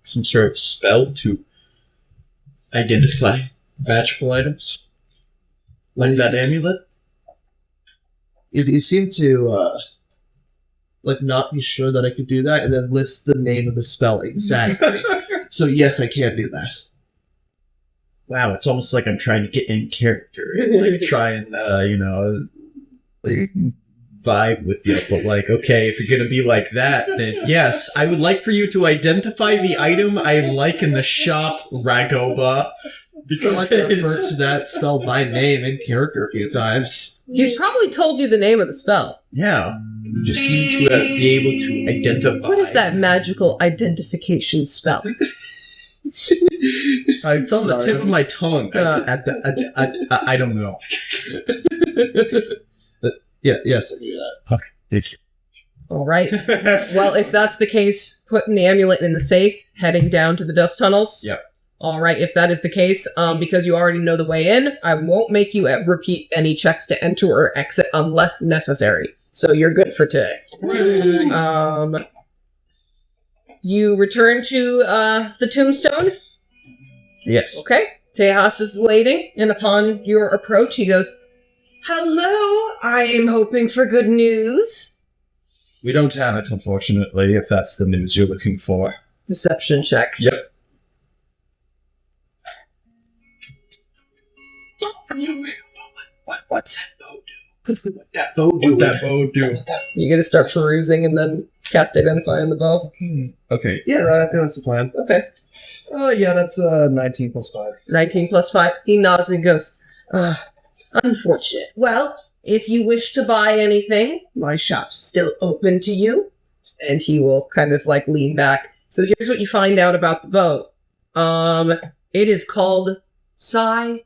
some sort of spell to identify magical items, like that amulet. You seem to not be sure that I could do that, and then list the name of the spell exactly. So yes, I can do that. Wow, it's almost like I'm trying to get in character, try and vibe with you. But okay, if you're gonna be like that, then yes, I would like for you to identify the item I like in the shop, Ragoba. Because I can refer to that spell by name and character a few times. He's probably told you the name of the spell. Yeah, you just seem to be able to identify. What is that magical identification spell? It's on the tip of my tongue. I don't know. Yes, I do that. Okay, thank you. All right. Well, if that's the case, putting the amulet in the safe, heading down to the dust tunnels. Yep. All right. If that is the case, because you already know the way in, I won't make you repeat any checks to enter or exit unless necessary. So you're good for today. You return to the tombstone. Yes. Okay. Tejas is waiting, and upon your approach, he goes, "Hello, I am hoping for good news." We don't have it, unfortunately, if that's the news you're looking for. Deception check. Yep. What's that bow do? What's that bow do? You're going to start perusing and then cast Identify on the bow. Okay. Yeah, I think that's the plan. Okay. Oh, yeah, that's 19 plus 5. 19 plus 5. He nods and goes, unfortunate. Well, if you wish to buy anything, my shop's still open to you. And he will kind of lean back. So here's what you find out about the bow. It is called Sigh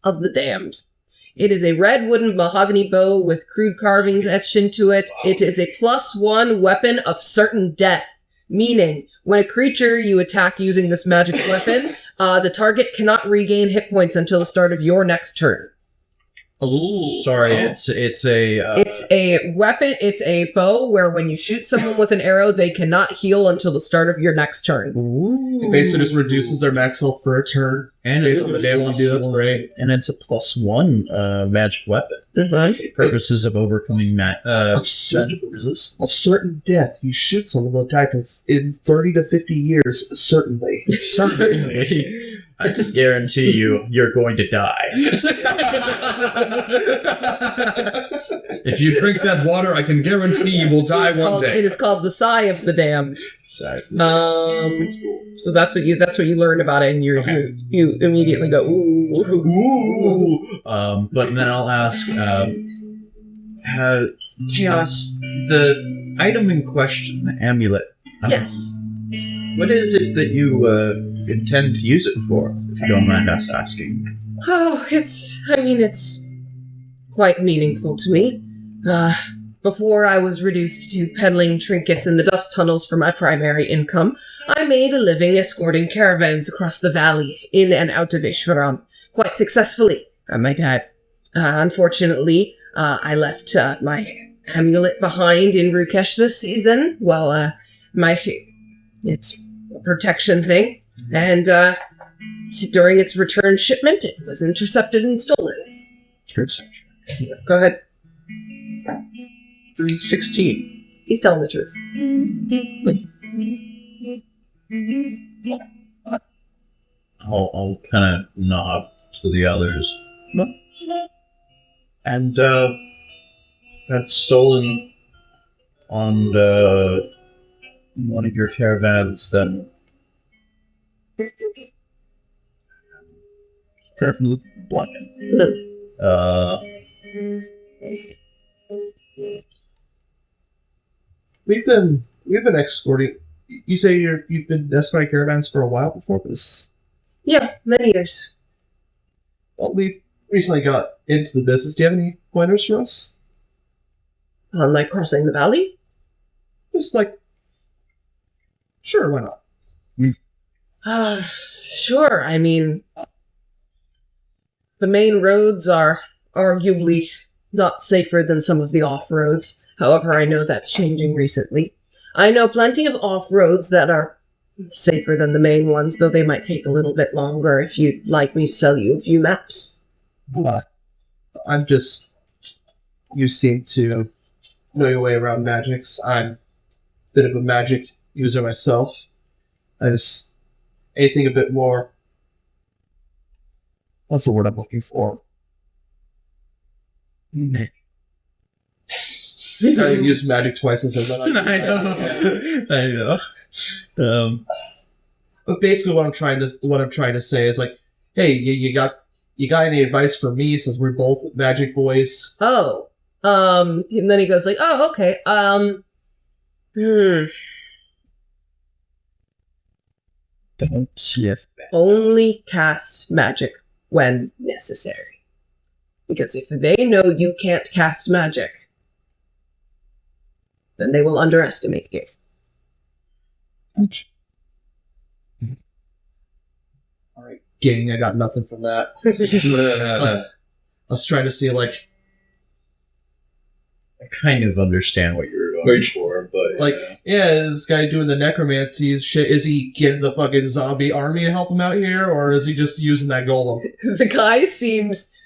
of the Damned. It is a red wooden mahogany bow with crude carvings etched into it. It is a +1 weapon of certain death, meaning when a creature you attack using this magic weapon, the target cannot regain hit points until the start of your next turn. Ooh. Sorry, it's a... It's a weapon, it's a bow where when you shoot someone with an arrow, they cannot heal until the start of your next turn. It basically just reduces their max health for a turn. And based on the damage you do, that's great. And it's a +1 magic weapon. Mm-hmm. Purposes of overcoming magical resistance. Of certain death, you shoot someone will die in 30 to 50 years, certainly. Certainly. I can guarantee you're going to die. If you drink that water, I can guarantee you will die one day. It is called the Sigh of the Damned. So that's what you learn about it, and you immediately go ooh. But then I'll ask, Chaos, the item in question, the amulet. Yes. What is it that you intend to use it for, if you don't mind us asking? Oh, it's quite meaningful to me. Before I was reduced to peddling trinkets in the dust tunnels for my primary income, I made a living escorting caravans across the valley, in and out of Ishvaran, quite successfully, I might add. Unfortunately, I left my amulet behind in RUKESH this season. Well, it's a protection thing, and during its return shipment, it was intercepted and stolen. Go ahead. 316. He's telling the truth. I'll kind of nod to the others. And that's stolen on one of your caravans, then. Careful blocking. We've been escorting. You say you've been escorting caravans for a while before this? Yeah, many years. Well, we recently got into the business. Do you have any pointers for us? Like crossing the valley? Just sure, why not? Sure, I mean, the main roads are arguably not safer than some of the off-roads. However, I know that's changing recently. I know plenty of off-roads that are safer than the main ones, though they might take a little bit longer if you'd like me to sell you a few maps. I'm just... You seem to know your way around magics. I'm a bit of a magic user myself. I just... Anything a bit more... What's the word I'm looking for? I used magic twice and said that. I know. But basically, what I'm trying to say is like, hey, you got any advice for me since we're both magic boys? Oh, and then he goes like, oh, okay, Don't shift that. only cast magic when necessary. Because if they know you can't cast magic, then they will underestimate you. Alright, gang, I got nothing from that. I was trying to see, like... I kind of understand what you were going for, but... Like, yeah, this guy doing the necromancy shit, is he getting the fucking zombie army to help him out here, or is he just using that golem? The guy seems...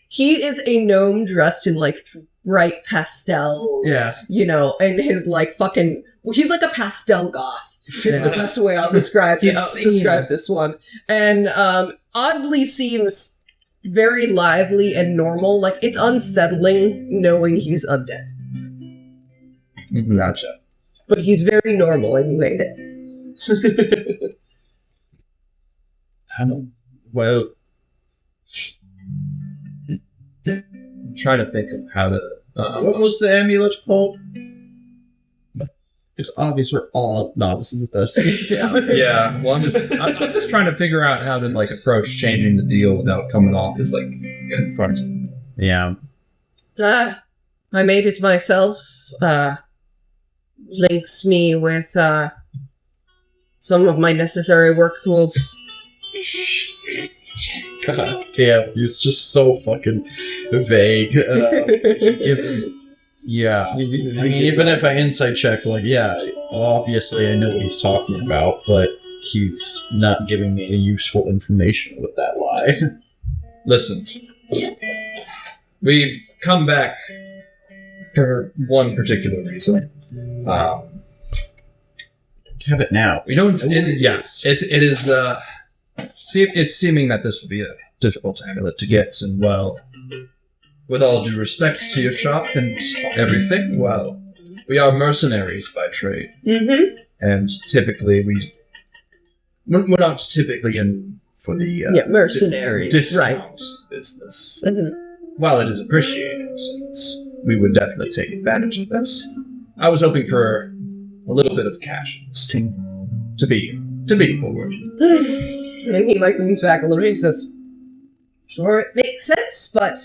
He is a gnome dressed in, like, bright pastels. Yeah. You know, and his, like, fucking... He's like a pastel goth. Is the best way I'll describe this one. And, oddly seems very lively and normal. Like, it's unsettling knowing he's undead. Gotcha. But he's very normal and you hate it. Well, I'm trying to think of how to... what was the amulet called? It's obvious we're all novices at this. Yeah, well, I'm just trying to figure out how to, like, approach changing the deal without coming off as, like, confronting. Yeah. I made it myself. Links me with some of my necessary work tools. God damn, he's just so fucking vague. Yeah. I mean, even if I insight check, like, yeah, obviously I know what he's talking about, but he's not giving me any useful information with that lie. Listen, we've come back for one particular reason. Have it now. We don't... Yes, it is... it's seeming that this will be a difficult amulet to get, and, well... With all due respect to your shop and everything, well, we are mercenaries by trade. Mm-hmm. And typically we're not typically in for the mercenaries, discount business. Mm-hmm. While it is appreciated, we would definitely take advantage of this. I was hoping for a little bit of cash to be forward. And he like leans back a little bit. He says, "Sure, it makes sense, but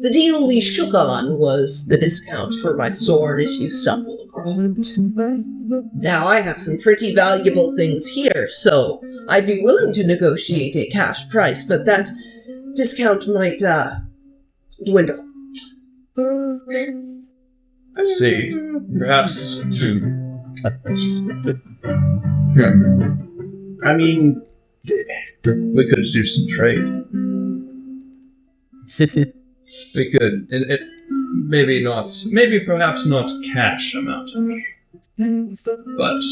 the deal we shook on was the discount for my sword if you stumble across it. Now I have some pretty valuable things here, so I'd be willing to negotiate a cash price, but that discount might dwindle." I see. Perhaps... I mean... we could do some trade. We could... maybe perhaps not cash amount. But...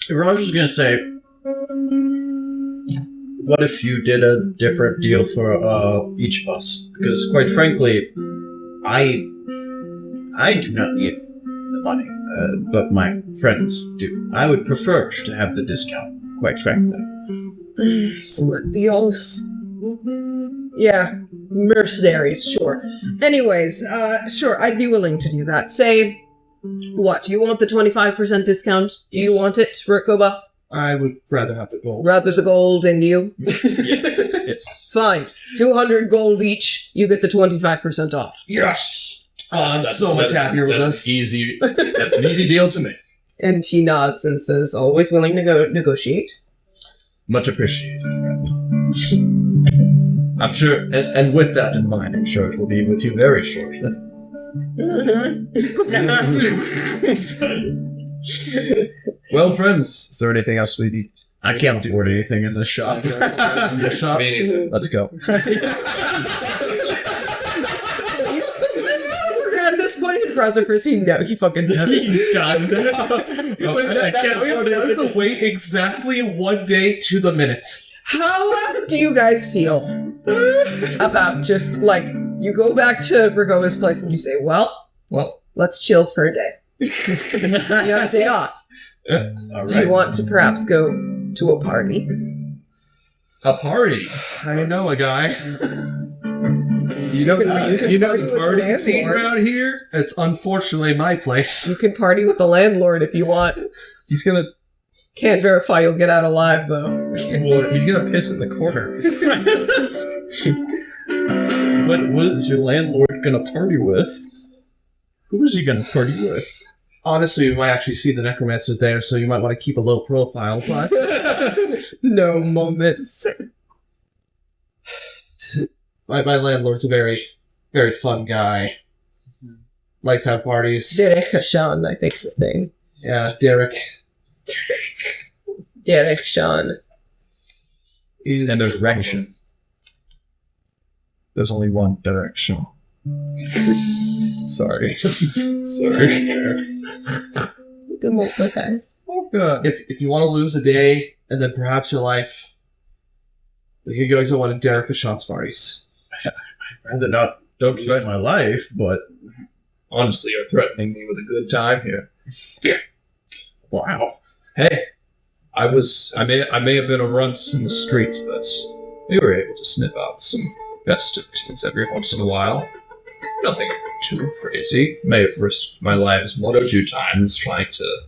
Roger's gonna say, what if you did a different deal for each of us? Because quite frankly, I do not need the money, but my friends do. I would prefer to have the discount, quite frankly. Split deals. Yeah, mercenaries, sure. Anyways, sure, I'd be willing to do that. Say, what, you want the 25% discount? Do you want it, Rikoba? I would rather have the gold. Rather the gold and you? yes. Fine. 200 gold each, you get the 25% off. Yes! I'm so much happier with that's this. Easy. That's an easy deal to make. And he nods and says, always willing to go negotiate. Much appreciated, friend. I'm sure, and with that in mind, I'm sure it will be with you very shortly. Well, friends, is there anything else we need? I can't afford anything in this shop. Me neither. Let's go. At this point, his browser first, he fucking knows. He's gone. We have to wait exactly 1 day to the minute. How do you guys feel about just, like, you go back to Ragova's place and you say, well, let's chill for a day. You have a day off. Do you want to perhaps go to a party? A party? I know a guy. You know can the party scene around here? It's unfortunately my place. You can party with the landlord if you want. He's gonna Can't verify you'll get out alive, though. he's gonna piss in the corner. What is your landlord gonna party with? Who is he gonna party with? Honestly, we might actually see the necromancer there, so you might want to keep a low profile, but... No moments. My landlord's a very, very fun guy. Likes to have parties. Derek Hashan, I think's his name. Yeah, Derek. Derek Sean. He's... And there's direction. There's only one direction. Sorry. Sorry. Good morning, guys. If you want to lose a day, and then perhaps your life, we could go to one of Derek Hashan's parties. I'd rather not don't spend my life, but Honestly, you're threatening me with a good time here. wow. Hey, I may have been a runt in the streets, but we were able to snip out some festivities every once in a while. Nothing too crazy. May have risked my lives 1 or 2 times trying to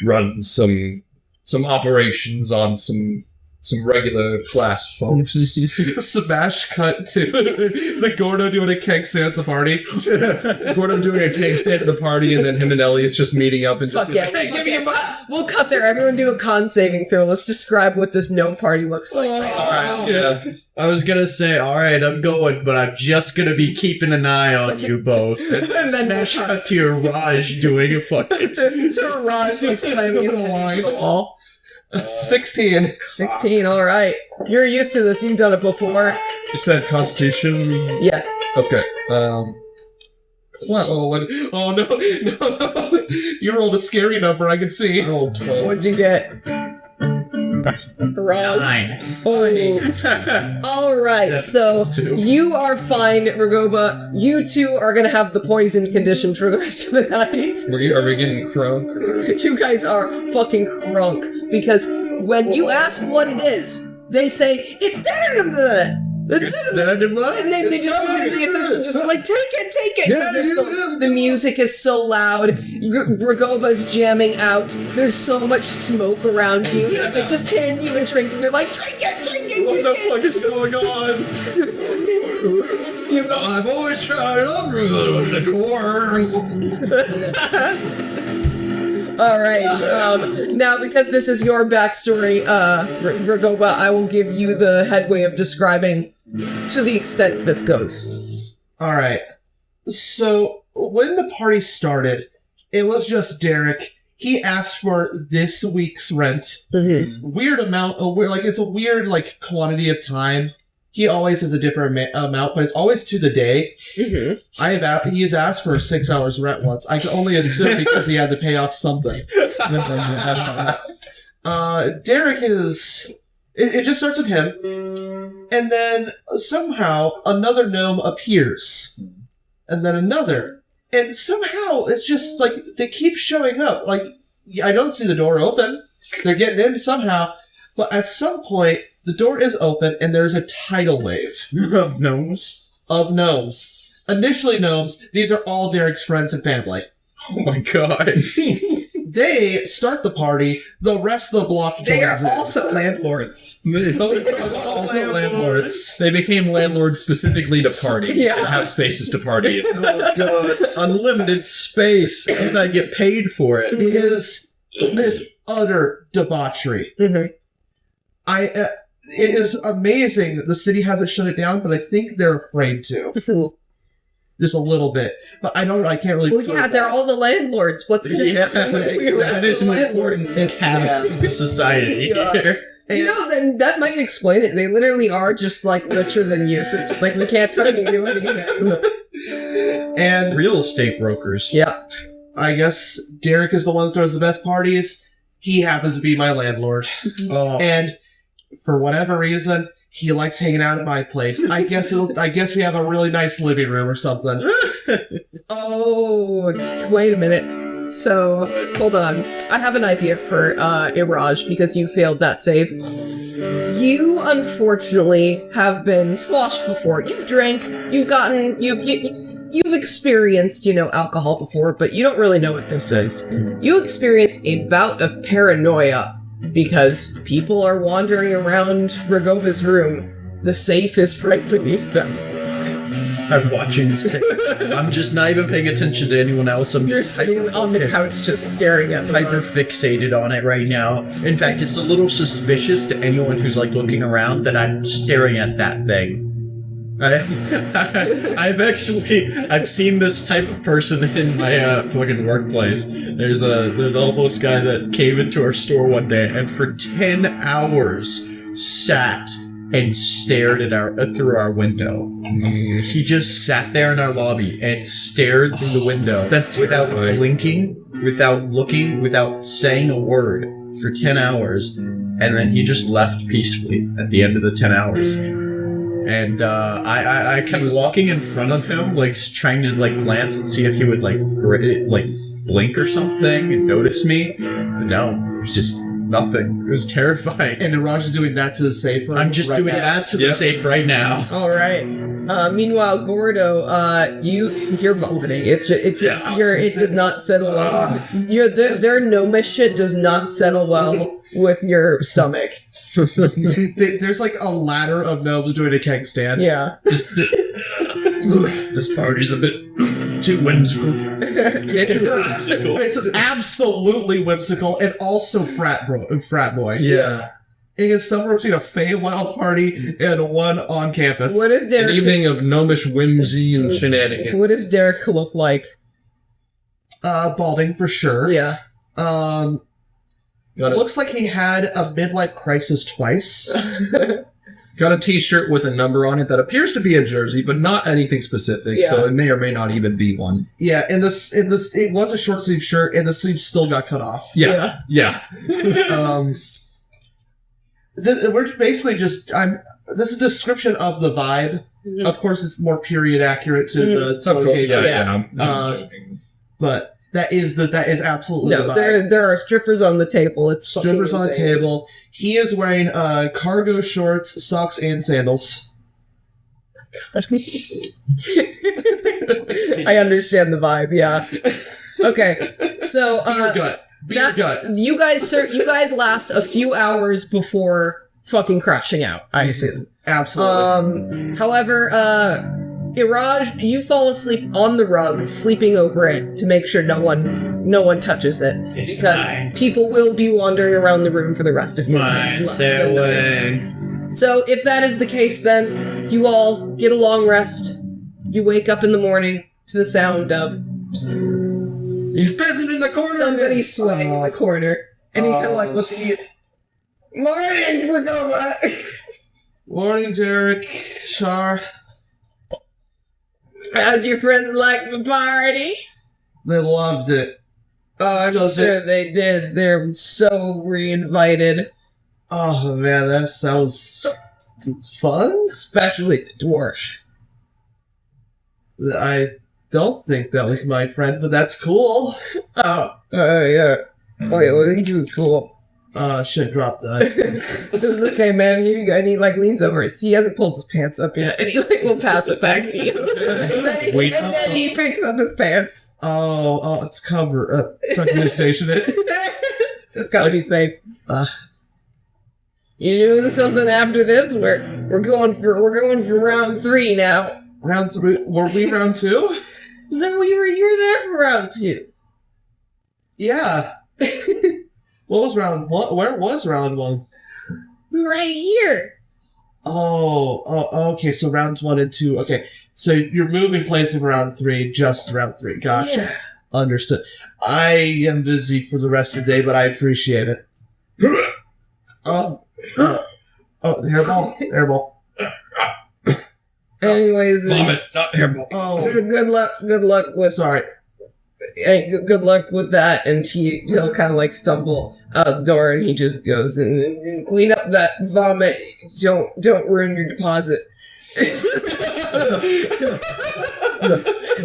run some operations on some regular class folks. Smash cut to the Gordo doing a keg stand at the party. Gordo doing a cake stand at the party, and then him and Elliot just meeting up and just Fuck yeah. hey, give me a We'll cut there. Everyone do a con saving throw. Let's describe what this gnome party looks like. yeah. I was gonna say, alright, I'm going, but I'm just gonna be keeping an eye on you both. And then smash cut to your Raj doing a fucking... to Raj exclaiming his head to the wall. 16. 16, alright. You're used to this. You've done it before. You said Constitution? Yes. Okay. What? Oh, no. You rolled a scary number, I can see. I rolled 12. What'd you get? Around 9. Oh. Alright, so 2. you are fine, Ragoba. You two are gonna have the poison condition for the rest of the night. Are we getting crunk? You guys are fucking crunk. Because when you ask what it is, they say, it's and they essentially just like, take it. Yeah, The music is so loud. Ragoba's jamming out. There's so much smoke around you. They just hand you a drink and they're like, drink it. What the fuck is going on? You know, I've always tried the All right. Now, because this is your backstory, Ragoba, I will give you the headway of describing to the extent this goes. Alright. So, when the party started, it was just Derek. He asked for this week's rent. Mm-hmm. Weird amount of it's a weird quantity of time. He always has a different amount, but it's always to the day. Mm-hmm. He's asked for 6 hours rent once. I can only assume because he had to pay off something. Derek is... It just starts with him, and then somehow another gnome appears, and then another, and somehow it's just they keep showing up. I don't see the door open. They're getting in somehow, but at some point the door is open and there's a tidal wave Of gnomes? of gnomes. Initially gnomes. These are all Derek's friends and family. Oh my god. They start the party. The rest of the block They are joins in. also landlords. Also landlords. They became landlords specifically to party. Yeah. And have spaces to party. Oh god. Unlimited space. And I get paid for it. Because is utter debauchery. Mhm. It is amazing that the city hasn't shut it down, but I think they're afraid to. Just a little bit. But I can't really... Well, yeah, they're all the landlords. What's going to happen when we arrest That is the an landlords? important task of society Yeah. here. You know, then that might explain it. They literally are just, like, richer than you, so it's just like, we can't fucking do anything. And Real estate brokers. Yeah. I guess Derek is the one that throws the best parties. He happens to be my landlord. Oh, And for whatever reason, he likes hanging out at my place. I guess we have a really nice living room or something. Oh, wait a minute. So, hold on. I have an idea for Iraj, because you failed that save. You, unfortunately, have been sloshed before. You've drank, you've experienced, alcohol before, but you don't really know what this is. You experience a bout of paranoia because people are wandering around Ragova's room. The safe is right beneath them. I'm watching the safe. I'm just not even paying attention to anyone else. I'm You're just sitting on the couch just staring at the hyper fixated on it right now. In fact, it's a little suspicious to anyone who's like looking around that I'm staring at that thing. I've seen this type of person in my fucking workplace. There's a homeless guy that came into our store one day and for 10 hours sat and stared at through our window. He just sat there in our lobby and stared through the window. That's without terrifying. blinking, without looking, without saying a word for 10 hours. And then he just left peacefully at the end of the 10 hours. And I kept walking in front of him, like trying to like glance and see if he would like blink or something and notice me. But no, it was just nothing. It was terrifying. And Raj is doing that to the safe room. I'm just right doing now. that to the safe right now. All right. Meanwhile, Gordo, you're vomiting. It does not settle well. Their gnomish shit does not settle well with your stomach. There's like a ladder of gnomes doing a keg stand. Yeah. This party's a bit too whimsical. It's absolutely whimsical and also frat boy. Yeah. It is somewhere between a Feywild party and one on campus. What is An Derek? evening of gnomish whimsy and shenanigans. What does Derek look like? Balding for sure. Yeah. Looks like he had a midlife crisis twice. Got a t-shirt with a number on it that appears to be a jersey, but not anything specific, so it may or may not even be one. Yeah, it was a short sleeve shirt, and the sleeve still got cut off. Yeah. We're basically just this is a description of the vibe. Mhm. Of course, it's more period accurate to the Of course, location, I'm joking. but that is absolutely the No, vibe. there are strippers on the table. It's fucking Strippers on the insane. table. He is wearing cargo shorts, socks, and sandals. I understand the vibe. Yeah. Okay. So Beer gut. Beer gut. you guys last a few hours before fucking crashing out, I assume. Absolutely. However, Iraj, you fall asleep on the rug, sleeping over it to make sure no one touches it, It's because mine. people will be wandering around the room for the rest of your time. So if that is the case, then you all get a long rest. You wake up in the morning to the sound of He's pissing in the corner! somebody swaying in the corner, and he kind of like looks at you. Morning, Dragoma! Morning, Derek. Shar. How'd your friends like the party? They loved it. Oh, I'm Does sure they did. They're so re-invited. Oh man, that sounds it's fun. Especially the dwarf. I don't think that was my friend, but that's cool. Oh, yeah. Oh, yeah, well, he was cool. Should drop that. This is okay, man. And he, like, leans over. He hasn't pulled his pants up yet. And he, like, will pass it back to you. And then he picks up his pants. Oh, it's cover. Prestidigitation it. It's gotta be safe. You doing something after this? We're going for round 3 now. Round 3. Were we round 2? No, you were there for round 2. Yeah. What was round one? Where was round one? Right here. Oh, okay. So rounds 1 and 2. Okay, so you're moving place of round 3, just round 3. Gotcha. Yeah. Understood. I am busy for the rest of the day, but I appreciate it. Hairball. Anyways, Vomit, not hairball. Oh, good luck with sorry. good luck with that. And he'll kind of like stumble out the door, and he just goes and clean up that vomit. Don't ruin your deposit.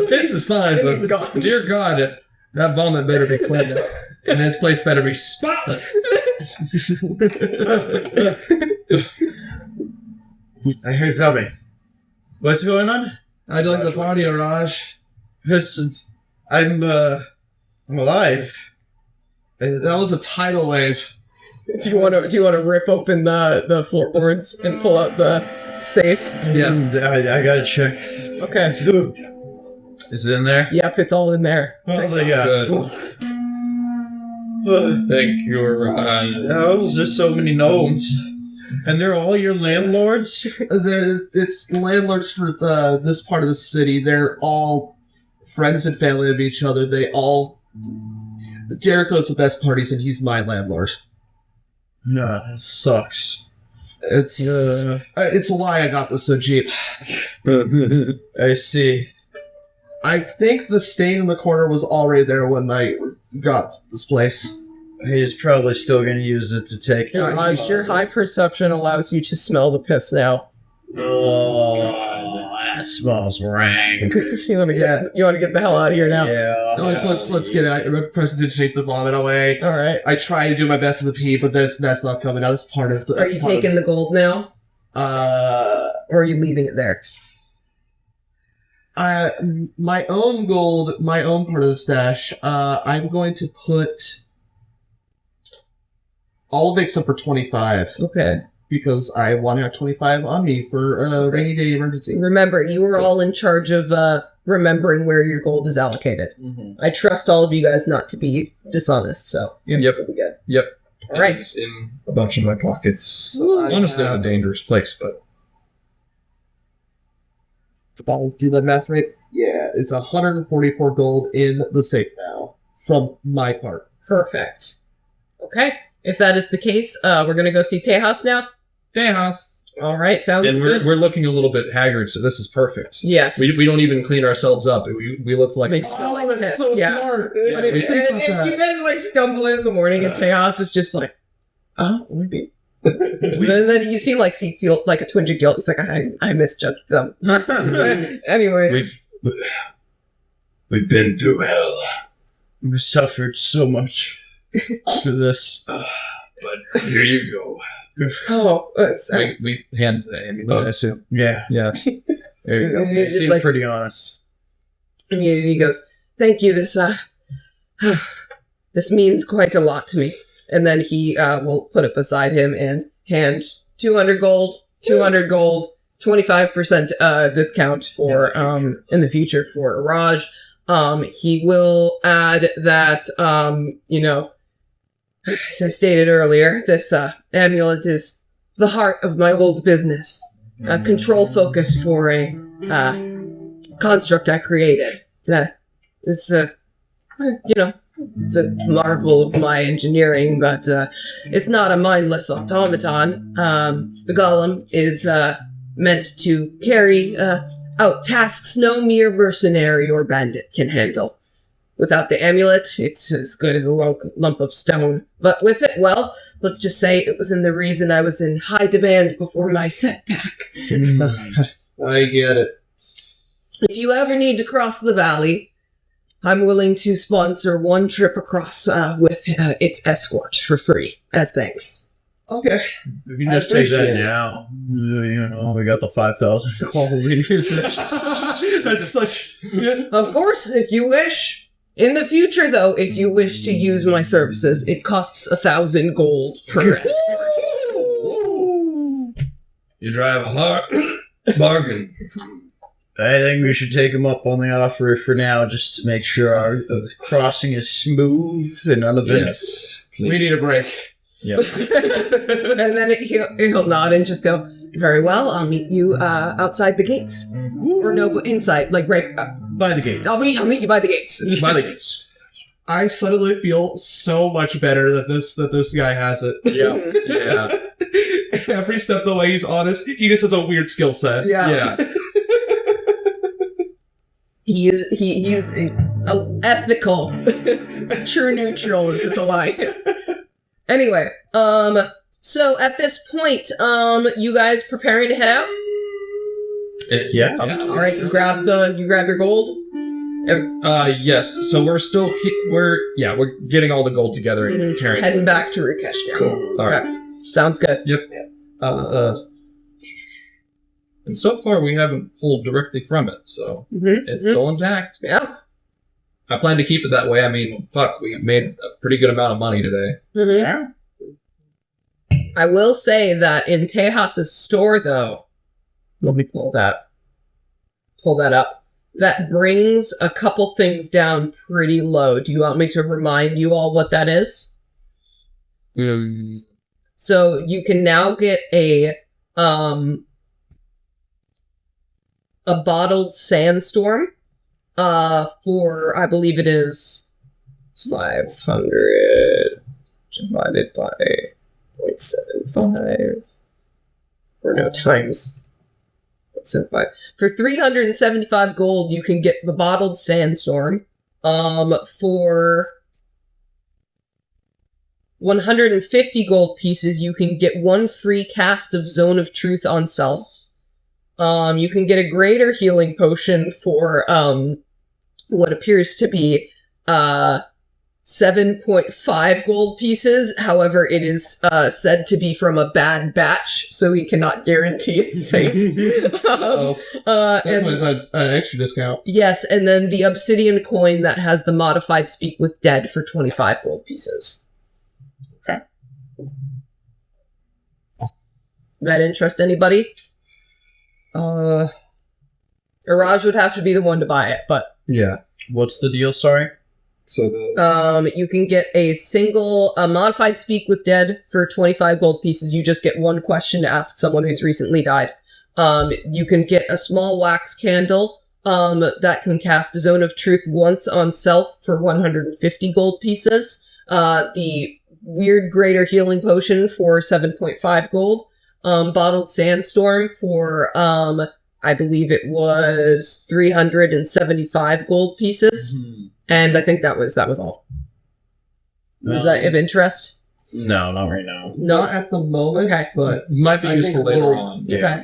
This is fine, It's but gone. dear God, that vomit better be cleaned up. And this place better be spotless. I hear something. What's going on? I'd like the party, Raj. Listen, I'm alive. That was a tidal wave. Do you want to rip open the floorboards and pull out the safe? Yeah. And I gotta check. Okay. Is it in there? Yep, it's all in there. Oh, yeah. Good. Thank you, Ryan. There's just so many gnomes. And they're all your landlords? It's landlords for this part of the city. They're all friends and family of each other. Derek throws the best parties, and he's my landlord. No, that sucks. It's why I got this so cheap. I see. I think the stain in the corner was already there when I got this place. He's probably still gonna use it to take... Your high perception allows you to smell the piss now. Oh, that smells rank. You want to get the hell out of here now. Yeah. Let's get out. Prestidigitate the vomit away. All right. I try to do my best in the pee, but that's not coming out. That's part of the... Are you taking the gold now, or are you leaving it there? My own gold, my own part of the stash, I'm going to put all of it except for 25. Okay. Because I want to have 25 on me for a rainy day emergency. Remember, you were all in charge of remembering where your gold is allocated. Mm-hmm. I trust all of you guys not to be dishonest, so Yep. we'll be good. Yep. All right. It's in a bunch of my pockets. I Honestly, have- a dangerous place, but I'll do that math right. Yeah, it's 144 gold in the safe now from my part. Perfect. Okay. If that is the case, we're going to go see Tejas now. Tejas. All right. Sounds And good. we're looking a little bit haggard, so this is perfect. Yes. We don't even clean ourselves up. We look like... They smell like that's piss. so Yeah. smart. Yeah. I didn't think about And you that. guys like stumble in the morning, and Tejas is just like, "Oh, maybe." then you seem like feel like a twinge of guilt. He's like, I misjudged them. Anyways, We've been through hell, We suffered so much for this. but here you go. We hand the amulet, I assume. Yeah. Yeah. There you go. He's You just seem like- pretty honest. and he goes, "Thank you. This this means quite a lot to me." And then he will put it beside him and hand 200 gold, 25% discount for in the future for Raj. He will add that as I stated earlier, this amulet is the heart of my old business. A control focus for a construct I created. It's it's a marvel of my engineering, but it's not a mindless automaton. The golem is meant to carry out tasks no mere mercenary or bandit can handle. Without the amulet, it's as good as a lump of stone. But with it, well, let's just say it was in the reason I was in high demand before my setback. I get it. If you ever need to cross the valley, I'm willing to sponsor one trip across with its escort for free, as thanks. Okay. We can I just take that appreciate it. now. We got the 5,000. That's such... Of course, if you wish. In the future, though, if you wish to use my services, it costs 1,000 gold per escort. You drive a hard bargain. I think we should take him up on the offer for now, just to make sure our crossing is smooth and uneventful. Yes. We need a break. Yeah. And then he'll nod and just go, very well, I'll meet you outside the gates. Or no, but inside, like right... By the gate. I'll meet you by the gates. By the gates. I suddenly feel so much better that this guy has it. Yeah. Every step of the way he's honest. He just has a weird skill set. Yeah. He's ethical. True neutral is his line. Anyway, so at this point, you guys preparing to head out? Yeah. All right, you grab your gold. Yes. So we're still we're getting all the gold together and carrying. Heading back to RUKESH now. Cool. All right. Okay. Sounds good. Yep. And so far we haven't pulled directly from it, so it's still intact. Yeah. I plan to keep it that way. I mean, fuck, we made a pretty good amount of money today. Yeah. I will say that in Tejas' store, though, let me pull that up. That brings a couple things down pretty low. Do you want me to remind you all what that is? So you can now get a bottled sandstorm for, I believe it is 500 divided by 0.75 or no times 0.75. For 375 gold you can get the bottled sandstorm. For 150 gold pieces you can get one free cast of Zone of Truth on self. You can get a greater healing potion for what appears to be 7.5 gold pieces. However, it is said to be from a bad batch, so we cannot guarantee it's safe. That's why it's an extra discount. Yes, and then the obsidian coin that has the modified Speak with Dead for 25 gold pieces. Okay. That interest anybody? Iraj would have to be the one to buy it, but Yeah. What's the deal, sorry? So the you can get a modified Speak with Dead for 25 gold pieces. You just get one question to ask someone who's recently died. You can get a small wax candle that can cast Zone of Truth once on self for 150 gold pieces. The weird greater healing potion for 7.5 gold. Bottled sandstorm for I believe it was 375 gold pieces. And I think that was all. Was that of interest? No, not right now. No. not at the moment, Okay. but Might be I useful think later we'll- on. Okay.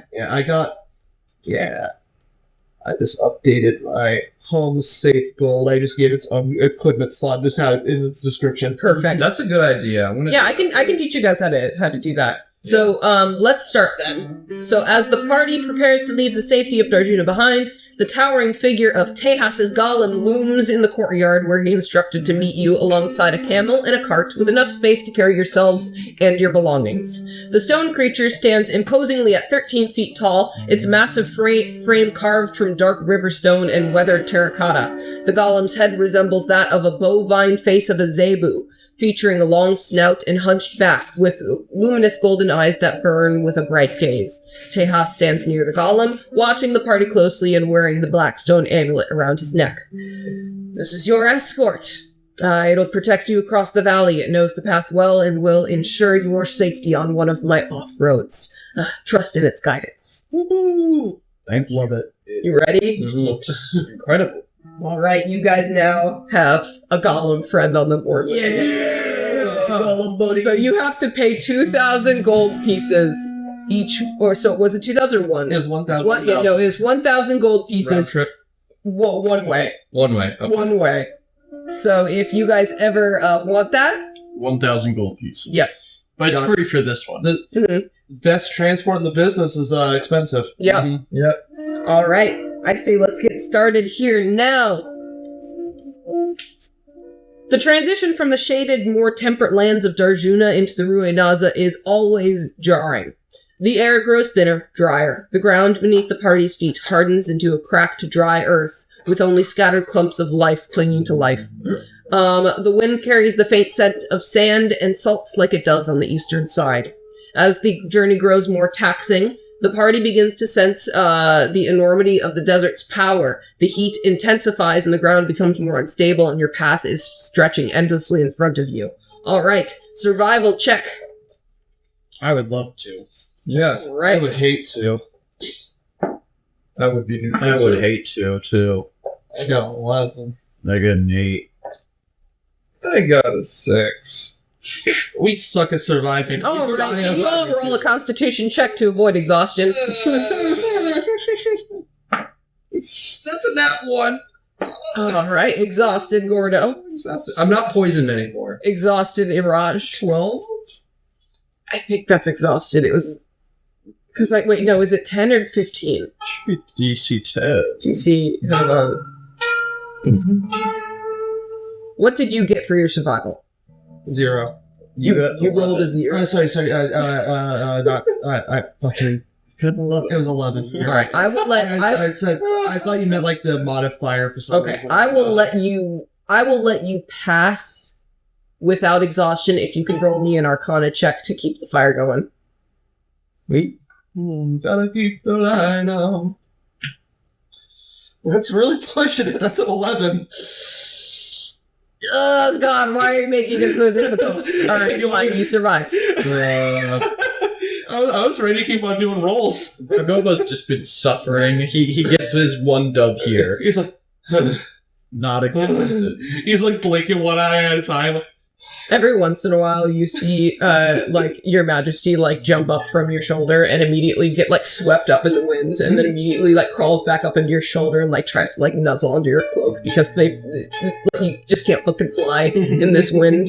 I just updated my home safe gold. I just gave its equipment slot, just had it in its description. Perfect. That's a good idea. Yeah, I can teach you guys how to do that. So, let's start then. So, as the party prepares to leave the safety of Darjuna behind, the towering figure of Tejas' golem looms in the courtyard where he instructed to meet you alongside a camel and a cart with enough space to carry yourselves and your belongings. The stone creature stands imposingly at 13 feet tall, its massive frame carved from dark river stone and weathered terracotta. The golem's head resembles that of a bovine face of a zebu, featuring a long snout and hunched back, with luminous golden eyes that burn with a bright gaze. Tejas stands near the golem, watching the party closely and wearing the black stone amulet around his neck. This is your escort. It'll protect you across the valley. It knows the path well and will ensure your safety on one of my off-roads. Trust in its guidance. Woohoo! I love it. You ready? Looks incredible. All right, you guys now have a golem friend on the board. Golem buddy. So you have to pay 2,000 gold pieces each, or so was it 2,001? It was 1,000. It was 1,000 gold Round pieces. trip. Whoa, one way. One way. Okay. One way. So if you guys ever want that, 1,000 gold pieces. Yep. But it's free for this one. The best transport in the business is expensive. yeah. Yep. All right. I say let's get started here now. The transition from the shaded, more temperate lands of Darjuna into the Ruinaza is always jarring. The air grows thinner, drier. The ground beneath the party's feet hardens into a cracked, dry earth, with only scattered clumps of life clinging to life. The wind carries the faint scent of sand and salt like it does on the eastern side. As the journey grows more taxing, the party begins to sense the enormity of the desert's power. The heat intensifies and the ground becomes more unstable, and your path is stretching endlessly in front of you. All right, survival check. I would love to. Yes. I Right. would hate to. That would be I would hate to, too. I got 11. I get an 8. I got a 6. We suck at surviving. Oh, right. Can you all roll a constitution check to avoid exhaustion? That's a nat 1. All right, exhausted Gordo. I'm not poisoned anymore. Exhausted Iraj. 12? I think that's exhausted. It was... Because, like, wait, no, is it 10 or 15? DC 10. DC, hold on. What did you get for your survival? 0. You rolled a 0. Sorry. Fucking. It was 11. All right, I will let... I said. I thought you meant like the modifier for some Okay, reason. I will let you pass without exhaustion if you can roll me an Arcana check to keep the fire going. Wait. Gotta keep the line on. That's really pushing it. That's an 11. Oh God, why are you making it so difficult? All right, fine, you survived. I was ready to keep on doing rolls. Agoba's just been suffering. He gets his 1 dub here. He's like, Not exhausted. he's like blinking one eye at a time. Every once in a while, you see, like, Your Majesty, like, jump up from your shoulder and immediately get, like, swept up in the winds, and then immediately, like, crawls back up into your shoulder and, like, tries to, like, nuzzle under your cloak, because you just can't fucking fly in this wind.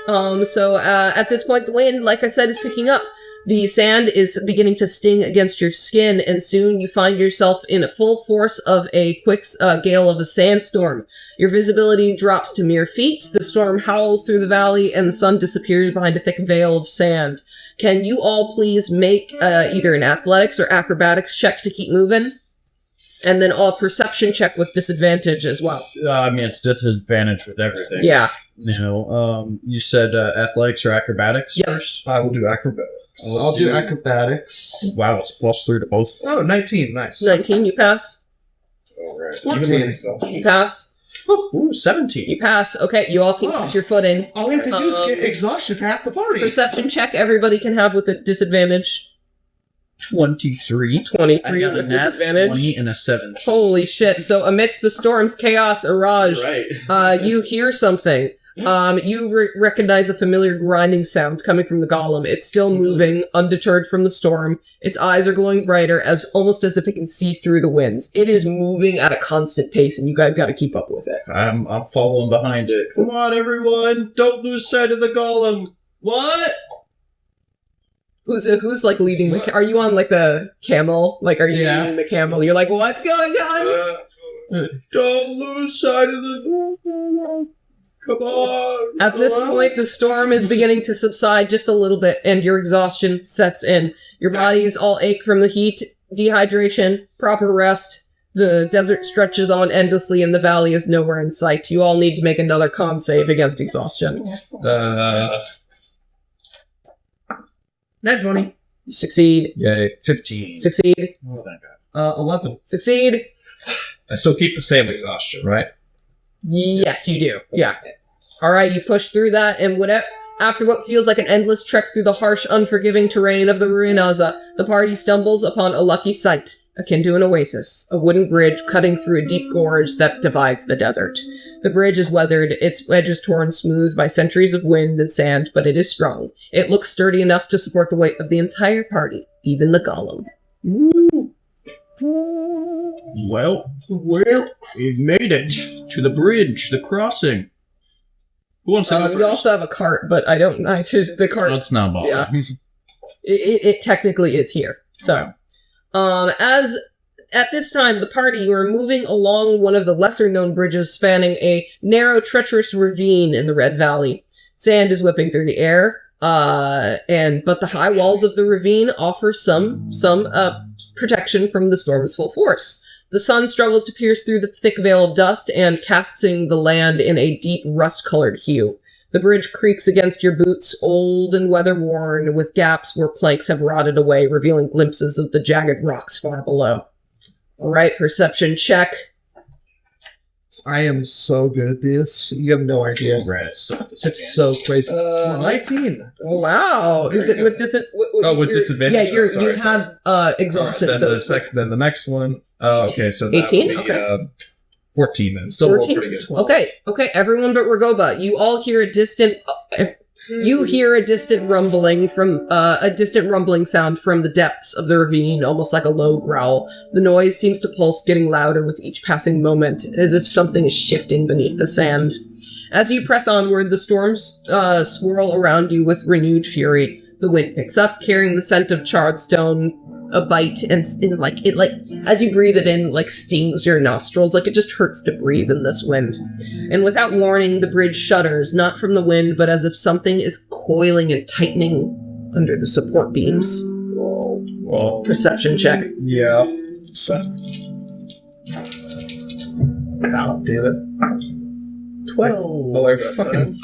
So at this point, the wind, like I said, is picking up. The sand is beginning to sting against your skin, and soon you find yourself in a full force of a quick gale of a sandstorm. Your visibility drops to mere feet, the storm howls through the valley, and the sun disappears behind a thick veil of sand. Can you all please make either an athletics or acrobatics check to keep moving? And then a perception check with disadvantage as well. I mean, it's disadvantage with everything. Yeah. You know, you said athletics or acrobatics Yep. first? I will do acrobatics. I'll do acrobatics. Wow, it's +3 to both. Oh, 19. Nice. 19, you pass. Alright. 14. You pass. Ooh, 17. You pass. Okay, you all keep your footing. All we have to do is get exhaustion for half the party. Perception check everybody can have with a disadvantage. 23. 23 I got a with nat disadvantage. 20 and a 7. Holy shit. So amidst the storm's chaos, Iraj, Right. you hear something. You recognize a familiar grinding sound coming from the golem. It's still moving, undeterred from the storm. Its eyes are glowing brighter, almost as if it can see through the winds. It is moving at a constant pace, and you guys gotta keep up with it. I'm following behind it. Come on, everyone! Don't lose sight of the golem! What? Who's like leading the... Are you on like the camel? Like, are you Yeah. leading the camel? You're like, what's going on? Don't lose sight of the... Come on! At this point, the storm is beginning to subside just a little bit, and your exhaustion sets in. Your bodies all ache from the heat, dehydration, proper rest. The desert stretches on endlessly, and the valley is nowhere in sight. You all need to make another con save against exhaustion. Nat 20. Succeed. Yay. 15. Succeed. Oh, thank God. 11. Succeed. I still keep the same exhaustion, right? Yes, you do. Yeah. All right, you push through that, and after what feels like an endless trek through the harsh, unforgiving terrain of the Ruinaza, the party stumbles upon a lucky sight, akin to an oasis, a wooden bridge cutting through a deep gorge that divides the desert. The bridge is weathered, its edges torn smooth by centuries of wind and sand, but it is strong. It looks sturdy enough to support the weight of the entire party, even the golem. Well, we've made it to the bridge, the crossing. Who wants to go We also have a cart, but I don't know. It's just the cart. Let's not bother. Yeah. It technically is here. So, as at this time, the party were moving along one of the lesser-known bridges spanning a narrow, treacherous ravine in the Red Valley. Sand is whipping through the air. But the high walls of the ravine offer some protection from the storm's full force. The sun struggles to pierce through the thick veil of dust and casting the land in a deep rust-colored hue. The bridge creaks against your boots, old and weather-worn, with gaps where planks have rotted away, revealing glimpses of the jagged rocks far below. All right, perception check. I am so good at this. You have no idea. It's so crazy. 19. Oh, wow. With disadvantage. Yeah, you Sorry. have exhaustion. Then the next one. Okay, so that 18? would be, Okay. 14 then. Still roll 14? pretty good. Okay, everyone but Ragoba. You all hear a distant... You hear a distant rumbling sound from the depths of the ravine, almost like a low growl. The noise seems to pulse, getting louder with each passing moment, as if something is shifting beneath the sand. As you press onward, the storms swirl around you with renewed fury. The wind picks up, carrying the scent of charred stone, a bite, and as you breathe it in, stings your nostrils, it just hurts to breathe in this wind. And without warning, the bridge shudders, not from the wind, but as if something is coiling and tightening under the support beams. Whoa. Perception check. Yeah. Oh, damn it. 12. Oh,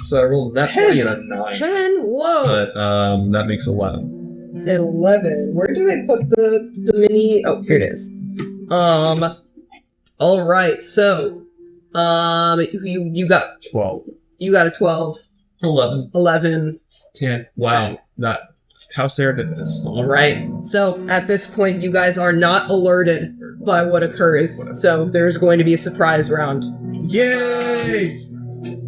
so I rolled that 20 and a 9. 10? Whoa! But that makes 11. 11. Where did I put the mini? Oh, here it is. All right. So, you got 12. You got a 12. 11. 11. 10. Wow. Not how Sarah did this. All right. So at this point, you guys are not alerted by what occurs. So there's going to be a surprise round. Yay!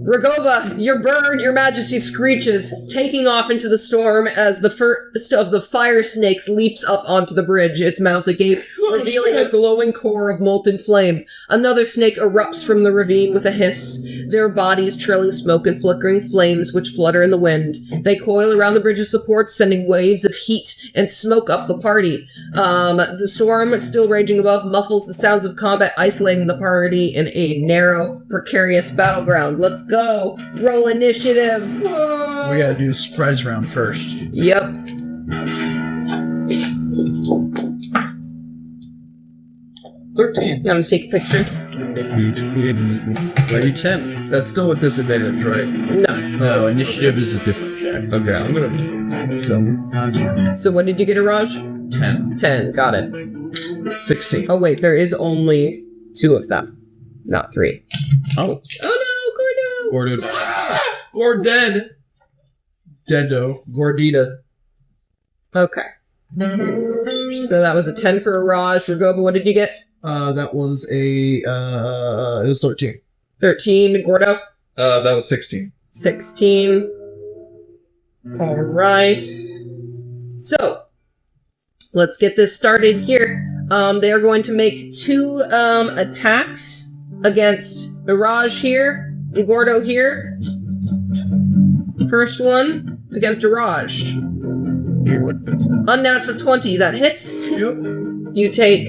Ragoba, your bird, your majesty, screeches, taking off into the storm as the first of the fire snakes leaps up onto the bridge, its mouth agape, revealing a glowing core of molten flame. Another snake erupts from the ravine with a hiss, their bodies trailing smoke and flickering flames which flutter in the wind. They coil around the bridge's supports, sending waves of heat and smoke up the party. The storm, still raging above, muffles the sounds of combat, isolating the party in a narrow, precarious battleground. Let's go. Roll initiative. We gotta do surprise round first. Yep. I'm gonna take a picture. 10. That's still with disadvantage, right? No, initiative is a different check. Okay, I'm gonna. So what did you get, Raj? 10. 10. Got it. 16. Oh wait, there is only 2 of them, not 3. Oh. Oh no, Gordo! Gordon. Deado. Gordita. Okay. So that was a 10 for Raj. Ragoba, what did you get? That was it was 13. 13. Gordo? That was 16. 16. All right. So, let's get this started here. They are going to make 2 attacks against Mirage here and Gordo here. First one against Mirage. Unnatural 20, that hits. Yep. You take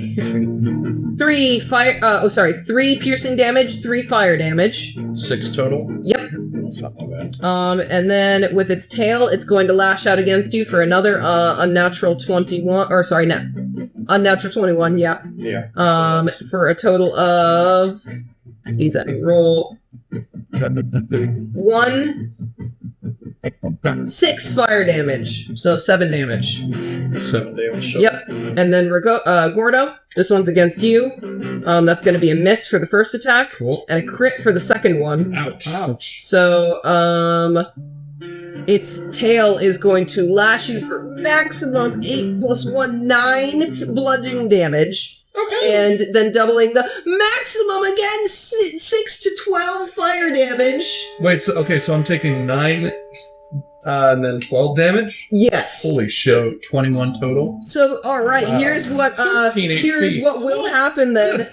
3 piercing damage, 3 fire damage. 6 total. Yep. That's not bad. And then with its tail, it's going to lash out against you for another unnatural 21. Or sorry, unnatural 21. Yeah. Yeah. For a total of. He's at a roll. 1. 6 fire damage, so 7 damage. 7 damage. Yep. And then Gordo, this one's against you. That's going to be a miss for the first attack, Cool. and a crit for the second one. Ouch. So, its tail is going to lash you for maximum 8 + 1, 9 bludgeoning damage. Okay. And then doubling the maximum again, 6 to 12 fire damage. Wait, so I'm taking 9 and then 12 damage? Yes. Holy shit. 21 total. So, all right, Wow. here's what 13 here's HP. what will happen then.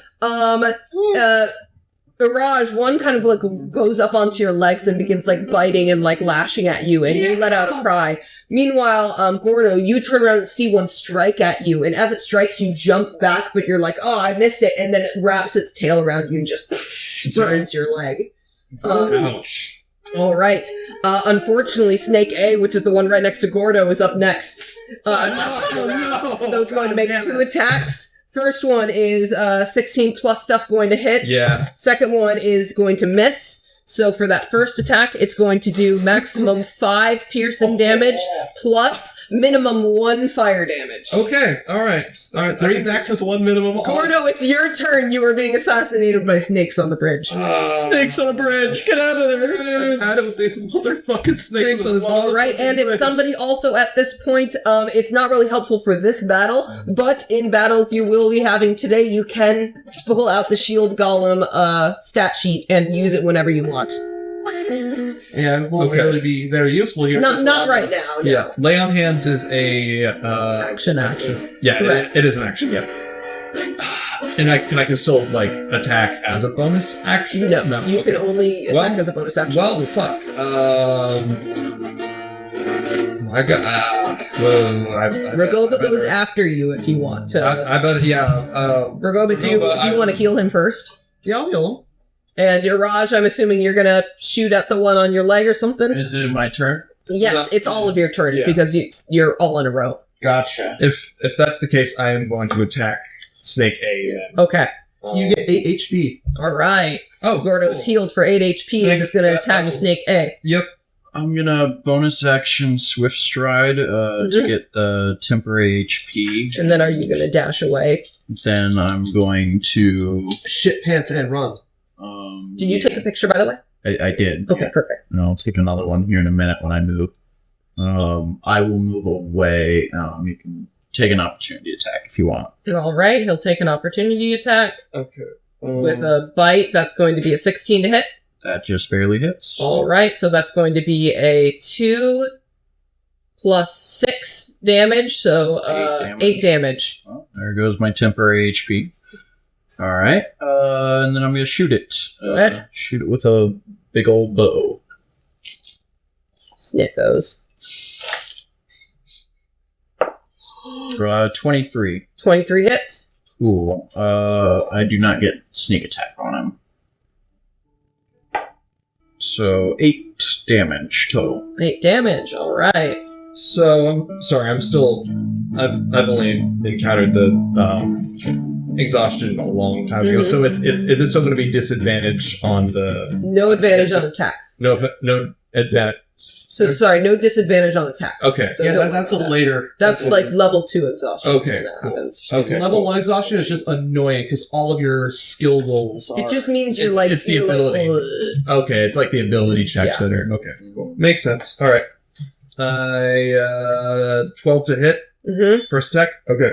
Iraj, one kind of goes up onto your legs and begins biting and lashing at you, and you let out a cry. Meanwhile, Gordo, you turn around and see one strike at you, and as it strikes, you jump back, but you're like, oh, I missed it, and then it wraps its tail around you and just burns your leg. Ouch. All right. Unfortunately, Snake A, which is the one right next to Gordo, is up next. So it's going to make 2 attacks. First one is 16 plus stuff going to hit. Yeah. Second one is going to miss. So for that first attack, it's going to do maximum 5 piercing damage plus minimum 1 fire damage. Okay. All right. 3 attacks is 1 minimum. Gordo, it's your turn. You were being assassinated by snakes on the bridge. Snakes on a bridge! Get out of there! Out of these motherfucking snakes on this All right, and if somebody also at this point, it's not really helpful for this battle, but in battles you will be having today, you can pull out the Shield Golem stat sheet and use it whenever you want. Yeah, it won't really be very useful here. Not right now. No. Yeah. Lay on hands is a Action. Yeah, Correct. it is an action. Yeah. And I can still like attack as a bonus action. No, you can only attack as a bonus action. Well, fuck. I got. Ragoba goes after you if you want to. I bet. Yeah. Ragoba, do you want to heal him first? Yeah, I'll heal him. And Raj, I'm assuming you're gonna shoot at the one on your leg or something? Is it my turn? Yes, it's all of your turns Yeah. because you're all in a row. Gotcha. If that's the case, I am going to attack Snake A. Then. Okay. You get 8 HP. All right. Oh, Gordo's healed for 8 HP and is going to attack Snake A. Yep. I'm gonna bonus action Swift Stride to get temporary HP. And then are you going to dash away? Then I'm going to. Shit pants and run. Did you take a picture, by the way? I did. Okay, perfect. And I'll take another one here in a minute when I move. I will move away. You can take an opportunity attack if you want. All right. He'll take an opportunity attack Okay. with a bite. That's going to be a 16 to hit. That just barely hits. All right. So that's going to be a 2 plus 6 damage. So 8 damage. Well, there goes my temporary HP. All right. And then I'm going to shoot it. Go ahead. Shoot it with a big old bow. Sniffos. 23. 23 hits. Cool. I do not get sneak attack on him. So 8 damage total. 8 damage. All right. So I'm sorry. I've only encountered the exhaustion a long time ago. Mhm. So is it still going to be disadvantage on the No advantage on attacks. no advantage? So sorry, no disadvantage on attacks. Okay. So Yeah, don't that's worry a about later. That's like level 2 exhaustion. Okay, when that cool. happens. Okay. Level 1 exhaustion is just annoying because all of your skill rolls are... It just means you're It's the ability. Okay, it's like the ability checks that are okay. Cool. Makes sense. All right. 12 to hit. Mm-hmm. First attack. Okay.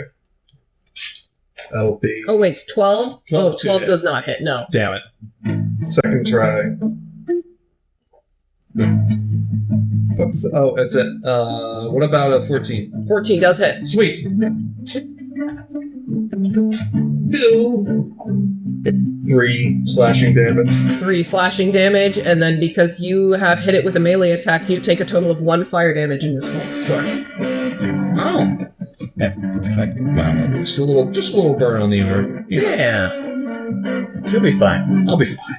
That'll be. Oh wait, it's 12? 12 Oh, to 12 hit. does not hit, no. Damn it. Second try. Oh, that's it. What about a 14? 14 does hit. Sweet. 3 slashing damage. 3 slashing damage, and then because you have hit it with a melee attack, you take a total of 1 fire damage in response. Oh. That's effective. Just a little burn on the arm. Yeah. You'll be fine. I'll be fine.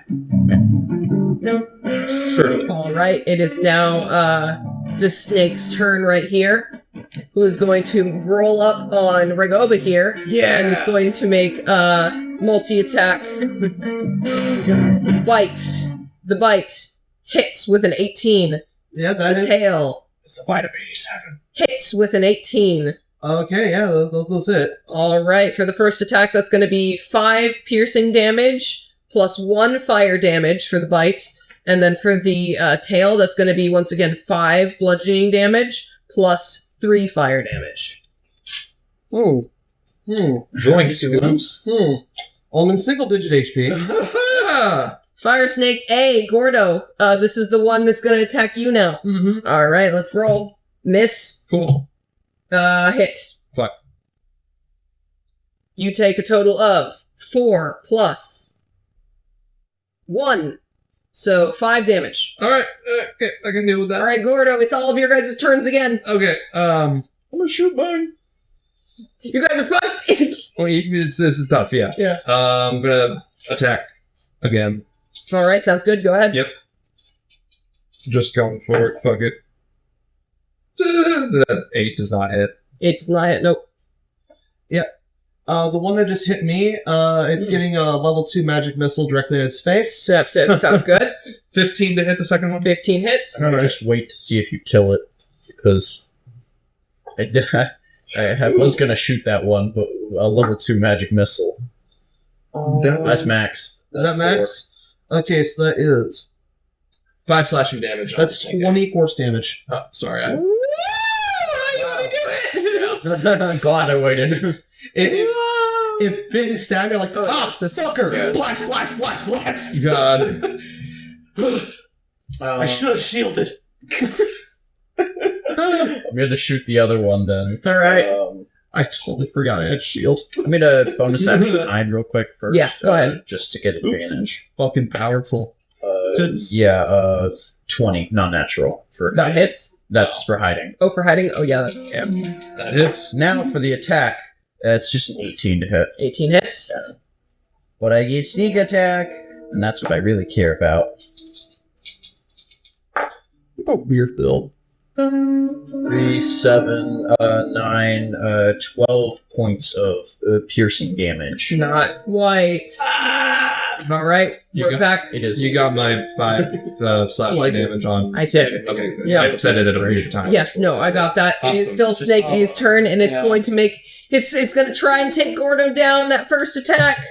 Sure. Alright, it is now the snake's turn right here, who is going to roll up on Ragoba here. Yeah. And is going to make multi-attack. Bite. The bite hits with an 18. Yeah, that The is... tail It's the bite of 87. hits with an 18. Okay, yeah, that's it. Alright, for the first attack, that's going to be 5 piercing damage, plus 1 fire damage for the bite. And then for the tail, that's going to be, once again, 5 bludgeoning damage, plus 3 fire damage. Hmm. Zoinks. I'm in single-digit HP. Ah. Fire Snake A, Gordo. This is the one that's going to attack you now. Mm-hmm. Alright, let's roll. Miss. Cool. Hit. Fuck. You take a total of 4 plus 1. So 5 damage. All right. Okay, I can deal with that. Alright, Gordo, it's all of your guys' turns again. Okay. I'm gonna shoot mine. You guys are fucked. Well, this is tough. Yeah. Yeah. I'm gonna attack again. Alright, sounds good. Go ahead. Yep. Just going for it. Fuck it. That 8 does not hit. 8 does not hit. Nope. The one that just hit me, it's getting a level 2 magic missile directly in its face. That's it. Sounds good. 15 to hit the second one. 15 hits. I'm gonna just wait to see if you kill it, because I was gonna shoot that one, but a level 2 magic missile. That's max. Is that max? Okay, so that is... 5 slashing damage. That's 20 force damage. Oh, sorry. Woo! How you want to do it? I'm glad I waited. It bit and stabbed me like, this fucker! Yeah. Blast, blast, blast, blast! God. I should have shielded. I'm gonna shoot the other one then. All right. I totally forgot I had shield. I'm gonna bonus action hide real quick first. Yeah, go ahead. Just to get advantage. Fucking powerful. 20, non-natural. For That hits. That's for hiding. Oh, for hiding? Oh, yeah. That hits. Now for the attack. It's just an 18 to hit. 18 hits. But I get sneak attack, and that's what I really care about. Oh, weird build. 3, 7, 9, 12 points of piercing damage. Not quite. All right. You We're got- back. It is. You got my 5 slashing damage on. I did. Okay, good. Yeah. I said it at a weird time. Yes, no, I got that. It is Awesome. still Snake A's turn, and it's going to make it's going to try and take Gordo down. That first attack,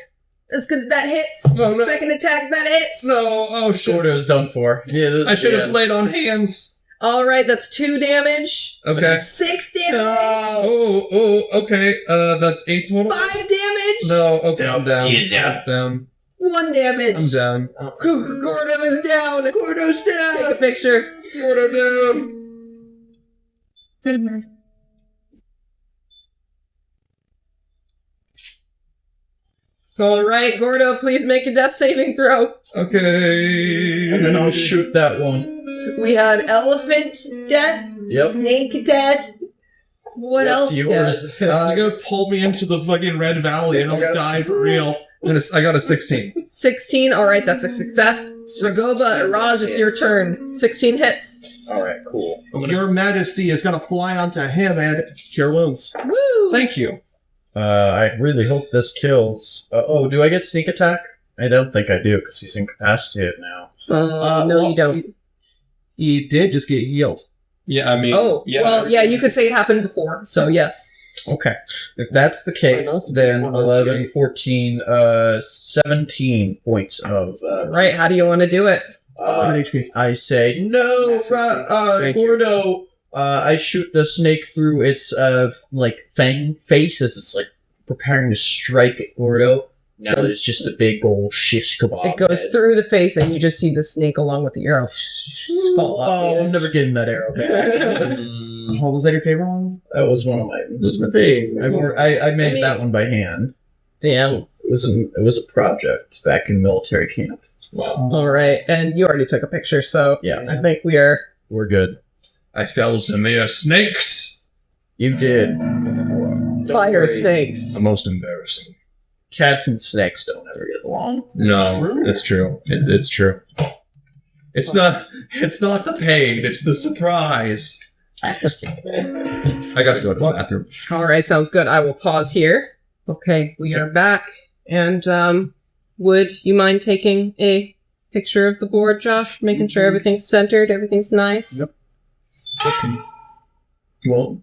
that hits. Oh, no. Second attack, that hits. No, oh shit. Gordo's done for. Yeah, I should have laid on hands. All right, that's 2 damage. Okay. 6 damage. Oh, okay. That's 8 total. 5 damage. No, okay, I'm down. He's down. I'm down. 1 damage. I'm down. Gordo is down. Gordo's down! Take a picture. Gordo down. All right, Gordo, please make a death saving throw. Okay. And then I'll shoot that one. We had elephant death, Yep. snake death. What else? Yours? You're gonna pull me into the fucking Red Valley and I'll die for real. I got a 16. 16. All right, that's a success. Ragoba, Raj, it's your turn. 16 hits. Alright, cool. Your Majesty is gonna fly onto him and cure wounds. Woo! Thank you. I really hope this kills. Do I get sneak attack? I don't think I do, because he's incapacitated now. No, well, you don't. He did just get healed. Yeah, I mean. Oh, yeah. well, yeah, you could say it happened before, so yes. Okay. If that's the case, then 11, 14, 17 points of... Right, how do you want to do it? 100 HP. I say, no, Thank you. Gordo! I shoot the snake through its, fang face as it's, preparing to strike at Gordo. Now it's just a big old shish kebab. It goes head. through the face, and you just see the snake along with the arrow just fall off. Oh, the I'm edge. never getting that arrow back. Oh, was that your favorite one? That was one of my... That was my thing. I made that one by hand. Damn. It was a project back in military camp. All right, and you already took a picture, so Yeah. I think we are... We're good. I fell some mere snakes. You did. Fire snakes. Most embarrassing. Cats and snakes don't ever get along. No, it's true. It's true. It's not the pain, it's the surprise. I got to go to the bathroom. All right, sounds good. I will pause here. Okay, we are back. And would you mind taking a picture of the board, Josh? Making sure everything's centered, everything's nice. Yep. Okay. Well,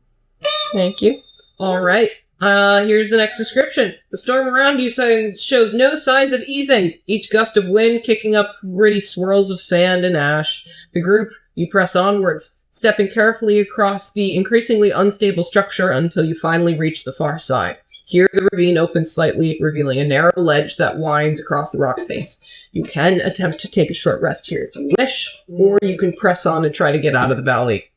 Thank you. All right. Here's the next description. The storm around you shows no signs of easing. Each gust of wind kicking up gritty swirls of sand and ash. The group, you press onwards, stepping carefully across the increasingly unstable structure until you finally reach the far side. Here, the ravine opens slightly, revealing a narrow ledge that winds across the rock face. You can attempt to take a short rest here if you wish, or you can press on and try to get out of the valley.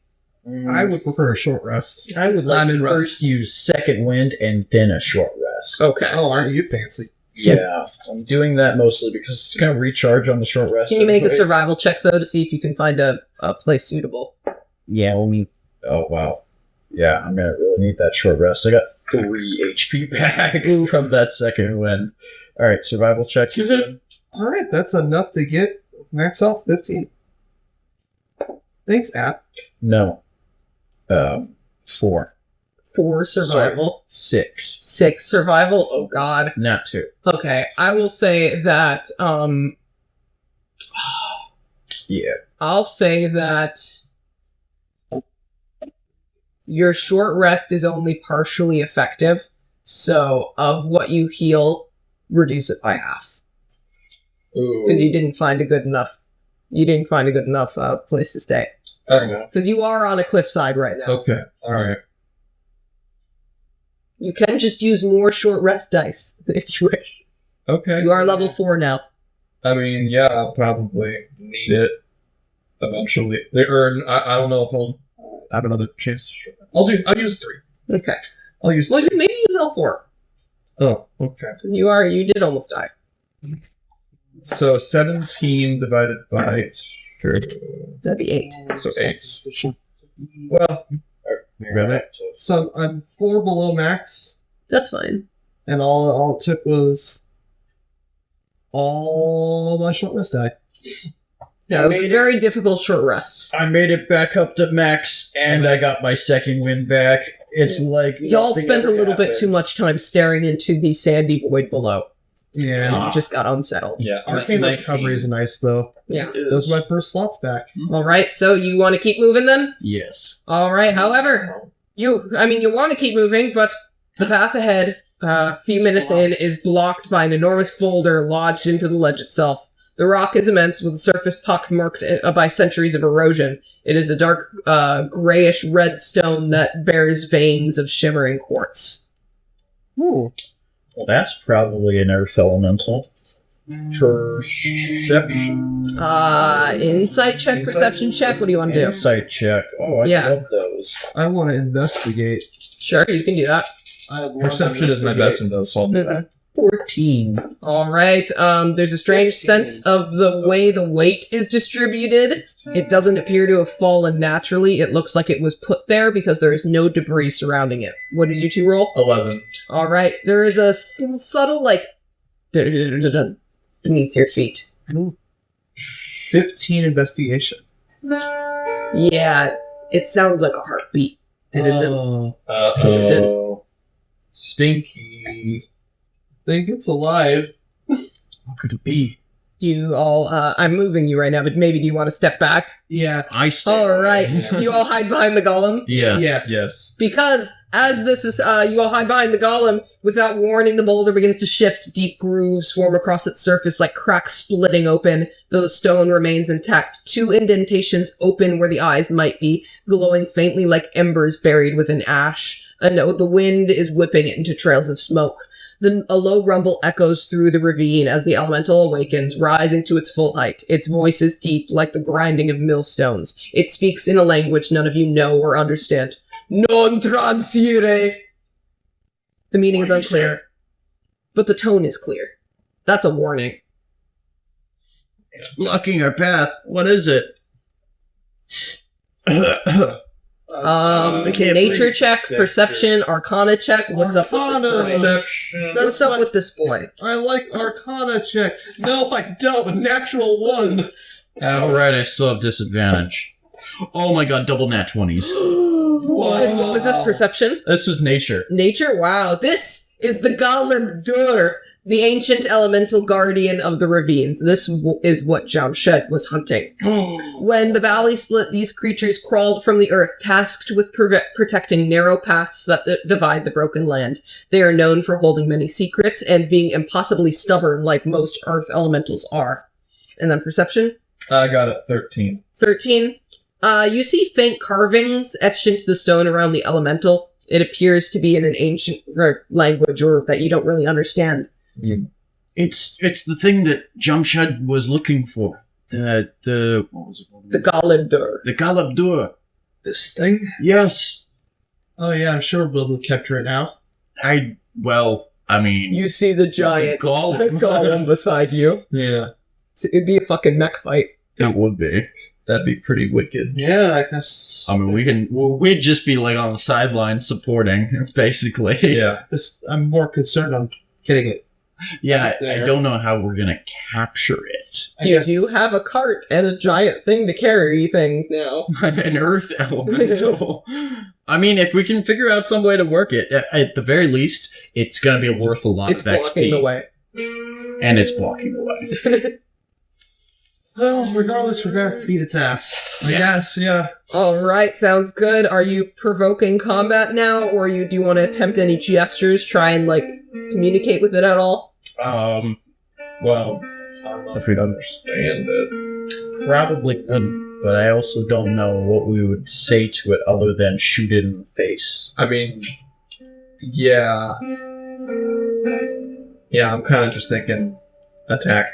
I would prefer a short rest. I would I'm like in to rest. first use second wind and then a short rest. Okay. Oh, aren't you fancy? Yeah, I'm doing that mostly because it's going to recharge on the short rest. Can you make a anyways. survival check, though, to see if you can find a place suitable? Yeah, oh, wow. Yeah, I'm going to really need that short rest. I got 3 HP back from that second wind. Alright, survival check. Alright, that's enough to get max health 15. Thanks, app. No. 4. 4 survival. 6. 6 survival. Oh god. Not 2. Okay, I will say that. Yeah. I'll say that your short rest is only partially effective. So, of what you heal, reduce it by half because you didn't find a good enough. You didn't find a good enough place to stay because you are on a cliffside right now. Okay. All right. You can just use more short rest dice if you wish. Okay. You are level 4 now. I mean, yeah, I'll probably need it eventually. They earn. I don't know if I'll have another chance to show. I'll use 3. Okay. I'll use. Well, maybe use L4 Oh, okay. because you did almost die. So 17 divided by 2. That'd be 8. So 8. Well, Really? So I'm 4 below max, That's fine. and all it took was all my short rest die. Yeah, it was a very difficult short rest. I made it back up to max, and I got my second win back. It's like Y'all nothing spent a ever little bit happened. too much time staring into the sandy void below. Yeah. And you just got unsettled. yeah. Arcane 19. recovery is nice though. Yeah. Those are my first slots back. All right, so you want to keep moving then? Yes. All right. However, you want to keep moving, but the path ahead, a few minutes in, is blocked by an enormous boulder lodged into the ledge itself. The rock is immense, with the surface pockmarked by centuries of erosion. It is a dark, grayish-red stone that bears veins of shimmering quartz. Ooh. Well, that's probably an earth elemental. Perception. Insight check, perception check. What do you want to do? Insight check. Oh, I Yeah. love those. I want to investigate. Sure, you can do that. I love Perception is my best in those. So I'll 14. All right. There's a strange sense of the way the weight is distributed. It doesn't appear to have fallen naturally. It looks like it was put there because there is no debris surrounding it. What did you two roll? 11. All right. There is a subtle, like, beneath your feet. 15 investigation. Yeah, it sounds like a heartbeat. Uh-oh. Stinky. Think it's alive. What could it be? Do you all, I'm moving you right now, but maybe do you want to step back? Yeah. I stay. All right. Do you all hide behind the golem? Yes. Yes. Yes. Because as this is, you all hide behind the golem, without warning, the boulder begins to shift. Deep grooves form across its surface like cracks splitting open, though the stone remains intact. 2 indentations open where the eyes might be, glowing faintly like embers buried within ash. The wind is whipping it into trails of smoke. Then a low rumble echoes through the ravine as the elemental awakens, rising to its full height. Its voice is deep, like the grinding of millstones. It speaks in a language none of you know or understand. Non transire. The meaning is unclear, but the tone is clear. That's a warning. It's blocking our path. What is it? Nature check, perception, arcana check. What's up with Arcana. this boy? Perception. What's up with this boy? I like Arcana check. No, I don't. A natural 1. Alright, I still have disadvantage. Oh my god, double nat 20s. What was this, perception? This was nature. Nature? Wow. This is the Golem Dur, the ancient elemental guardian of the ravines. This is what Jamshed was hunting. When the valley split, these creatures crawled from the earth, tasked with protecting narrow paths that divide the broken land. They are known for holding many secrets and being impossibly stubborn like most earth elementals are. And then perception? I got it. 13. 13. You see faint carvings etched into the stone around the elemental. It appears to be in an ancient language or that you don't really understand. It's the thing that Jamshed was looking for. What was it called? The Golem Dur. The Galabdur. This thing? Yes. Oh yeah, I'm sure we'll capture it now. I mean... You see the giant Golem. golem beside you. Yeah. It'd be a fucking mech fight. It would be. That'd be pretty wicked. Yeah, I guess. I mean, we'd just be like on the sidelines supporting, basically. Yeah. I'm more concerned on getting it Yeah, I There. don't know how we're gonna capture it. You do have a cart and a giant thing to carry things now. An earth elemental. I mean, if we can figure out some way to work it, at the very least, it's gonna be worth a lot It's of XP. blocking the way. And it's blocking the way. Well, regardless, we're gonna have to beat its ass. I guess, yeah. Alright, sounds good. Are you provoking combat now, or do you want to attempt any gestures, try and, like, communicate with it at all? Well, I don't know if we'd understand it. Probably couldn't, but I also don't know what we would say to it other than shoot it in the face. I mean, yeah. Yeah, I'm kind of just thinking attack.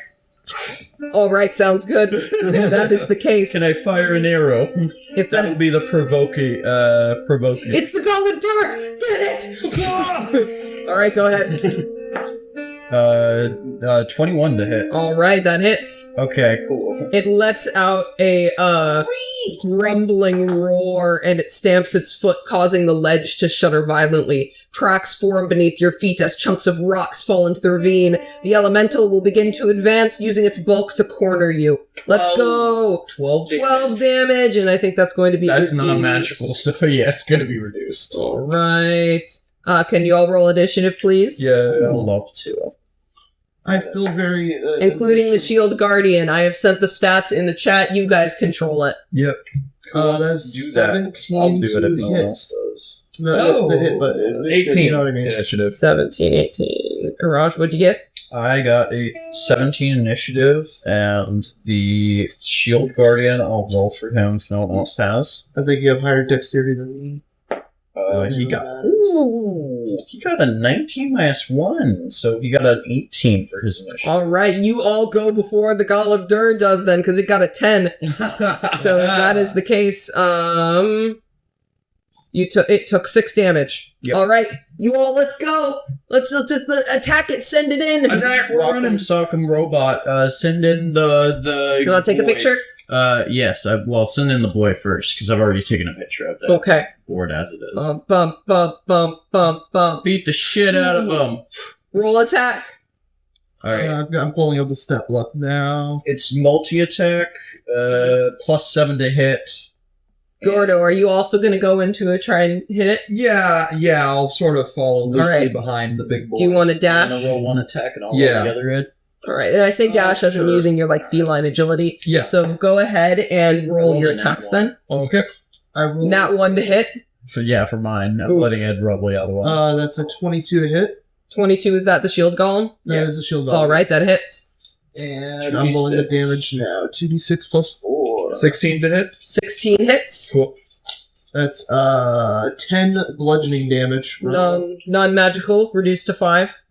Alright, sounds good. If that is the case. Can I fire an arrow? If That that would be the provoking. It's the golden door! Get it! Alright, go ahead. 21 to hit. Alright, that hits. Okay, cool. It lets out a rumbling roar and it stamps its foot, causing the ledge to shudder violently. Cracks form beneath your feet as chunks of rocks fall into the ravine. The elemental will begin to advance, using its bulk to corner you. Let's go! 12 12 damage, and I think that's going to be That's reduced. non-magical, so yeah, it's gonna be reduced. Alright. Can you all roll initiative, please? Yeah, I'd love to. I feel very... Including the Shield Guardian. I have sent the stats in the chat. You guys control it. Yep. That's Do that. 17 I'll do it if to no one hit. else does. No, the hit, but 18 you know what I mean? initiative. 17, 18. Raj, what'd you get? I got a 17 initiative, and the Shield Guardian, I'll roll for him if no one else has. I think you have higher dexterity than me. He got a 19 minus 1, so he got an 18 for his initiative. Alright, you all go before the Gauntlet of Dur does then, because it got a 10. So if that is the case, it took 6 damage. Yep. Alright, you all, let's go! Let's attack it, send it in! Attack, we're running. Sock'em Robot, send in the You want to take a boy. picture? Yes, send in the boy first, because I've already taken a picture of that Okay. board as it is. Bump, bump, bump, bump, bump, bump. Beat the shit out of him. Roll attack. Alright. I'm pulling up the step luck now. It's multi-attack, plus 7 to hit. Gordo, are you also going to go into it, try and hit it? Yeah, I'll sort of follow loosely Alright. behind the big boy. Do you want to I'm dash? gonna roll 1 attack and I'll Yeah. roll the other hit. Alright, and I say dash as I'm Sure. using your, feline agility. Yeah. So go ahead and roll Roll your the nat attacks one. then. Okay. I rolled... Nat 1 to hit. So yeah, for mine, I'm Oof. letting Ed roll the other one. That's a 22 to hit. 22, is that the shield golem? That is a shield. Alright, that hits. And I'm rolling the 2d6. damage now. 2d6 plus 4. 16 to hit. 16 hits. Cool. That's 10 bludgeoning damage. Non-magical, reduced to 5.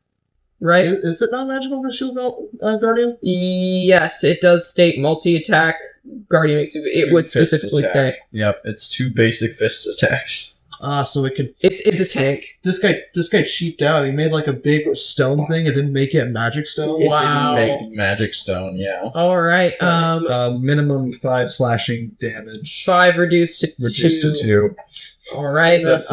Right? Is it not magical for shield guardian? Yes, it does state multi-attack. Guardian makes it would Fist specifically attack. state. Yep, it's 2 basic fist attacks. So it could. It's a tank. This guy cheaped out. He made like a big stone thing and didn't make it magic stone. It Wow. didn't make magic stone, yeah. Alright, Minimum 5 slashing damage. 5 reduced to 2. Reduced to 2. Alright, That's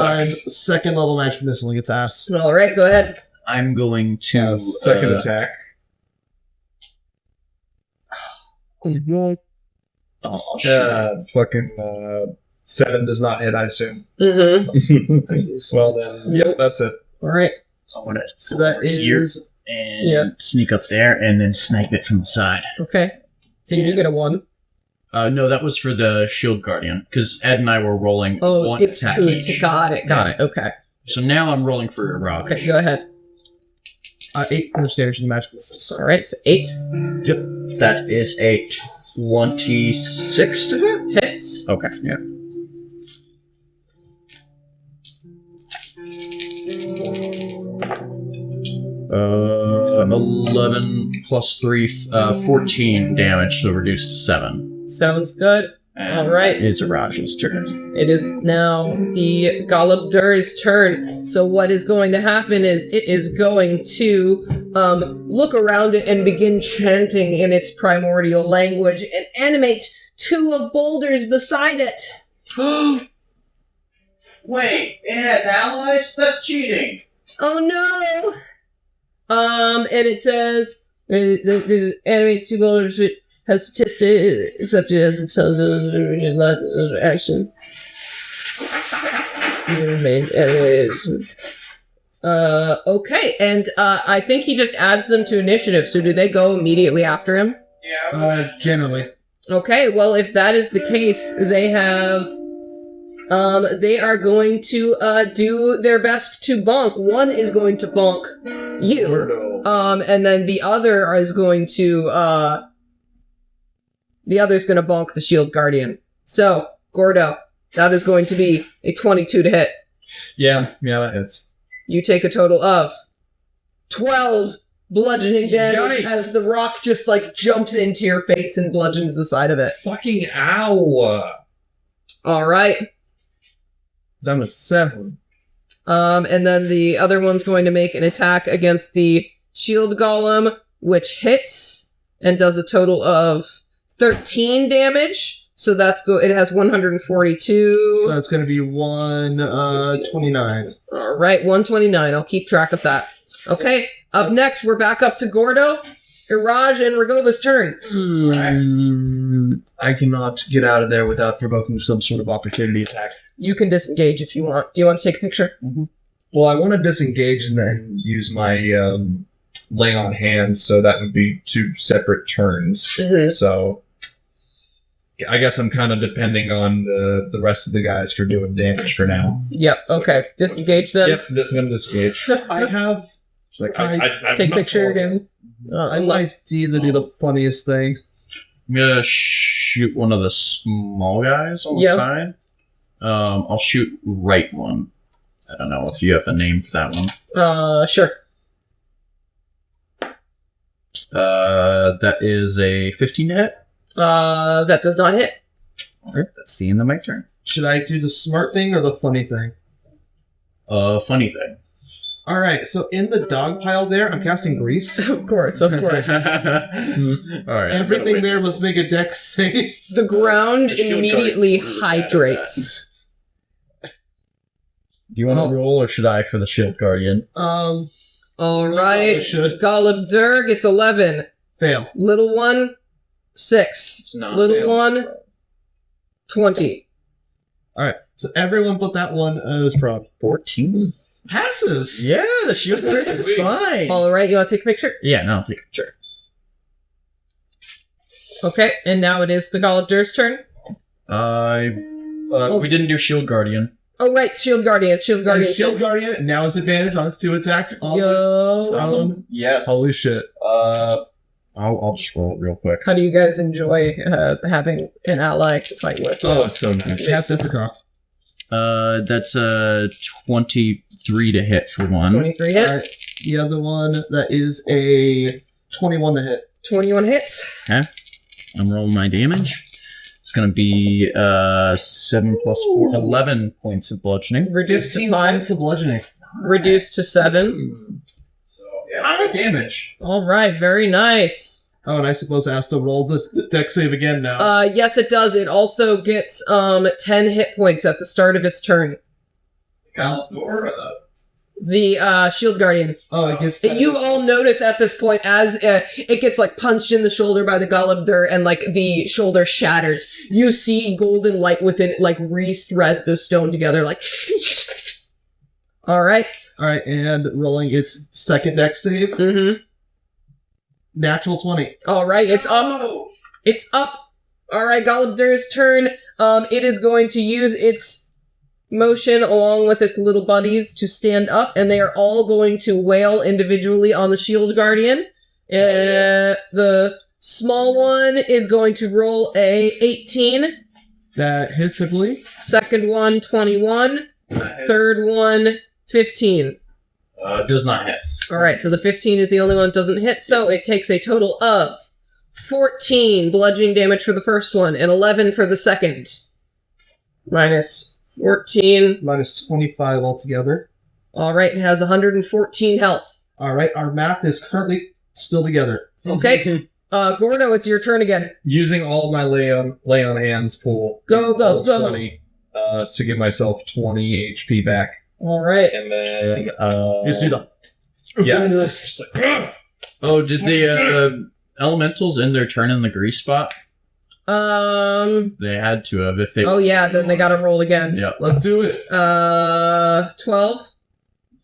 second level magic missiling its ass. Alright, go ahead. I'm going to... Second attack. Oh, shit. Fucking 7 does not hit, I assume. Mm-hmm. Well then, yep, that's it. Alright. I'm gonna So that is and sneak up there and then snipe it from the side. Okay. So you get a 1. No, that was for the Shield Guardian, because Ed and I were rolling Oh, one it's attack 2. each. Got it. Okay. So now I'm rolling for a rock. Okay, go ahead. 8 force damage to the magic missiles. Alright, so 8 That is a 26 to hit? hits. Okay, yeah. Uh, 11 plus 3, 14 damage, so reduced to 7. Sounds good. And Alright. It's Araj's turn. It is now the Golub Dur's turn. So what is going to happen is it is going to look around it and begin chanting in its primordial language and animate 2 of boulders beside it. Wait, it has allies? That's cheating! Oh no! And it says the animated super has statistics accepted as it tells action. Okay, and I think he just adds them to initiative. So do they go immediately after him? Generally. Okay, well, if that is the case, they have. They are going to do their best to bonk. One is going to bonk you. And then the other is going to the other's going to bonk the shield guardian. So, Gordo, that is going to be a 22 to hit. Yeah, that hits. You take a total of 12 bludgeoning damage Yikes. as the rock just like jumps into your face and bludgeons the side of it. Fucking ow! All right. Down to 7. And then the other one's going to make an attack against the shield golem, which hits and does a total of 13 damage. So it has 142. So it's going to be 129. All right, 129. I'll keep track of that. Okay, up next, we're back up to Gordo, Iraj, and Ragoba's turn. I cannot get out of there without provoking some sort of opportunity attack. You can disengage if you want. Do you want to take a picture? Mm-hmm. Well, I want to disengage and then use my lay on hands, so that would be 2 separate turns. Mm-hmm. So I guess I'm kind of depending on the rest of the guys for doing damage for now. Yep, okay. Disengage them. Yep, I'm going to disengage. I have... It's like, I Take a picture again. I might do the funniest thing. I'm gonna shoot one of the small guys on the side. I'll shoot right one. I don't know if you have a name for that one. Sure. That is a 15 to hit. That does not hit. Alright, that's the end of my turn. Should I do the smart thing or the funny thing? Funny thing. Alright, so in the dog pile there, I'm casting grease. Of course. Alright. Everything there must make a dex save. The ground The shield immediately guard. hydrates. Do you want to roll or should I for the shield guardian? All probably right. should. Golub Dur gets 11. Fail. Little one, 6. It's not Little failed. one, 20. Alright, so everyone but that one is proud. 14? Passes! Yeah, the shield guardian is fine. All right, you want to take a picture? Yeah, no, I'll take a picture. Okay, and now it is the Golub Dur's turn. We didn't do shield guardian. Oh, right, Shield Guardian. Shield Guardian. Shield Guardian now has advantage on its 2 attacks. Yo. Yes. Holy shit. I'll just roll it real quick. How do you guys enjoy having an ally to fight with? Oh, it's so nice. Pass this cock. That's a 23 to hit for one. 23 hits. Alright, the other one, that is a 21 to hit. 21 hits. Okay. I'm rolling my damage. It's going to be 7 plus 4, 11 points of bludgeoning. Reduced to 15 5. points of bludgeoning. Reduced to 7. So, yeah, damage. All right, very nice. Oh, and I suppose I have to roll the dex save again now. Yes, it does. It also gets 10 hit points at the start of its turn. The Shield Guardian. Oh, it gets... You all notice at this point as it gets like punched in the shoulder by the Golub Dur and like the shoulder shatters. You see golden light within it like re-thread the stone together like. All right. Alright, and rolling its second dex save. Mm-hmm. Natural 20. All right, it's up. It's up. All right, Golub Dur's turn. It is going to use its motion along with its little buddies to stand up, and they are all going to wail individually on the Shield Guardian. The small one is going to roll a 18. That hits, I believe. Second one, 21. Third one, 15. Does not hit. All right, so the 15 is the only one that doesn't hit, so it takes a total of 14 bludgeoning damage for the first one and 11 for the second. Minus 14. Minus 25 altogether. All right, it has 114 health. Alright, our math is currently still together. Okay, Gordo, it's your turn again. Using all my lay on hands pool. Go, go, all go. 20, to give myself 20 HP back. All right. And then, Just do the... Yeah. It's like, "Ugh." Oh, did the elementals end their turn in the grease spot? They had to have if they. Oh yeah, then they gotta roll again. Yeah. Let's do it. 12.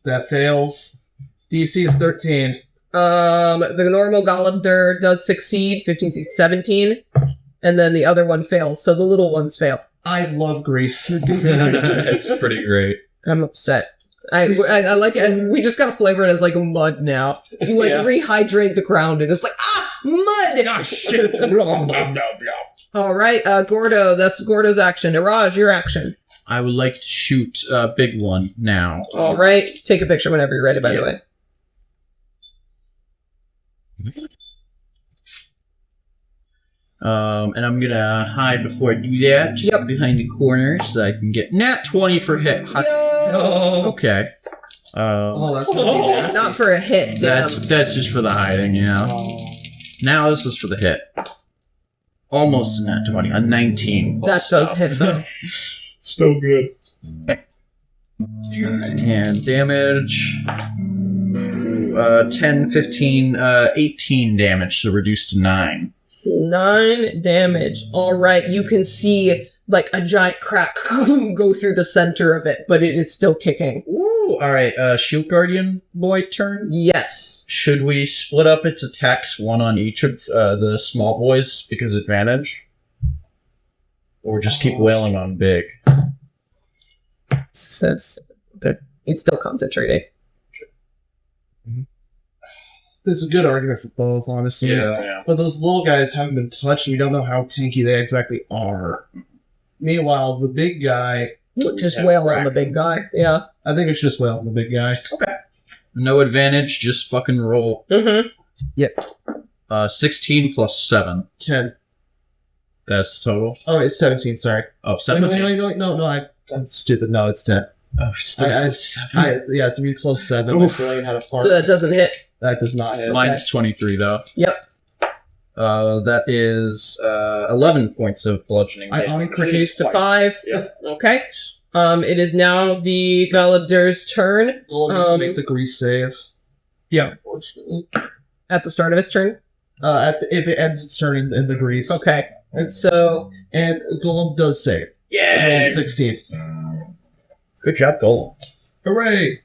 That fails. DC is 13. The normal Golemdur does succeed, 15, 16, 17. And then the other one fails, so the little ones fail. I love Greece. It's pretty great. I'm upset. I like it, and we just gotta flavor it as like mud now. You like rehydrate the ground, and it's like mud. Ah, shit. Blah, blah, blah, blah. All right, Gordo. That's Gordo's action. Iraj, your action. I would like to shoot a big one now. All right, take a picture whenever you're ready. By the way. And I'm gonna hide before I do that, just behind the corner, so I can get nat 20 for hit. Okay. Oh, that's gonna be nasty. Not for a hit. Damn. That's just for the hiding, yeah. Now this is for the hit. Almost a nat 20, a 19. That does hit though. Still good. And damage. 10, 15, 18 damage, so reduced to 9. 9 damage. All right, you can see like a giant crack go through the center of it, but it is still kicking. Ooh, all right, Shield Guardian boy turn. Yes. Should we split up its attacks, one on each of the small boys because advantage? Or just keep wailing on big? Says that it's still concentrating. There's a good argument for both, honestly. Yeah. But those little guys haven't been touched, and you don't know how tinky they exactly are. Meanwhile, the big guy... Just wail on the big guy. Yeah. I think it's just well on the big guy. Okay. No advantage, just fucking roll. Mm-hmm. 16 plus 7. 10. That's total. Oh, it's 17, sorry. Oh, 17. Wait, no, I'm stupid. No, it's 10. Oh, Yeah, 3 plus 7. My brain had a fart. So that doesn't hit. That does not hit. Mine's 23, though. Yep. That is 11 points of bludgeoning. I damage. Reduced to 5. Yeah. Okay. It is now the Galadur's turn. Just make the grease save. Yeah. At the start of its turn? If it ends its turn in the grease. Okay. So... And Golem does save. Yeah! 16. Good job, Golem. Hooray!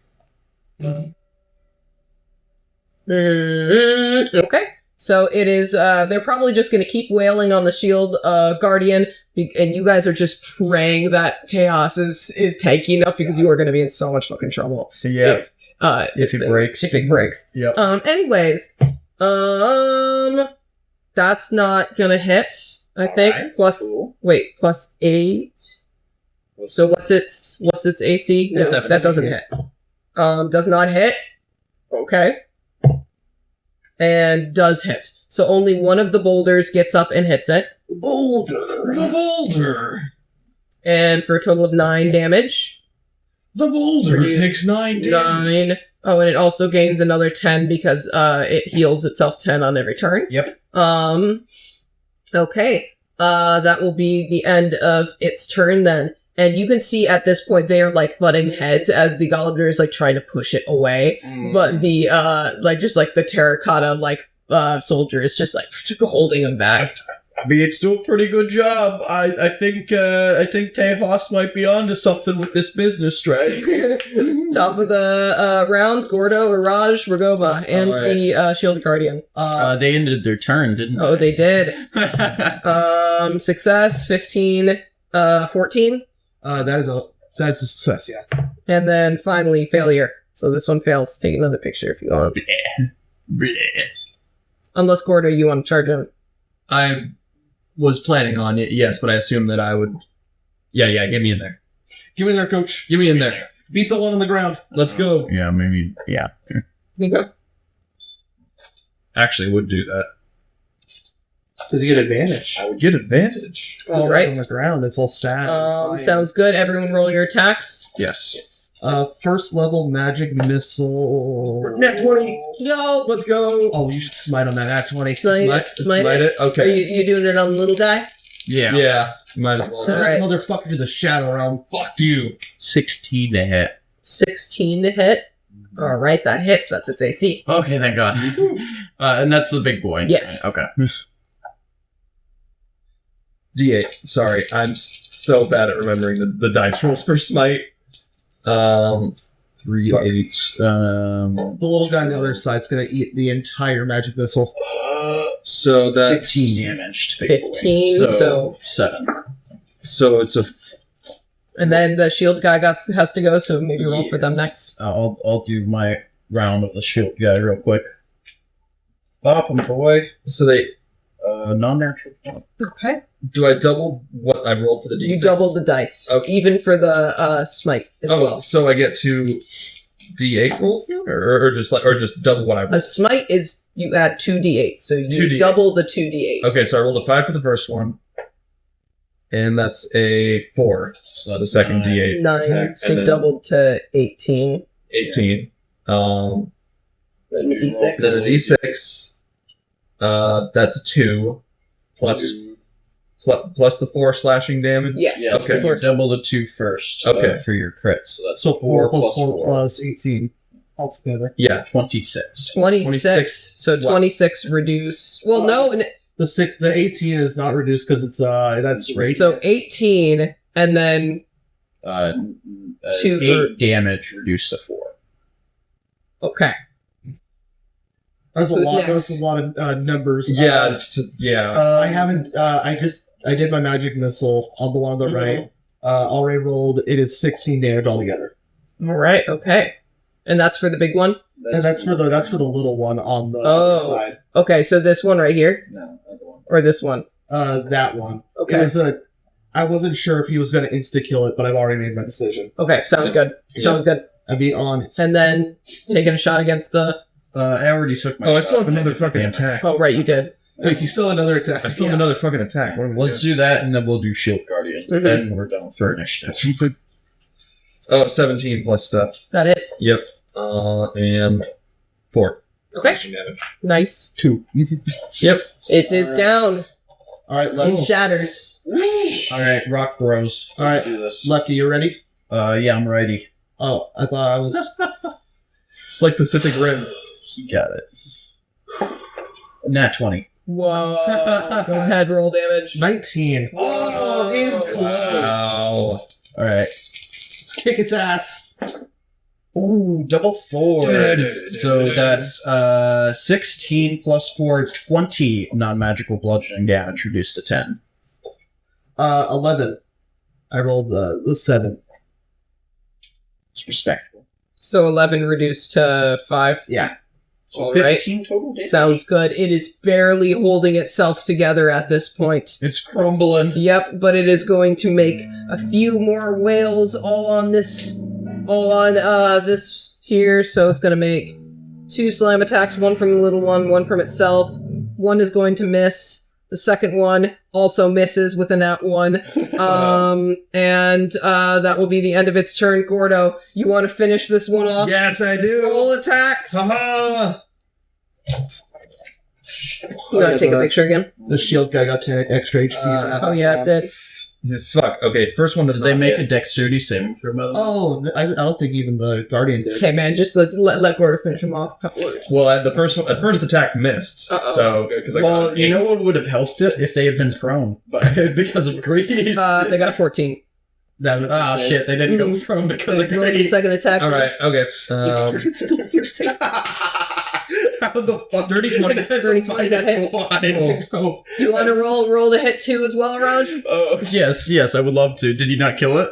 Okay. So it is, they're probably just going to keep wailing on the shield guardian, and you guys are just praying that Tejas is tanky enough because you are going to be in so much fucking trouble. Yeah. If it breaks. If it breaks. Yep. Anyways, that's not going to hit, I think. Alright, Plus, cool. wait, plus 8. So what's its AC? No, 7. that doesn't hit. Does not hit. Okay. And does hit. So only one of the boulders gets up and hits it. The boulder! And for a total of 9 damage. The boulder Reduce takes 9 damage. 9. Oh, and it also gains another 10 because it heals itself 10 on every turn. Yep. Okay. That will be the end of its turn then. And you can see at this point they are like butting heads as the Golemdur is like trying to push it away. But the the terracotta soldier is just like holding him back. I mean, it's still a pretty good job. I think Tejas might be onto something with this business strategy. Top of the round, Gordo, Iraj, Ragova, and the Shield Guardian. They ended their turn, didn't they? Oh, they did. Success, 15, 14. That's a success, yeah. And then finally, failure. So this one fails. Take another picture if you want. Unless, Gordo, you want to charge him. I was planning on it, yes, but I assumed that I would... Yeah, get me in there. Give me there, coach. Get me in there. Beat the one on the ground. Let's go. Yeah, maybe. Yeah. Here you go. Actually, would do that. Does he get advantage? I would get advantage. All right. On the ground, it's all sad. Sounds good. Everyone roll your attacks. Yes. First level magic missile. Net 20. Yo! Let's go. Oh, you should smite on that at 20. Smite it. it. Are Okay. you doing it on the little guy? Yeah. Yeah. Might as well. Send that Alright. motherfucker to the shadow realm. Fuck you. 16 to hit. 16 to hit. All right, that hits. That's its AC. Okay, thank God. And that's the big boy. Yes. Okay. D8. Sorry, I'm so bad at remembering the dice rolls for smite. 3, 8. The little guy on the other side's gonna eat the entire magic missile. So that's 15 damage. to big boy. 15, so 7. So it's a. and then the shield guy has to go, so maybe roll for them next. I'll do my round of the shield guy real quick. Bop him, boy. So they. Non-natural. Okay. Do I double what I rolled for the D6? You double the dice, Okay. even for the smite as well. So I get 2 D8 rolls now, or just double what I rolled. A smite is you add 2d8, so you 2d8. double the 2d8. Okay, so I rolled a 5 for the first one, and that's a 4. So The second D8. 9, attack, so and then doubled to 18. 18. Then the d6. Then the D6. That's a 2 plus the 4 slashing damage. Yes. Yeah, Okay. so you double the 2 first. Okay. For your crit. So that's So 4 plus 4 4. plus 18 altogether. Yeah. 26. 26. So Swap. 26 reduce. Well, no. The 18 is not reduced because it's that's right. So 18, and then 2 for. 8 damage reduced to 4. Okay. That's a Who's lot. next? That's a lot of numbers. Yeah. I haven't. I did my magic missile on the one on the right. Already rolled. It is 16 damage altogether, All right. Okay. And that's for the big one? and that's for the little one on the Oh. other side. Okay, so this one right here? No, other one. Or this one? That one. Okay. It was I wasn't sure if he was going to insta kill it, but I've already made my decision. Okay, sounds good. Sounds good. I'm being honest. And then taking a shot against the... I already took my Oh, I shot. still have another fucking attack. Oh, right, you did. Wait, you still have another attack. I still have another fucking attack. What am I Let's do that, and then we'll do Shield Guardian. Mhm. Then we're done with our initiative. doing? Oh, 17 plus stuff. That hits. Yep. And 4. Okay. Slashing damage. Nice. 2. Yep. It is down. All right, It lefty. shatters. All right, Rock Bros. All right. Let's do this. Lefty, you ready? Yeah, I'm ready. Oh, I thought I was. It's like Pacific Rim. You got it. Nat 20. Whoa. Go ahead, roll damage. 19. Oh, damn close. Wow. All right. Let's kick its ass. Ooh, double 4. So that's 16 plus 4, 20 non-magical bludgeoning damage reduced to 10. 11. I rolled the 7. It's respectable. So 11 reduced to 5. Yeah. So All right. 15 total damage. Sounds good. It is barely holding itself together at this point. It's crumbling. Yep, but it is going to make a few more wails all on this here, so it's going to make 2 slam attacks, one from the little one from itself. One is going to miss. The second one also misses with a nat 1. And that will be the end of its turn. Gordo, you want to finish this one off? Yes, I do. Roll attacks. Haha. You want to take a picture again? The shield guy got 10 extra HP. Oh yeah, it did. Fuck. Okay, first one does Did they not make hit. a dexterity saving throw? Oh, I don't think even the guardian did. Okay, man, just let Gordo finish him off. Well, the first attack missed. Uh-oh. So because Well, you know what would have helped it if they had been thrown, but because of grease. They got a 14. Ah, shit! They didn't go thrown because of Roll the grease. second attack. all right. Okay. It's still 16. How the fuck? 30, 20. 30, 20, that hits. Oh, Do you want to roll to hit 2 as well, Raj? Yes, I would love to. Did you not kill it?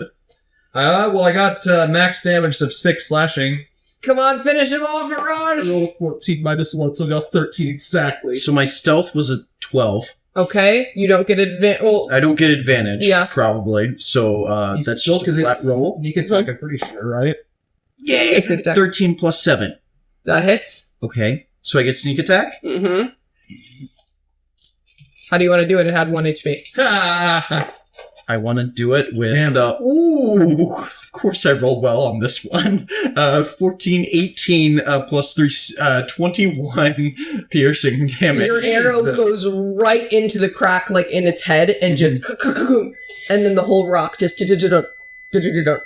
Well, I got max damage of 6 slashing. Come on, finish him off, Raj! roll 14 minus 1, so I got 13 exactly. So my stealth was a 12. Okay, you don't get advantage. Well, I don't get advantage. Yeah. Probably. So You that's still just a flat roll. Sneak attack, I'm pretty sure, right? Yeah, it's a good attack. 13 plus 7. That hits. Okay. So I get sneak attack? Mm-hmm. How do you want to do it? It had 1 HP. I want to do it with Damn. Ooh! Of course I rolled well on this one. 14, 18, plus 3, 21 piercing damage. Your arrow goes right into the crack, like in its head, and just and then the whole rock just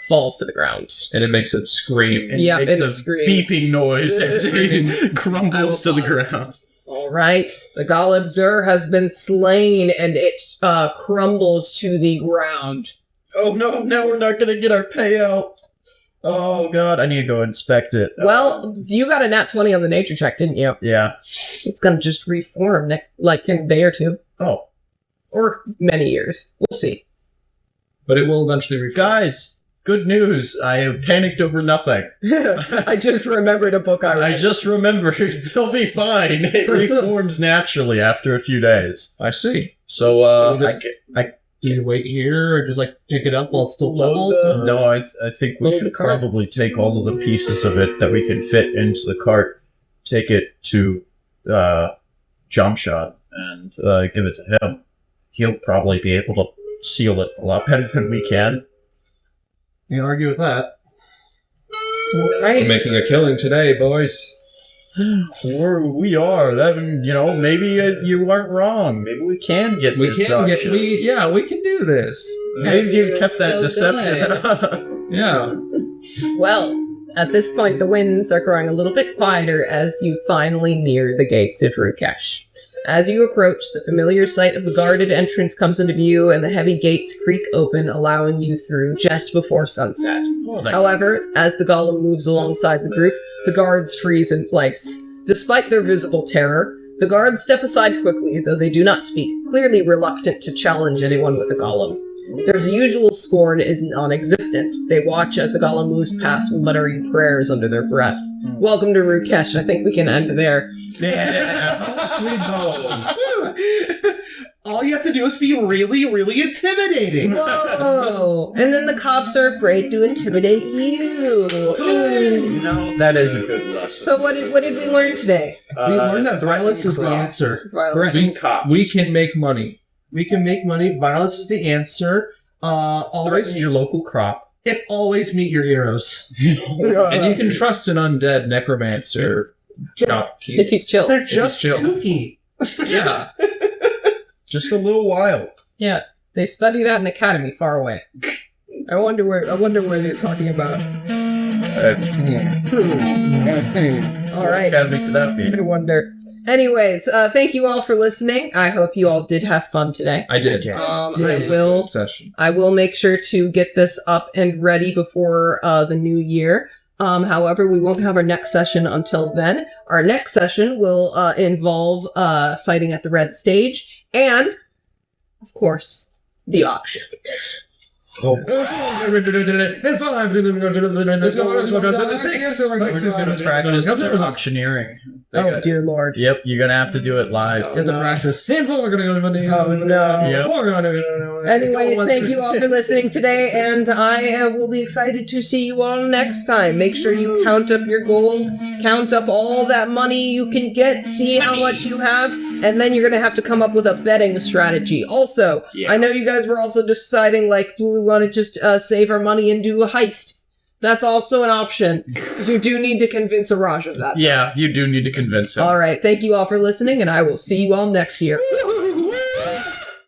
falls to the ground. And it makes it scream. And Yep, makes and it a screams. beeping noise as it crumbles to the pause. ground. All right, the Golem Dur has been slain, and it crumbles to the ground. Oh no, now we're not gonna get our payout. Oh god, I need to go inspect it. Well, you got a nat 20 on the nature check, didn't you? Yeah. It's gonna just reform like in a day or two. Oh. Or many years. We'll see. But it will eventually reform. Guys, good news. I panicked over nothing. I just remembered a book I read. I just remembered they'll be fine. It reforms naturally after a few days. I see. So, So just- Do you wait here or just like pick it up while it's still leveled? or- no, I think we Load the should cart. probably take all of the pieces of it that we can fit into the cart, take it to Jamshad, and give it to him. He'll probably be able to seal it a lot better than we can. Can't argue with that. We're Right? making a killing today, boys. We are. That, maybe you weren't wrong. Maybe we can get We this can get. auction. We can do this. Maybe you That's kept that so deception. Yeah. Well, at this point, the winds are growing a little bit quieter as you finally near the gates of Rukesh. As you approach, the familiar sight of the guarded entrance comes into view, and the heavy gates creak open, allowing you through just before sunset. However, as the golem moves alongside the group, the guards freeze in place. Despite their visible terror, the guards step aside quickly, though they do not speak, clearly reluctant to challenge anyone with the golem. Their usual scorn is non-existent. They watch as the golem moves past, muttering prayers under their breath. Welcome to Rukesh. I think we can end there. Yeah, sweet home. All you have to do is be really, really intimidating. Whoa! And then the cops are afraid to intimidate you. That is a good lesson. So what did we learn today? We learned that violence is the answer. Threatening cops. We can make money. We can make money. Violence is the answer. Threaten Always, your local crop. and always meet your heroes. And you can trust an undead necromancer. Shopkeep. If he's chill. They're just chill. kooky. Yeah. Just a little wild. Yeah, they studied at an academy far away. I wonder where they're talking about. All right. Academy could that be? I wonder. Anyways, thank you all for listening. I hope you all did have fun today. I did. I will make sure to get this up and ready before the new year. However, we won't have our next session until then. Our next session will involve fighting at the red stage and, of course, the auction. Auctioneering. Oh, dear Lord. Yep, you're gonna have to do it live. You have to practice. Oh, no. Yep. Anyways, thank you all for listening today, and I will be excited to see you all next time. Make sure you count up your gold, count up all that money you can get, see how much you have, and then you're going to have to come up with a betting strategy. Also, I know you guys were also deciding, like, do we want to just save our money and do a heist? That's also an option. You do need to convince Araj of that. Yeah, you do need to convince him. All right, thank you all for listening, and I will see you all next year.